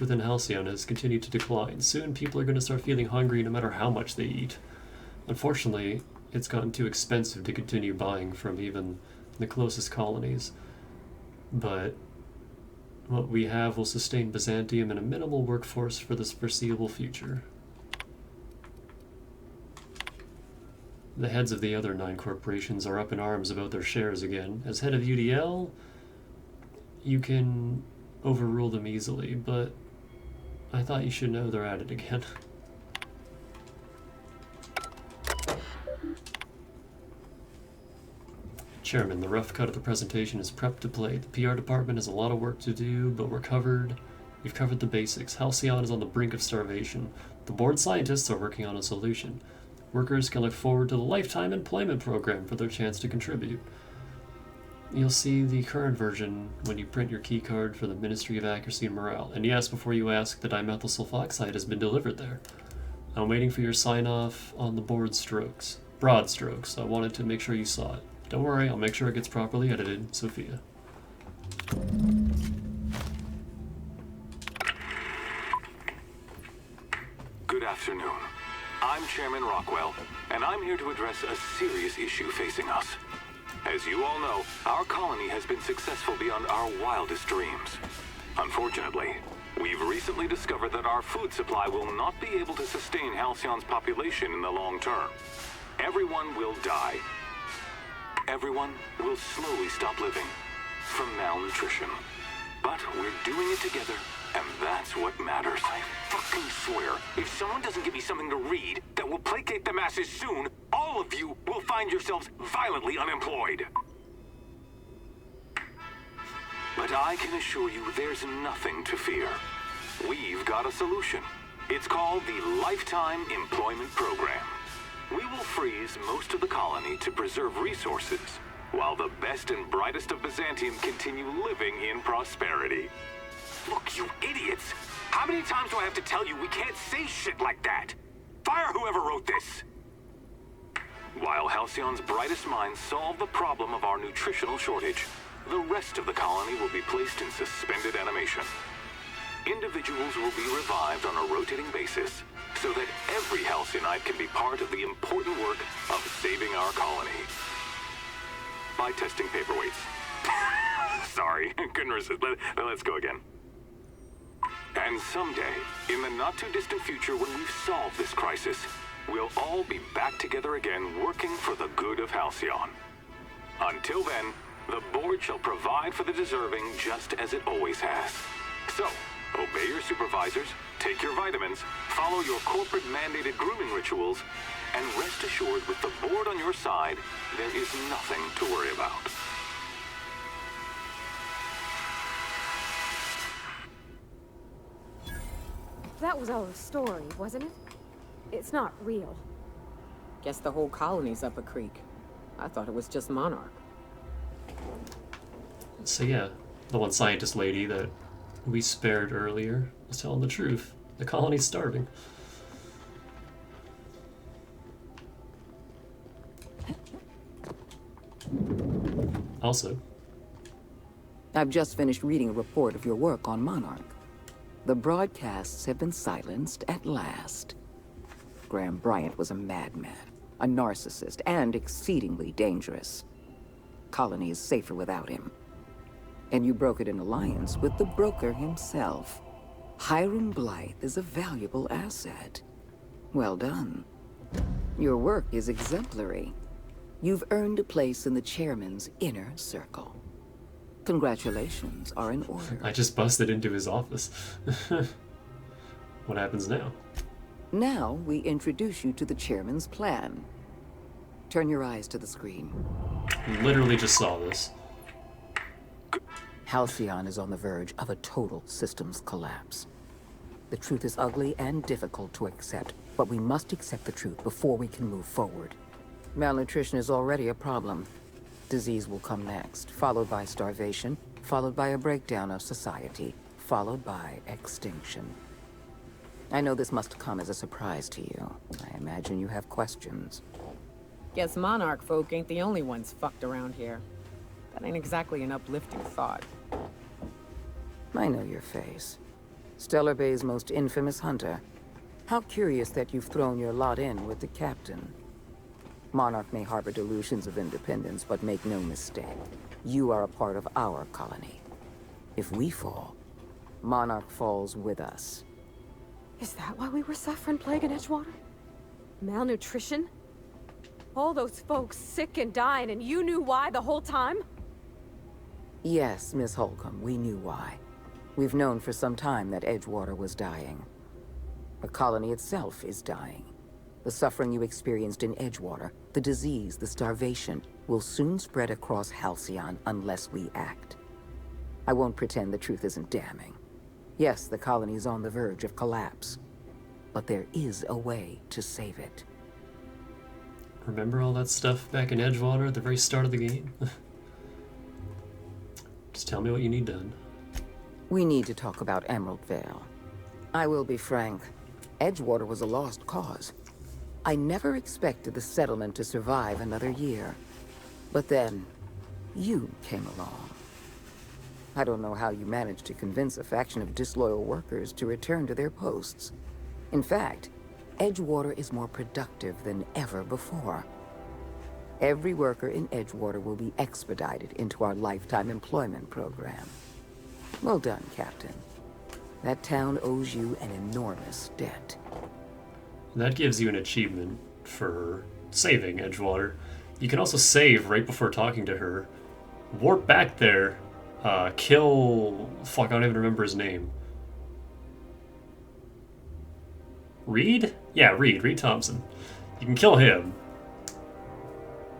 within Halcyon has continued to decline. Soon people are going to start feeling hungry no matter how much they eat. Unfortunately, it's gotten too expensive to continue buying from even the closest colonies. But what we have will sustain Byzantium and a minimal workforce for this foreseeable future. The heads of the other 9 corporations are up in arms about their shares again. As head of UDL, you can overrule them easily, but I thought you should know they're at it again. Chairman, the rough cut of the presentation is prepped to play. The PR department has a lot of work to do, but we've covered the basics. Halcyon is on the brink of starvation. The board scientists are working on a solution. Workers can look forward to the lifetime employment program for their chance to contribute. You'll see the current version when you print your key card for the Ministry of Accuracy and Morale. And yes, before you ask, the dimethyl sulfoxide has been delivered there. I'm waiting for your sign-off on the broad strokes. I wanted to make sure you saw it. Don't worry, I'll make sure it gets properly edited. Sophia. Good afternoon. I'm Chairman Rockwell, and I'm here to address a serious issue facing us. As you all know, our colony has been successful beyond our wildest dreams. Unfortunately, we've recently discovered that our food supply will not be able to sustain Halcyon's population in the long term. Everyone will die. Everyone will slowly stop living from malnutrition. But we're doing it together, and that's what matters. I fucking swear, if someone doesn't give me something to read that will placate the masses soon, all all of you will find yourselves violently unemployed. But I can assure you there's nothing to fear. We've got a solution. It's called the Lifetime Employment Program. We will freeze most of the colony to preserve resources, while the best and brightest of Byzantium continue living in prosperity. Look, you idiots! How many times do I have to tell you we can't say shit like that? Fire whoever wrote this! While Halcyon's brightest minds solve the problem of our nutritional shortage, the rest of the colony will be placed in suspended animation. Individuals will be revived on a rotating basis, so that every Halcyonite can be part of the important work of saving our colony. By testing paperweights. Sorry, couldn't resist. Let's go again. And someday, in the not-too-distant future when we've solved this crisis, we'll all be back together again working for the good of Halcyon. Until then, the board shall provide for the deserving just as it always has. So, obey your supervisors, take your vitamins, follow your corporate-mandated grooming rituals, and rest assured with the board on your side, there is nothing to worry about. That was all a story, wasn't it? It's not real. Guess the whole colony's up a creek. I thought it was just Monarch. So yeah, the one scientist lady that we spared earlier was telling the truth. The colony's starving. Also, I've just finished reading a report of your work on Monarch. The broadcasts have been silenced at last. Graham Bryant was a madman, a narcissist, and exceedingly dangerous. Colony is safer without him. And you brokered an alliance with the broker himself. Hiram Blythe is a valuable asset. Well done. Your work is exemplary. You've earned a place in the chairman's inner circle. Congratulations are in order. I just busted into his office. What happens now? Now we introduce you to the chairman's plan. Turn your eyes to the screen. Literally just saw this. Halcyon is on the verge of a total systems collapse. The truth is ugly and difficult to accept, but we must accept the truth before we can move forward. Malnutrition is already a problem. Disease will come next, followed by starvation, followed by a breakdown of society, followed by extinction. I know this must come as a surprise to you. I imagine you have questions. Guess Monarch folk ain't the only ones fucked around here. That ain't exactly an uplifting thought. I know your face. Stellar Bay's most infamous hunter. How curious that you've thrown your lot in with the captain. Monarch may harbor delusions of independence, but make no mistake. You are a part of our colony. If we fall, Monarch falls with us. Is that why we were suffering plague in Edgewater? Malnutrition? All those folks sick and dying, and you knew why the whole time? Yes, Miss Holcomb, we knew why. We've known for some time that Edgewater was dying. The colony itself is dying. The suffering you experienced in Edgewater, the disease, the starvation, will soon spread across Halcyon unless we act. I won't pretend the truth isn't damning. Yes, the colony is on the verge of collapse, but there is a way to save it. Remember all that stuff back in Edgewater at the very start of the game? Just tell me what you need done. We need to talk about Emerald Vale. I will be frank. Edgewater was a lost cause. I never expected the settlement to survive another year. But then, you came along. I don't know how you managed to convince a faction of disloyal workers to return to their posts. In fact, Edgewater is more productive than ever before. Every worker in Edgewater will be expedited into our lifetime employment program. Well done, Captain. That town owes you an enormous debt. That gives you an achievement for saving Edgewater. You can also save right before talking to her. Warp back there. Kill... Fuck, I don't even remember his name. Reed? Yeah, Reed. Reed Thompson. You can kill him.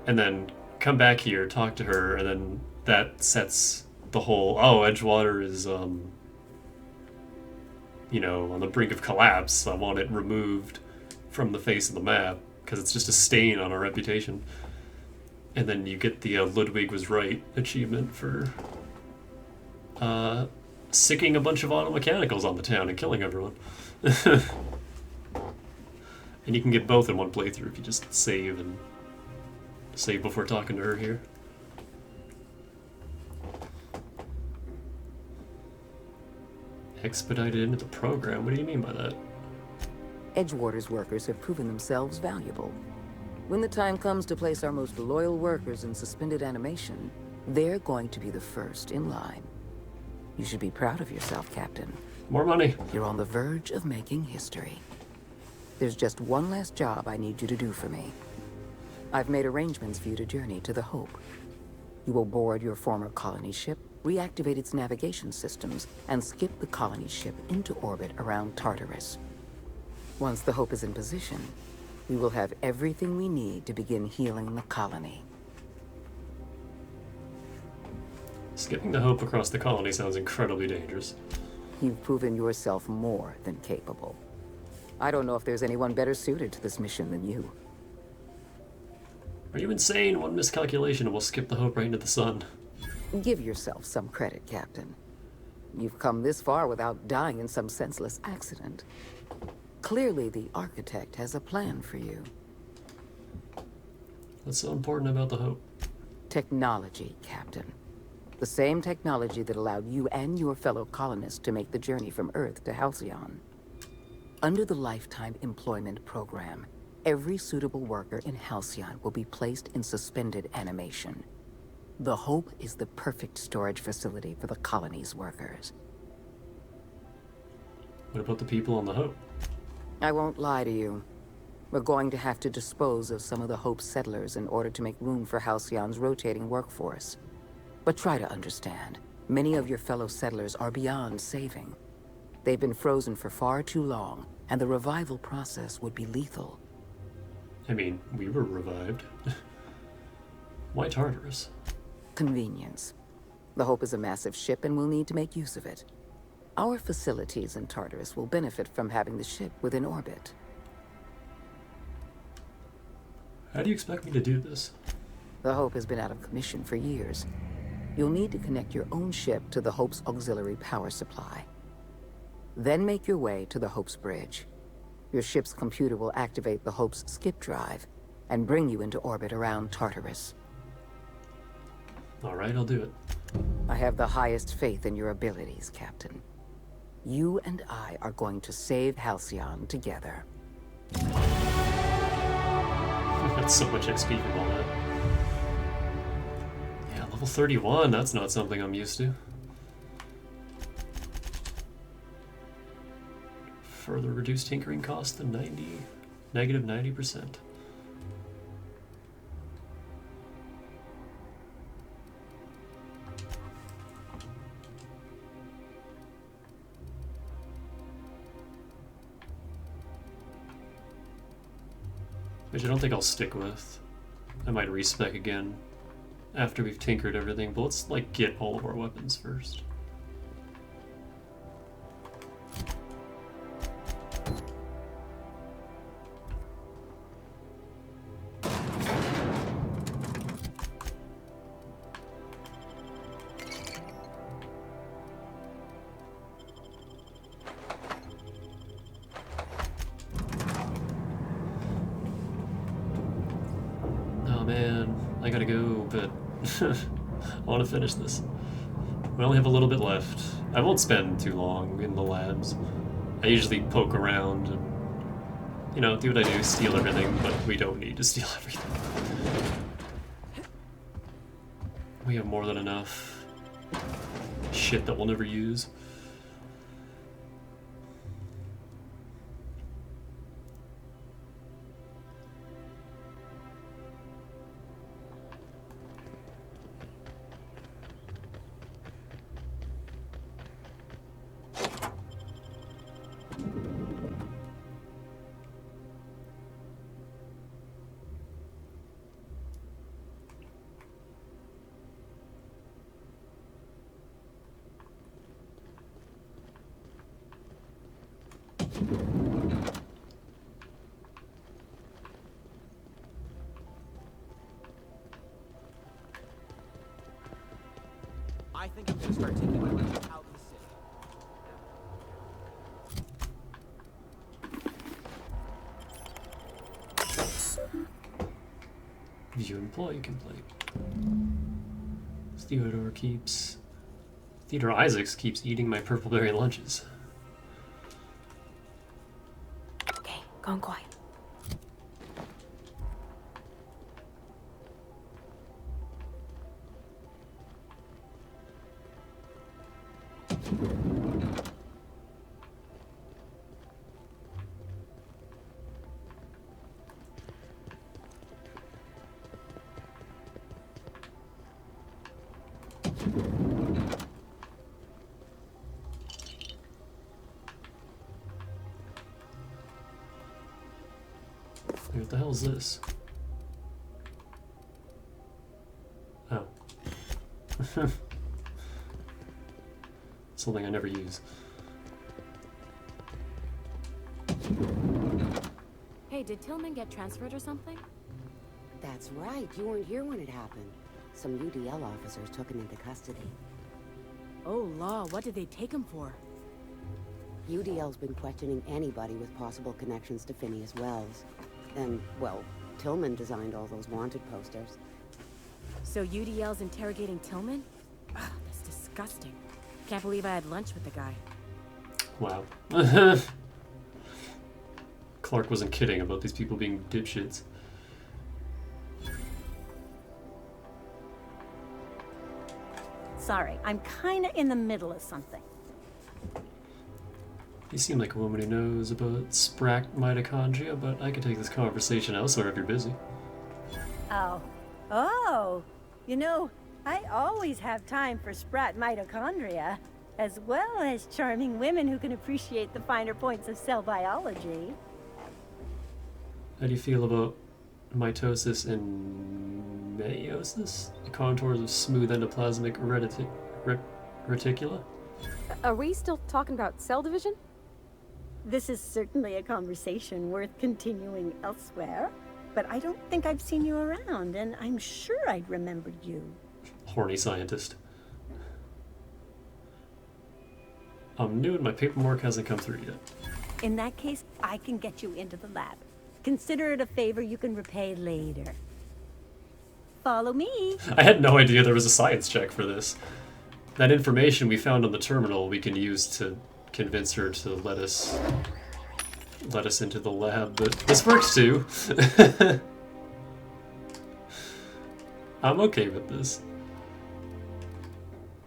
and then come back here, talk to her, and then that sets the whole, oh, Edgewater is, you know, on the brink of collapse. I want it removed from the face of the map, because it's just a stain on our reputation. And then you get the Ludwig was right achievement for sicking a bunch of auto mechanicals on the town and killing everyone. And you can get both in one playthrough if you just save before talking to her here. Expedited into the program? What do you mean by that? Edgewater's workers have proven themselves valuable. When the time comes to place our most loyal workers in suspended animation, they're going to be the first in line. You should be proud of yourself, Captain. More money. You're on the verge of making history. There's just one last job I need you to do for me. I've made arrangements for you to journey to the Hope. You will board your former colony ship, reactivate its navigation systems, and skip the colony ship into orbit around Tartarus. Once the Hope is in position, we will have everything we need to begin healing the colony. Skipping the Hope across the colony sounds incredibly dangerous. You've proven yourself more than capable. I don't know if there's anyone better suited to this mission than you. Are you insane? One miscalculation and we'll skip the Hope right into the sun. Give yourself some credit, Captain. You've come this far without dying in some senseless accident. Clearly, the Architect has a plan for you. What's so important about the Hope? Technology, Captain. The same technology that allowed you and your fellow colonists to make the journey from Earth to Halcyon. Under the Lifetime Employment Program, every suitable worker in Halcyon will be placed in suspended animation. The Hope is the perfect storage facility for the colony's workers. What about the people on the Hope? I won't lie to you. We're going to have to dispose of some of the Hope's settlers in order to make room for Halcyon's rotating workforce. But try to understand, many of your fellow settlers are beyond saving. They've been frozen for far too long, and the revival process would be lethal. I mean, we were revived. Why Tartarus? Convenience. The Hope is a massive ship and we'll need to make use of it. Our facilities in Tartarus will benefit from having the ship within orbit. How do you expect me to do this? The Hope has been out of commission for years. You'll need to connect your own ship to the Hope's auxiliary power supply. Then make your way to the Hope's bridge. Your ship's computer will activate the Hope's skip drive and bring you into orbit around Tartarus. All right, I'll do it. I have the highest faith in your abilities, Captain. You and I are going to save Halcyon together. That's so much XP from all that. Yeah, level 31, that's not something I'm used to. Further reduced tinkering cost to negative 90%. Which I don't think I'll stick with. I might respec again after we've tinkered everything, but let's like get all of our weapons first. I gotta go, but I want to finish this. We only have a little bit left. I won't spend too long in the labs. I usually poke around and, you know, do what I do, steal everything, but we don't need to steal everything. We have more than enough shit that we'll never use. I think I'm gonna start taking my lunch out in the city. View employee complaint. Theodore Isaacs keeps eating my purple berry lunches. Okay, gone quiet. What the hell is this? Oh. Something I never use. Hey, did Tillman get transferred or something? That's right. You weren't here when it happened. Some UDL officers took him into custody. Oh, law, what did they take him for? UDL's been questioning anybody with possible connections to Phineas Wells. And, well, Tillman designed all those wanted posters. So UDL's interrogating Tillman? Ugh, that's disgusting. Can't believe I had lunch with the guy. Wow. Clark wasn't kidding about these people being dipshits. Sorry, I'm kinda in the middle of something. You seem like a woman who knows about sprack mitochondria, but I could take this conversation elsewhere if you're busy. Oh, you know, I always have time for sprat mitochondria, as well as charming women who can appreciate the finer points of cell biology. How do you feel about mitosis and meiosis? The contours of smooth endoplasmic reticula? Are we still talking about cell division? This is certainly a conversation worth continuing elsewhere, but I don't think I've seen you around, and I'm sure I'd remember you. Horny scientist. I'm new and my paperwork hasn't come through yet. In that case, I can get you into the lab. Consider it a favor you can repay later. Follow me. I had no idea there was a science check for this. That information we found on the terminal we can use to convince her to let us into the lab, but this works too. I'm okay with this.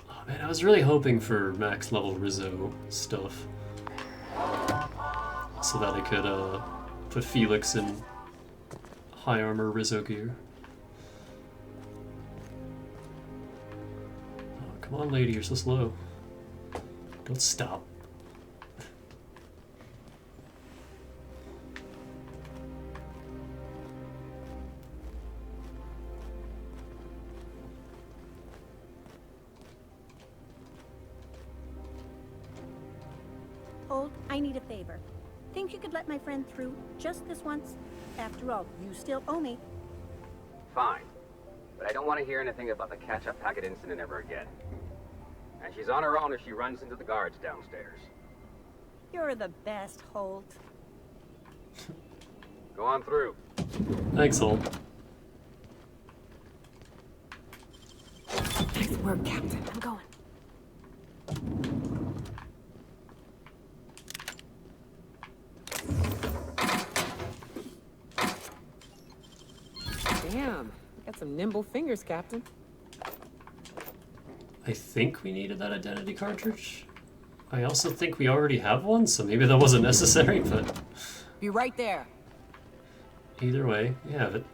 Oh man, I was really hoping for max level Rizzo stuff so that I could put Felix in high armor Rizzo gear. Oh, come on lady, you're so slow. Don't stop. Hold, I need a favor. Think you could let my friend through just this once? After all, you still owe me. Fine. But I don't want to hear anything about the catch-up packet incident ever again. And she's on her own if she runs into the guards downstairs. You're the best, Holt. Go on through. Thanks, Holt. Nice work, Captain. I'm going. Damn, got some nimble fingers, Captain. I think we needed that identity cartridge. I also think we already have one, so maybe that wasn't necessary, but Be right there. either way, we have it.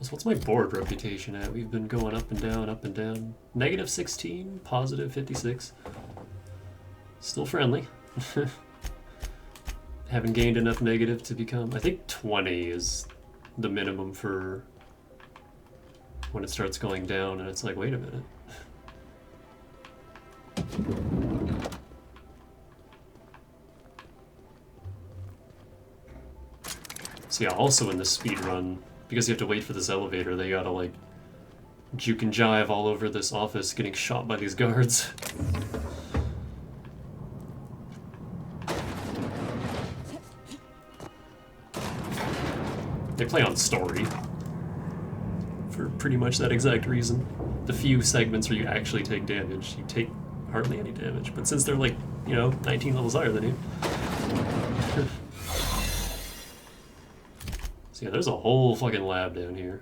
So what's my board reputation at? We've been going up and down, up and down. Negative 16, positive 56. Still friendly. Haven't gained enough negative to become... I think 20 is the minimum for when it starts going down, and it's like, wait a minute. So yeah, also in this speed run, because you have to wait for this elevator, they gotta like juke and jive all over this office getting shot by these guards. They play on story for pretty much that exact reason. The few segments where you actually take damage, you take hardly any damage. But since they're like, you know, 19 levels higher than you. So yeah, there's a whole fucking lab down here.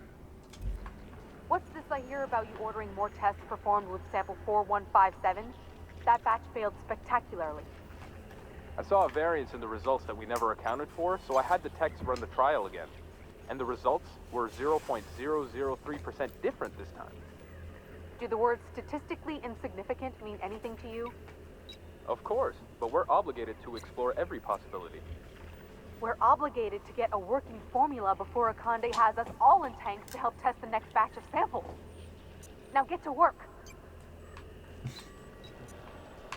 What's this I hear about you ordering more tests performed with sample 4157? That batch failed spectacularly. I saw a variance in the results that we never accounted for, so I had the techs run the trial again. And the results were 0.003% different this time. Do the words statistically insignificant mean anything to you? Of course, but we're obligated to explore every possibility. We're obligated to get a working formula before Akande has us all in tanks to help test the next batch of samples. Now get to work.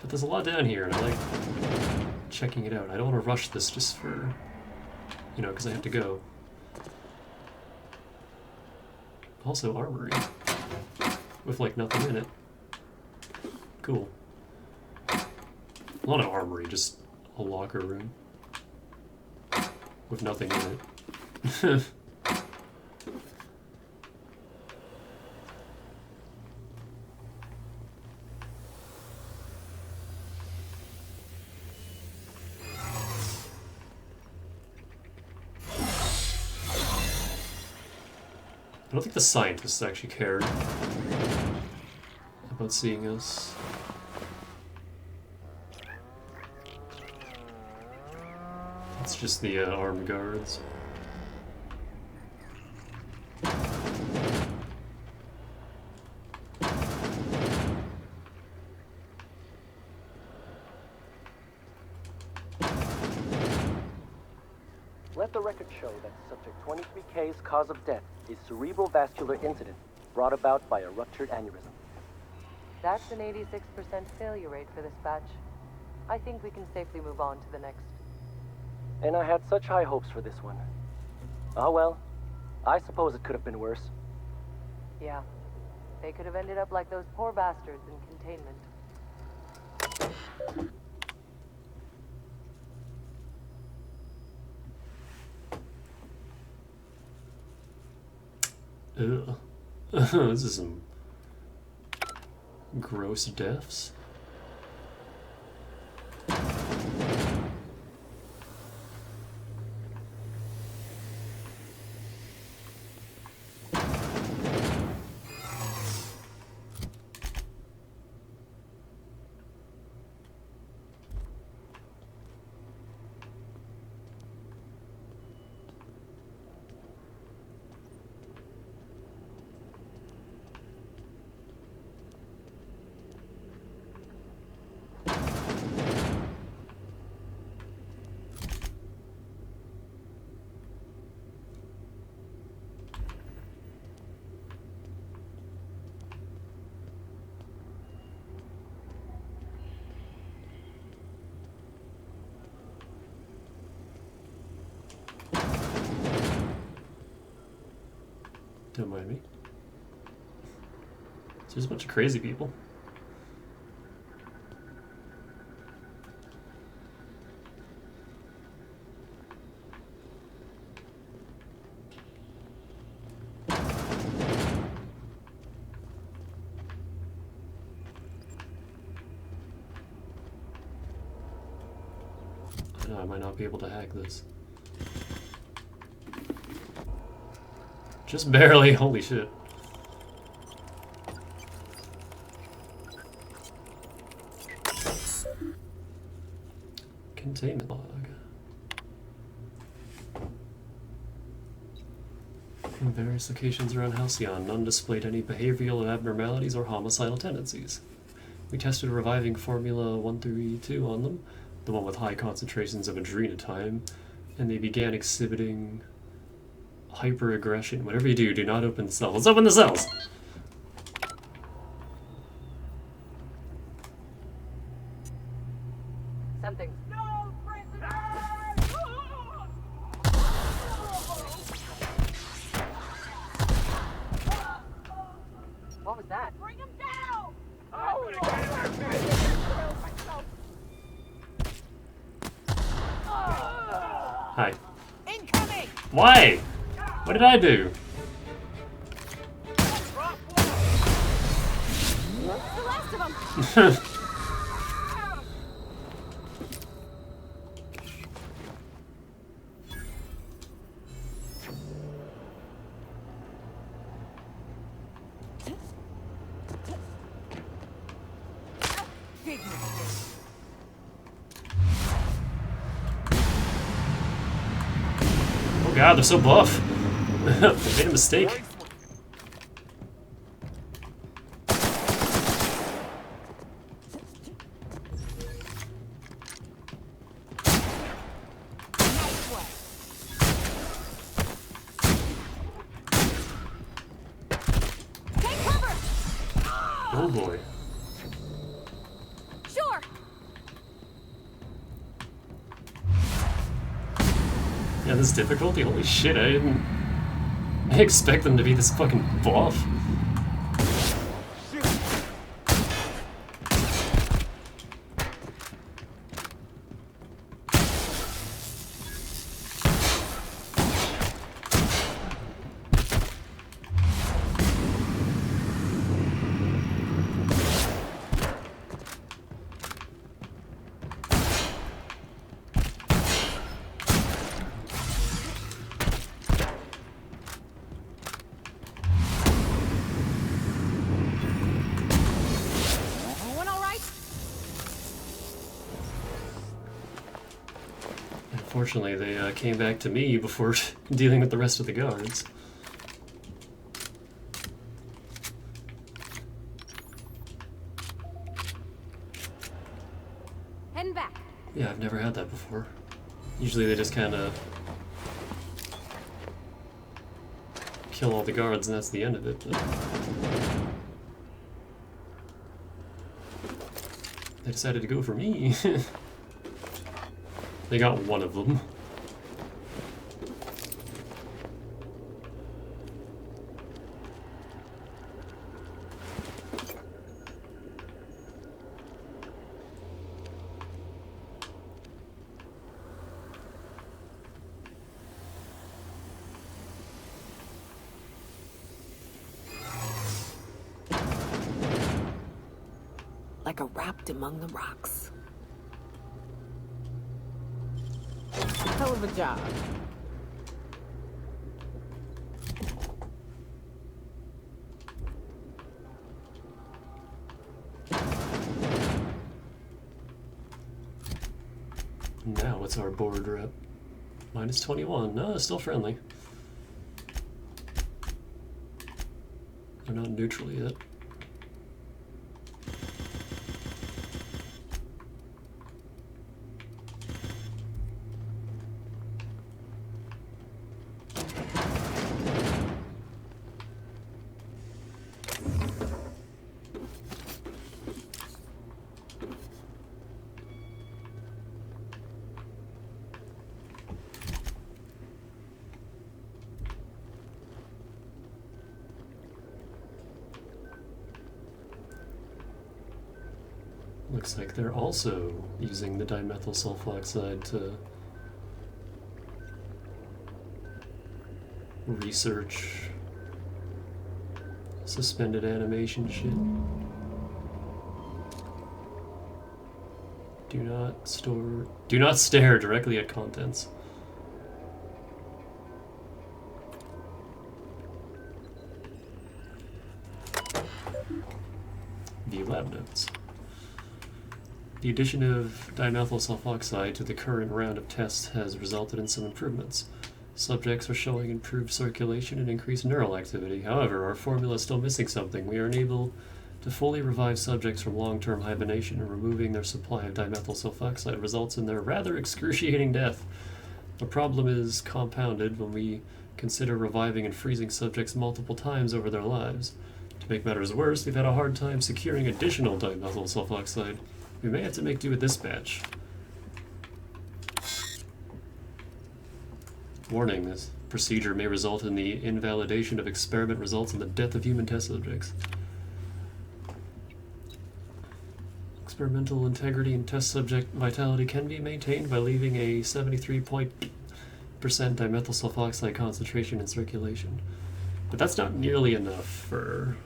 But there's a lot down here, and I like checking it out. I don't want to rush this just for, you know, because I have to go. Also, armory. With, like, nothing in it. Cool. Not an armory, just a locker room. With nothing in it. I don't think the scientists actually cared about seeing us. It's just the armed guards. Let the record show that subject 23K's cause of death is cerebral vascular incident brought about by a ruptured aneurysm. That's an 86% failure rate for this batch. I think we can safely move on to the next. And I had such high hopes for this one. Oh well, I suppose it could have been worse. Yeah, they could have ended up like those poor bastards in containment. Ugh. This is some gross deaths. Don't mind me. So there's a bunch of crazy people. I know I might not be able to hack this. Just barely, holy shit. Containment log. In various locations around Halcyon, none displayed any behavioral abnormalities or homicidal tendencies. We tested reviving Formula 132 on them, the one with high concentrations of adrenotime, and they began exhibiting hyperaggression. Whatever you do, do not open the cells. Let's open the cells! Something. What was that? Bring him down! Hi. Incoming! Why? What did I do? The last of them! Oh god, they're so buff. They made a mistake. Oh boy. Sure! Yeah, this difficulty? Holy shit, I didn't expect them to be this fucking buff. Unfortunately, they came back to me before dealing with the rest of the guards. Heading back. Yeah, I've never had that before. Usually they just kind of kill all the guards and that's the end of it. But they decided to go for me. They got one of them. Like a wrapped among the rocks. Hell of a job. Now what's our board rep? Minus 21. No, it's still friendly. They're not neutral yet. Looks like they're also using the dimethyl sulfoxide to research suspended animation shit. Do not stare directly at contents. View lab notes. The addition of dimethyl sulfoxide to the current round of tests has resulted in some improvements. Subjects are showing improved circulation and increased neural activity. However, our formula is still missing something. We are unable to fully revive subjects from long-term hibernation, and removing their supply of dimethyl sulfoxide results in their rather excruciating death. The problem is compounded when we consider reviving and freezing subjects multiple times over their lives. To make matters worse, we've had a hard time securing additional dimethyl sulfoxide. We may have to make do with this batch. Warning, this procedure may result in the invalidation of experiment results and the death of human test subjects. Experimental integrity and test subject vitality can be maintained by leaving a 73% dimethyl sulfoxide concentration in circulation. But that's not nearly enough for...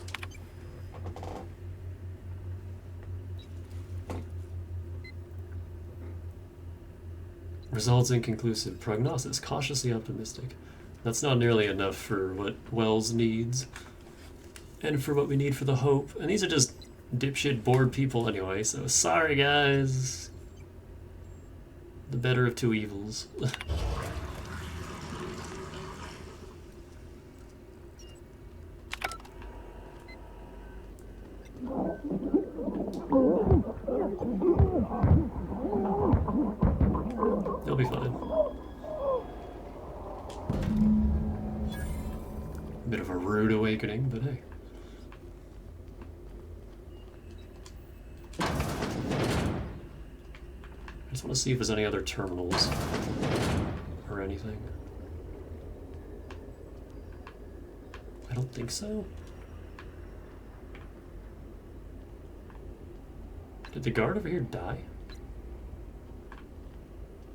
Results inconclusive. Prognosis cautiously optimistic. That's not nearly enough for what Wells needs. And for what we need for the Hope. And these are just dipshit bored people anyway, so sorry guys. The better of two evils. They'll be fine. Bit of a rude awakening, but hey. I just want to see if there's any other terminals or anything. I don't think so. Did the guard over here die?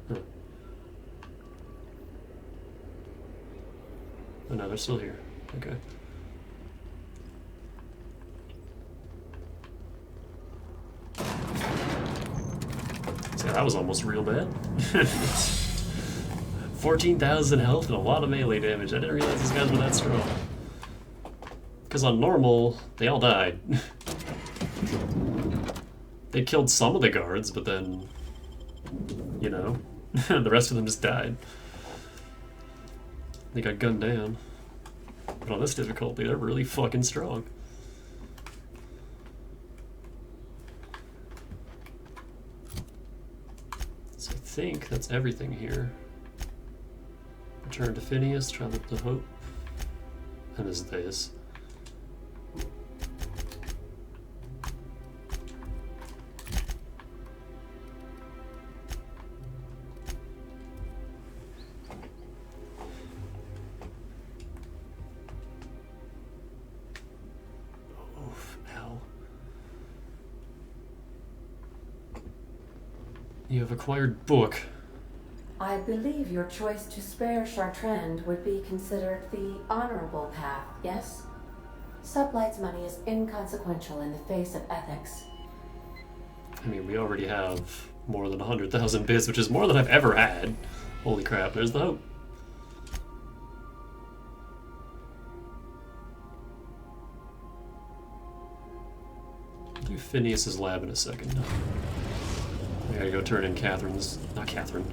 Huh. Oh no, they're still here. Okay. So that was almost real bad. 14,000 health and a lot of melee damage. I didn't realize these guys were that strong. Because on normal, they all died. They killed some of the guards, but then, you know, the rest of them just died. They got gunned down. But on this difficulty, they're really fucking strong. So I think that's everything here. Return to Phineas, travel to Hope. And there's this. You have acquired book. I believe your choice to spare Chartrand would be considered the honorable path, yes? Sublight's money is inconsequential in the face of ethics. I mean, we already have more than 100,000 bits, which is more than I've ever had. Holy crap, there's the Hope. I'll do Phineas's lab in a second. I gotta go turn in Catherine's, not Catherine,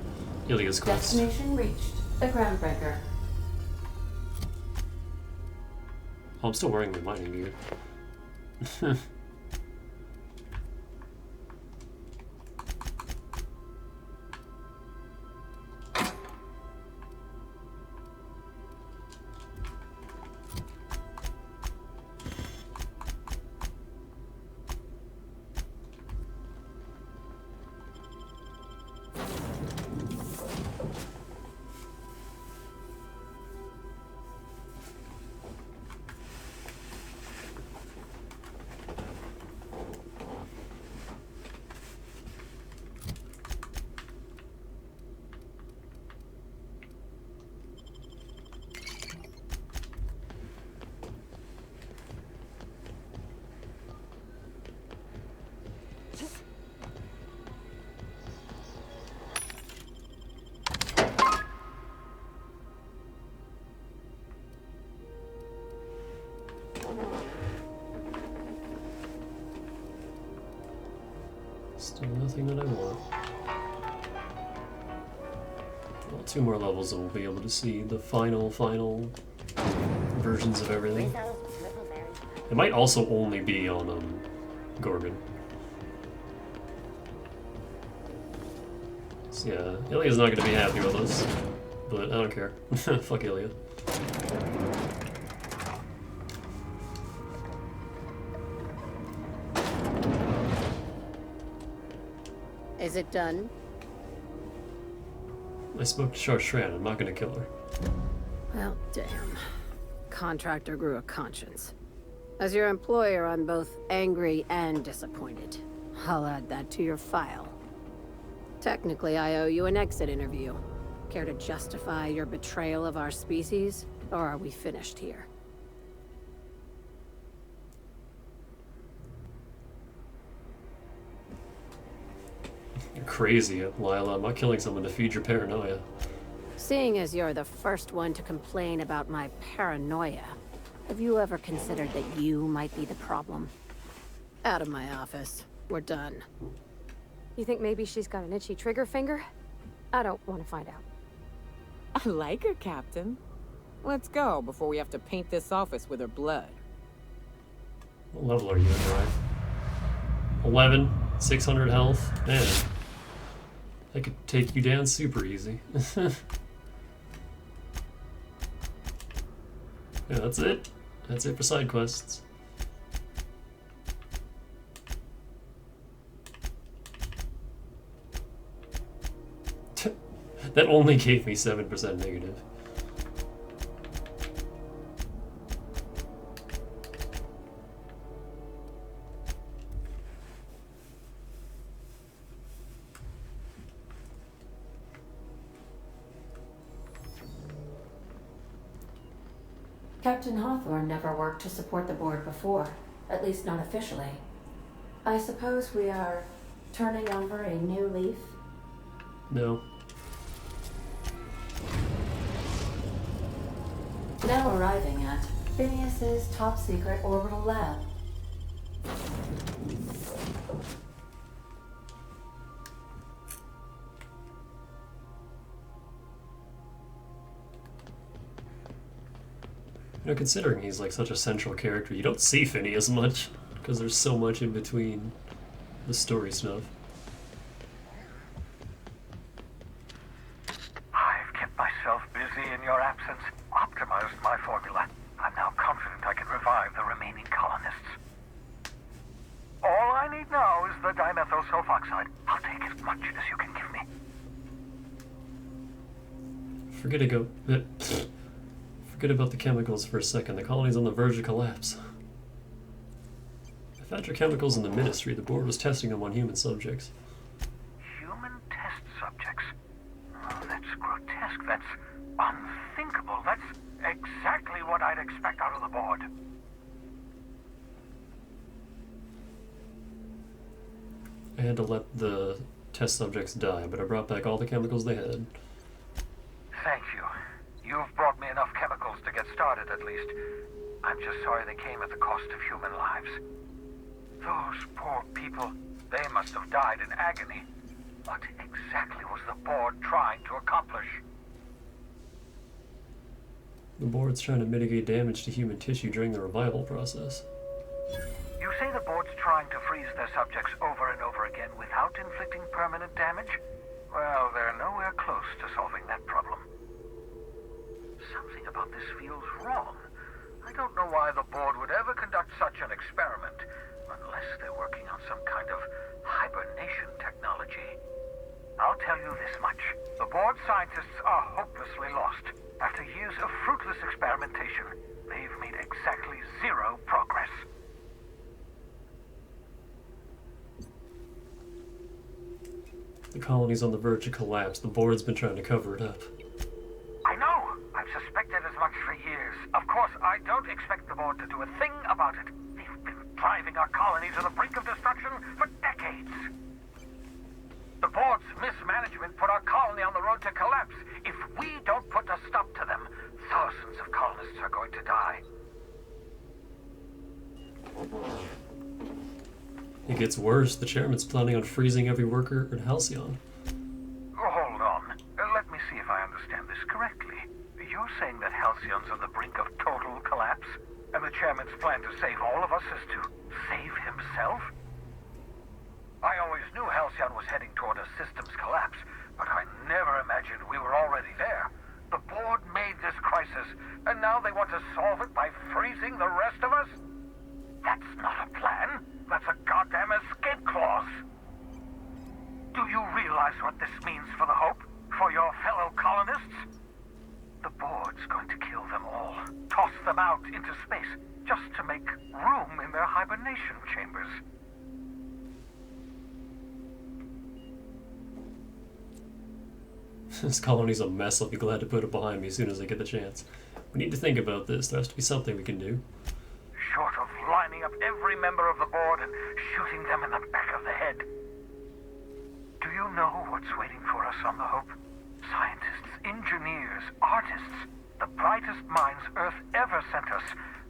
Ilia's quest. Destination reached. The Groundbreaker. Oh, I'm still wearing my mining gear. Still nothing that I want. Well, 2 more levels and we'll be able to see the final versions of everything. It might also only be on Gorgon. So yeah, Ilia's not going to be happy with us, but I don't care. Fuck Ilia. Is it done? I spoke to Chartrand. I'm not going to kill her. Well, damn. Contractor grew a conscience. As your employer, I'm both angry and disappointed. I'll add that to your file. Technically, I owe you an exit interview. Care to justify your betrayal of our species, or are we finished here? You're crazy, Lila. I'm not killing someone to feed your paranoia. Seeing as you're the first one to complain about my paranoia, have you ever considered that you might be the problem? Out of my office. We're done. You think maybe she's got an itchy trigger finger? I don't want to find out. I like her, Captain. Let's go before we have to paint this office with her blood. What level are you anyway? 11, 600 health. Man, I could take you down super easy. Yeah, that's it. That's it for side quests. That only gave me 7% negative. Captain Hawthorne never worked to support the board before, at least not officially. I suppose we are turning over a new leaf? No. Now arriving at Phineas's top secret orbital lab. You know, considering he's like such a central character, you don't see Phineas much, because there's so much in between the story stuff. I've kept myself busy in your absence, optimized my formula. I'm now confident I can revive the remaining colonists. All I need now is the dimethyl sulfoxide. I'll take as much as you can give me. Forget about the chemicals for a second. The colony's on the verge of collapse. I found your chemicals in the Ministry. The board was testing them on human subjects. Human test subjects? Oh, that's grotesque. That's unthinkable. That's exactly what I'd expect out of the board. I had to let the test subjects die, but I brought back all the chemicals they had. Thank you. You've brought me enough chemicals to get started, at least. I'm just sorry they came at the cost of human lives. Those poor people, they must have died in agony. What exactly was the board trying to accomplish? The board's trying to mitigate damage to human tissue during the revival process. You say the board's trying to freeze their subjects over and over again without inflicting permanent damage? Well, they're nowhere close to solving that problem. Something about this feels wrong. I don't know why the board would ever conduct such an experiment, unless they're working on some kind of hibernation technology. I'll tell you this much. The board scientists are hopelessly lost. After years of fruitless experimentation, they've made exactly zero progress. The colony's on the verge of collapse. The board's been trying to cover it up. I know! I've suspected as much for years. Of course, I don't expect the board to do a thing about it. They've been driving our colony to the brink of destruction for decades. The board's mismanagement put our colony on the road to collapse. If we don't put a stop to them, thousands of colonists are going to die. It gets worse. The chairman's planning on freezing every worker at Halcyon. Hold on. Let me see if I understand this correctly. You're saying that Halcyon's on the brink of total collapse? And the chairman's plan to save all of us is to save himself? I always knew Halcyon was heading toward a systems collapse, but I never imagined we were already there. The board made this crisis, and now they want to solve it by freezing the rest of us? That's not a plan. That's a goddamn escape clause. Do you realize what this means for the Hope? For your fellow colonists? The board's going to kill them all. Toss them out into space, just to make room in their hibernation chambers. This colony's a mess. I'll be glad to put it behind me as soon as I get the chance. We need to think about this. There has to be something we can do. Short of lining up every member of the board and shooting them in the back of the head. Do you know what's waiting for us on the Hope? Scientists, engineers, artists, the brightest minds Earth ever sent us,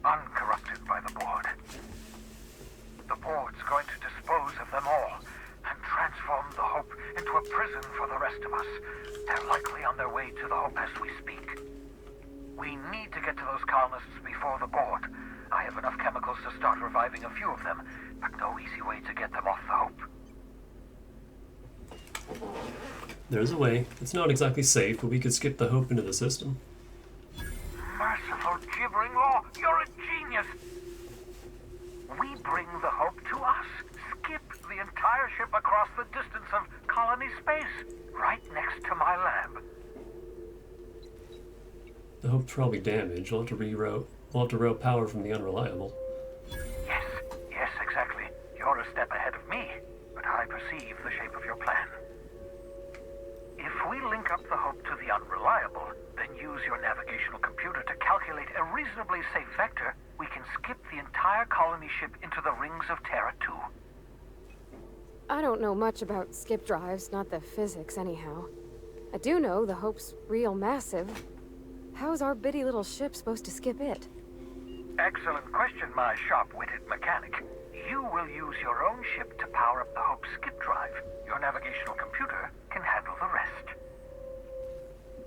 uncorrupted by the board. The board's going to dispose of them all and transform the Hope into a prison for the rest of us. They're likely on their way to the Hope as we speak. We need to get to those colonists before the board. I have enough chemicals to start reviving a few of them, but no easy way to get them off the Hope. There's a way. It's not exactly safe, but we could skip the Hope into the system. Merciful gibbering law, you're a genius! We bring the Hope to us. Skip the entire ship across the distance of colony space, right next to my lab. The Hope's probably damaged. We'll have to reroute. We'll have to route power from the Unreliable. Yes, exactly. You're a step ahead of me, but I perceive the shape of your plan. If we link up the Hope to the Unreliable, then use your navigational computer to calculate a reasonably safe vector, we can skip the entire colony ship into the rings of Terra 2. I don't know much about skip drives, not the physics anyhow. I do know the Hope's real massive. How's our bitty little ship supposed to skip it? Excellent question, my sharp-witted mechanic. You will use your own ship to power up the Hope's skip drive. Your navigational computer can handle the rest.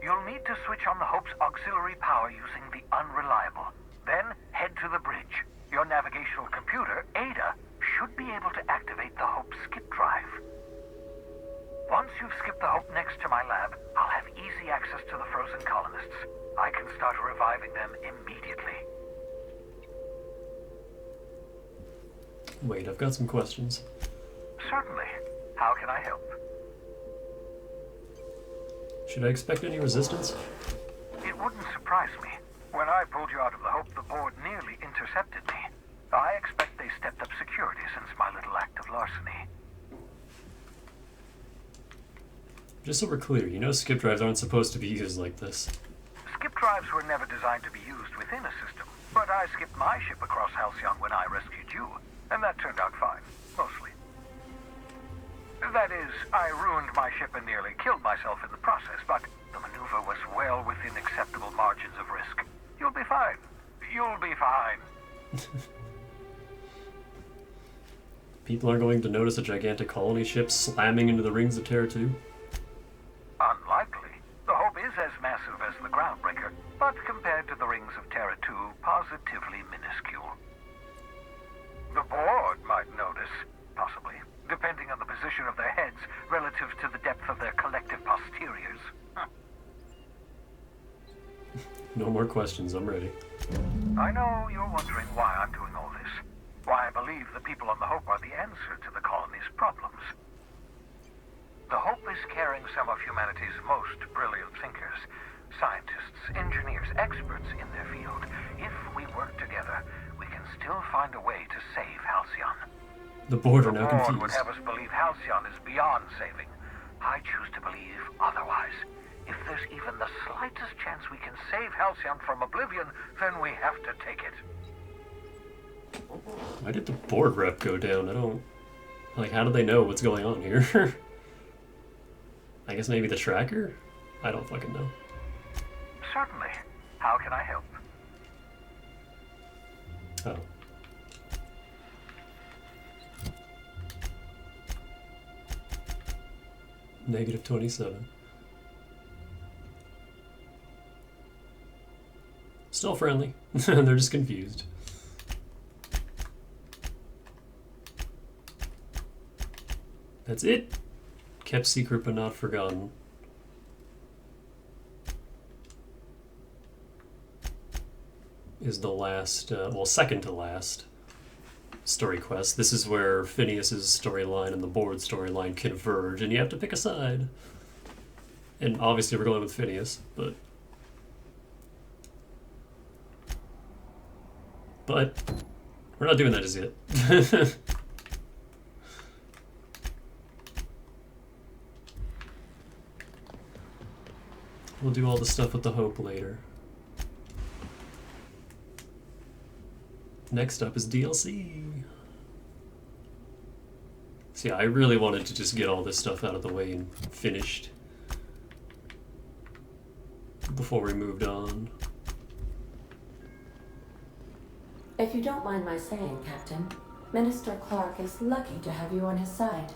You'll need to switch on the Hope's auxiliary power using the Unreliable. Then head to the bridge. Your navigational computer, Ada, should be able to activate the Hope's skip drive. Once you've skipped the Hope next to my lab, I'll have easy access to the frozen colonists. I can start reviving them immediately. Wait, I've got some questions. Certainly. How can I help? Should I expect any resistance? It wouldn't surprise me. When I pulled you out of the Hope, the board nearly intercepted me. I expect they stepped up security since my little act of larceny. Just so we're clear, you know skip drives aren't supposed to be used like this. Skip drives were never designed to be used within a system, but I skipped my ship across Halcyon when I rescued you, and that turned out fine, mostly. That is, I ruined my ship and nearly killed myself in the process, but the maneuver was well within acceptable margins of risk. You'll be fine. You'll be fine. People aren't going to notice a gigantic colony ship slamming into the rings of Terra 2? Unlikely. The Hope is as massive as the Groundbreaker, but compared to the rings of Terra 2, positively minuscule. The board might notice, possibly, depending on the position of their heads relative to the depth of their collective posteriors. No more questions, I'm ready. I know you're wondering why I'm doing all this. Why I believe the people on the Hope are the answer to the colony's problems. The Hope is carrying some of humanity's most brilliant thinkers, scientists, engineers, experts in their field. If we work together, we can still find a way to save Halcyon. The board are now The board confused. would have us believe Halcyon is beyond saving. I choose to believe otherwise. If there's even the slightest chance we can save Halcyon from oblivion, then we have to take it. Why did the board rep go down? I don't... Like, how do they know what's going on here? I guess maybe the tracker? I don't fucking know. Certainly. How can I help? Oh. -27. Still friendly. They're just confused. That's it. Kept secret but not forgotten. Is the last, well, second to last story quest. This is where Phineas's storyline and the board storyline converge, and you have to pick a side. And obviously we're going with Phineas, but we're not doing that as yet. We'll do all the stuff with the Hope later. Next up is DLC. So yeah, I really wanted to just get all this stuff out of the way and finished before we moved on. If you don't mind my saying, Captain, Minister Clark is lucky to have you on his side.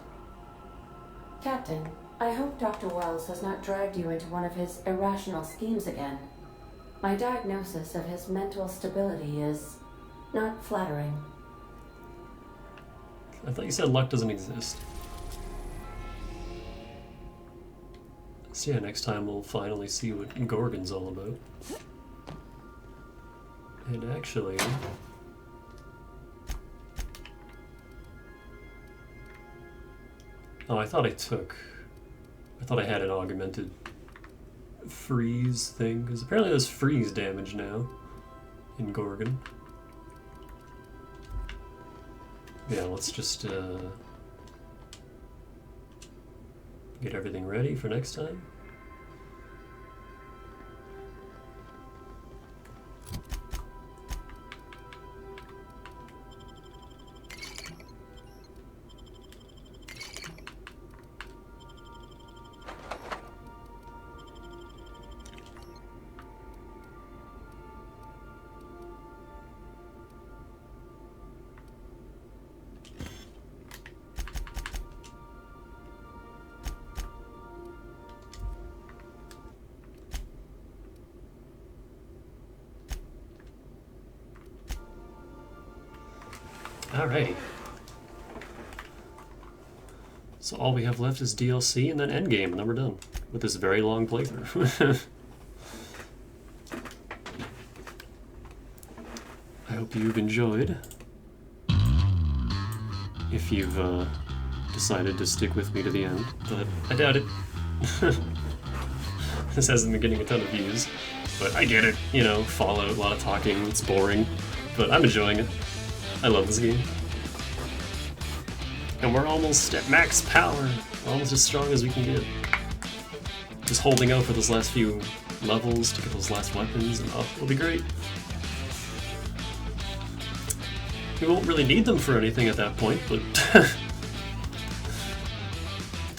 Captain, I hope Dr. Wells has not dragged you into one of his irrational schemes again. My diagnosis of his mental stability is not flattering. I thought you said luck doesn't exist. So yeah, next time we'll finally see what Gorgon's all about. And actually... Oh, I thought I had an augmented freeze thing, because apparently there's freeze damage now in Gorgon. Yeah, let's just get everything ready for next time. Alrighty. So all we have left is DLC and then endgame, and then we're done with this very long playthrough. I hope you've enjoyed. If you've decided to stick with me to the end, but I doubt it. This hasn't been getting a ton of views, but I get it. You know, Fallout, a lot of talking, it's boring, but I'm enjoying it. I love this game. And we're almost at max power. We're almost as strong as we can get. Just holding out for those last few levels to get those last weapons, and it'll be great. We won't really need them for anything at that point, but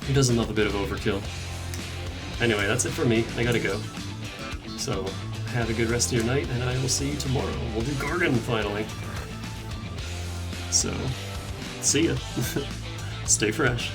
who doesn't love a bit of overkill? Anyway, that's it for me. I gotta go. So, have a good rest of your night, and I will see you tomorrow. We'll do Gorgon finally. So, see ya. Stay fresh.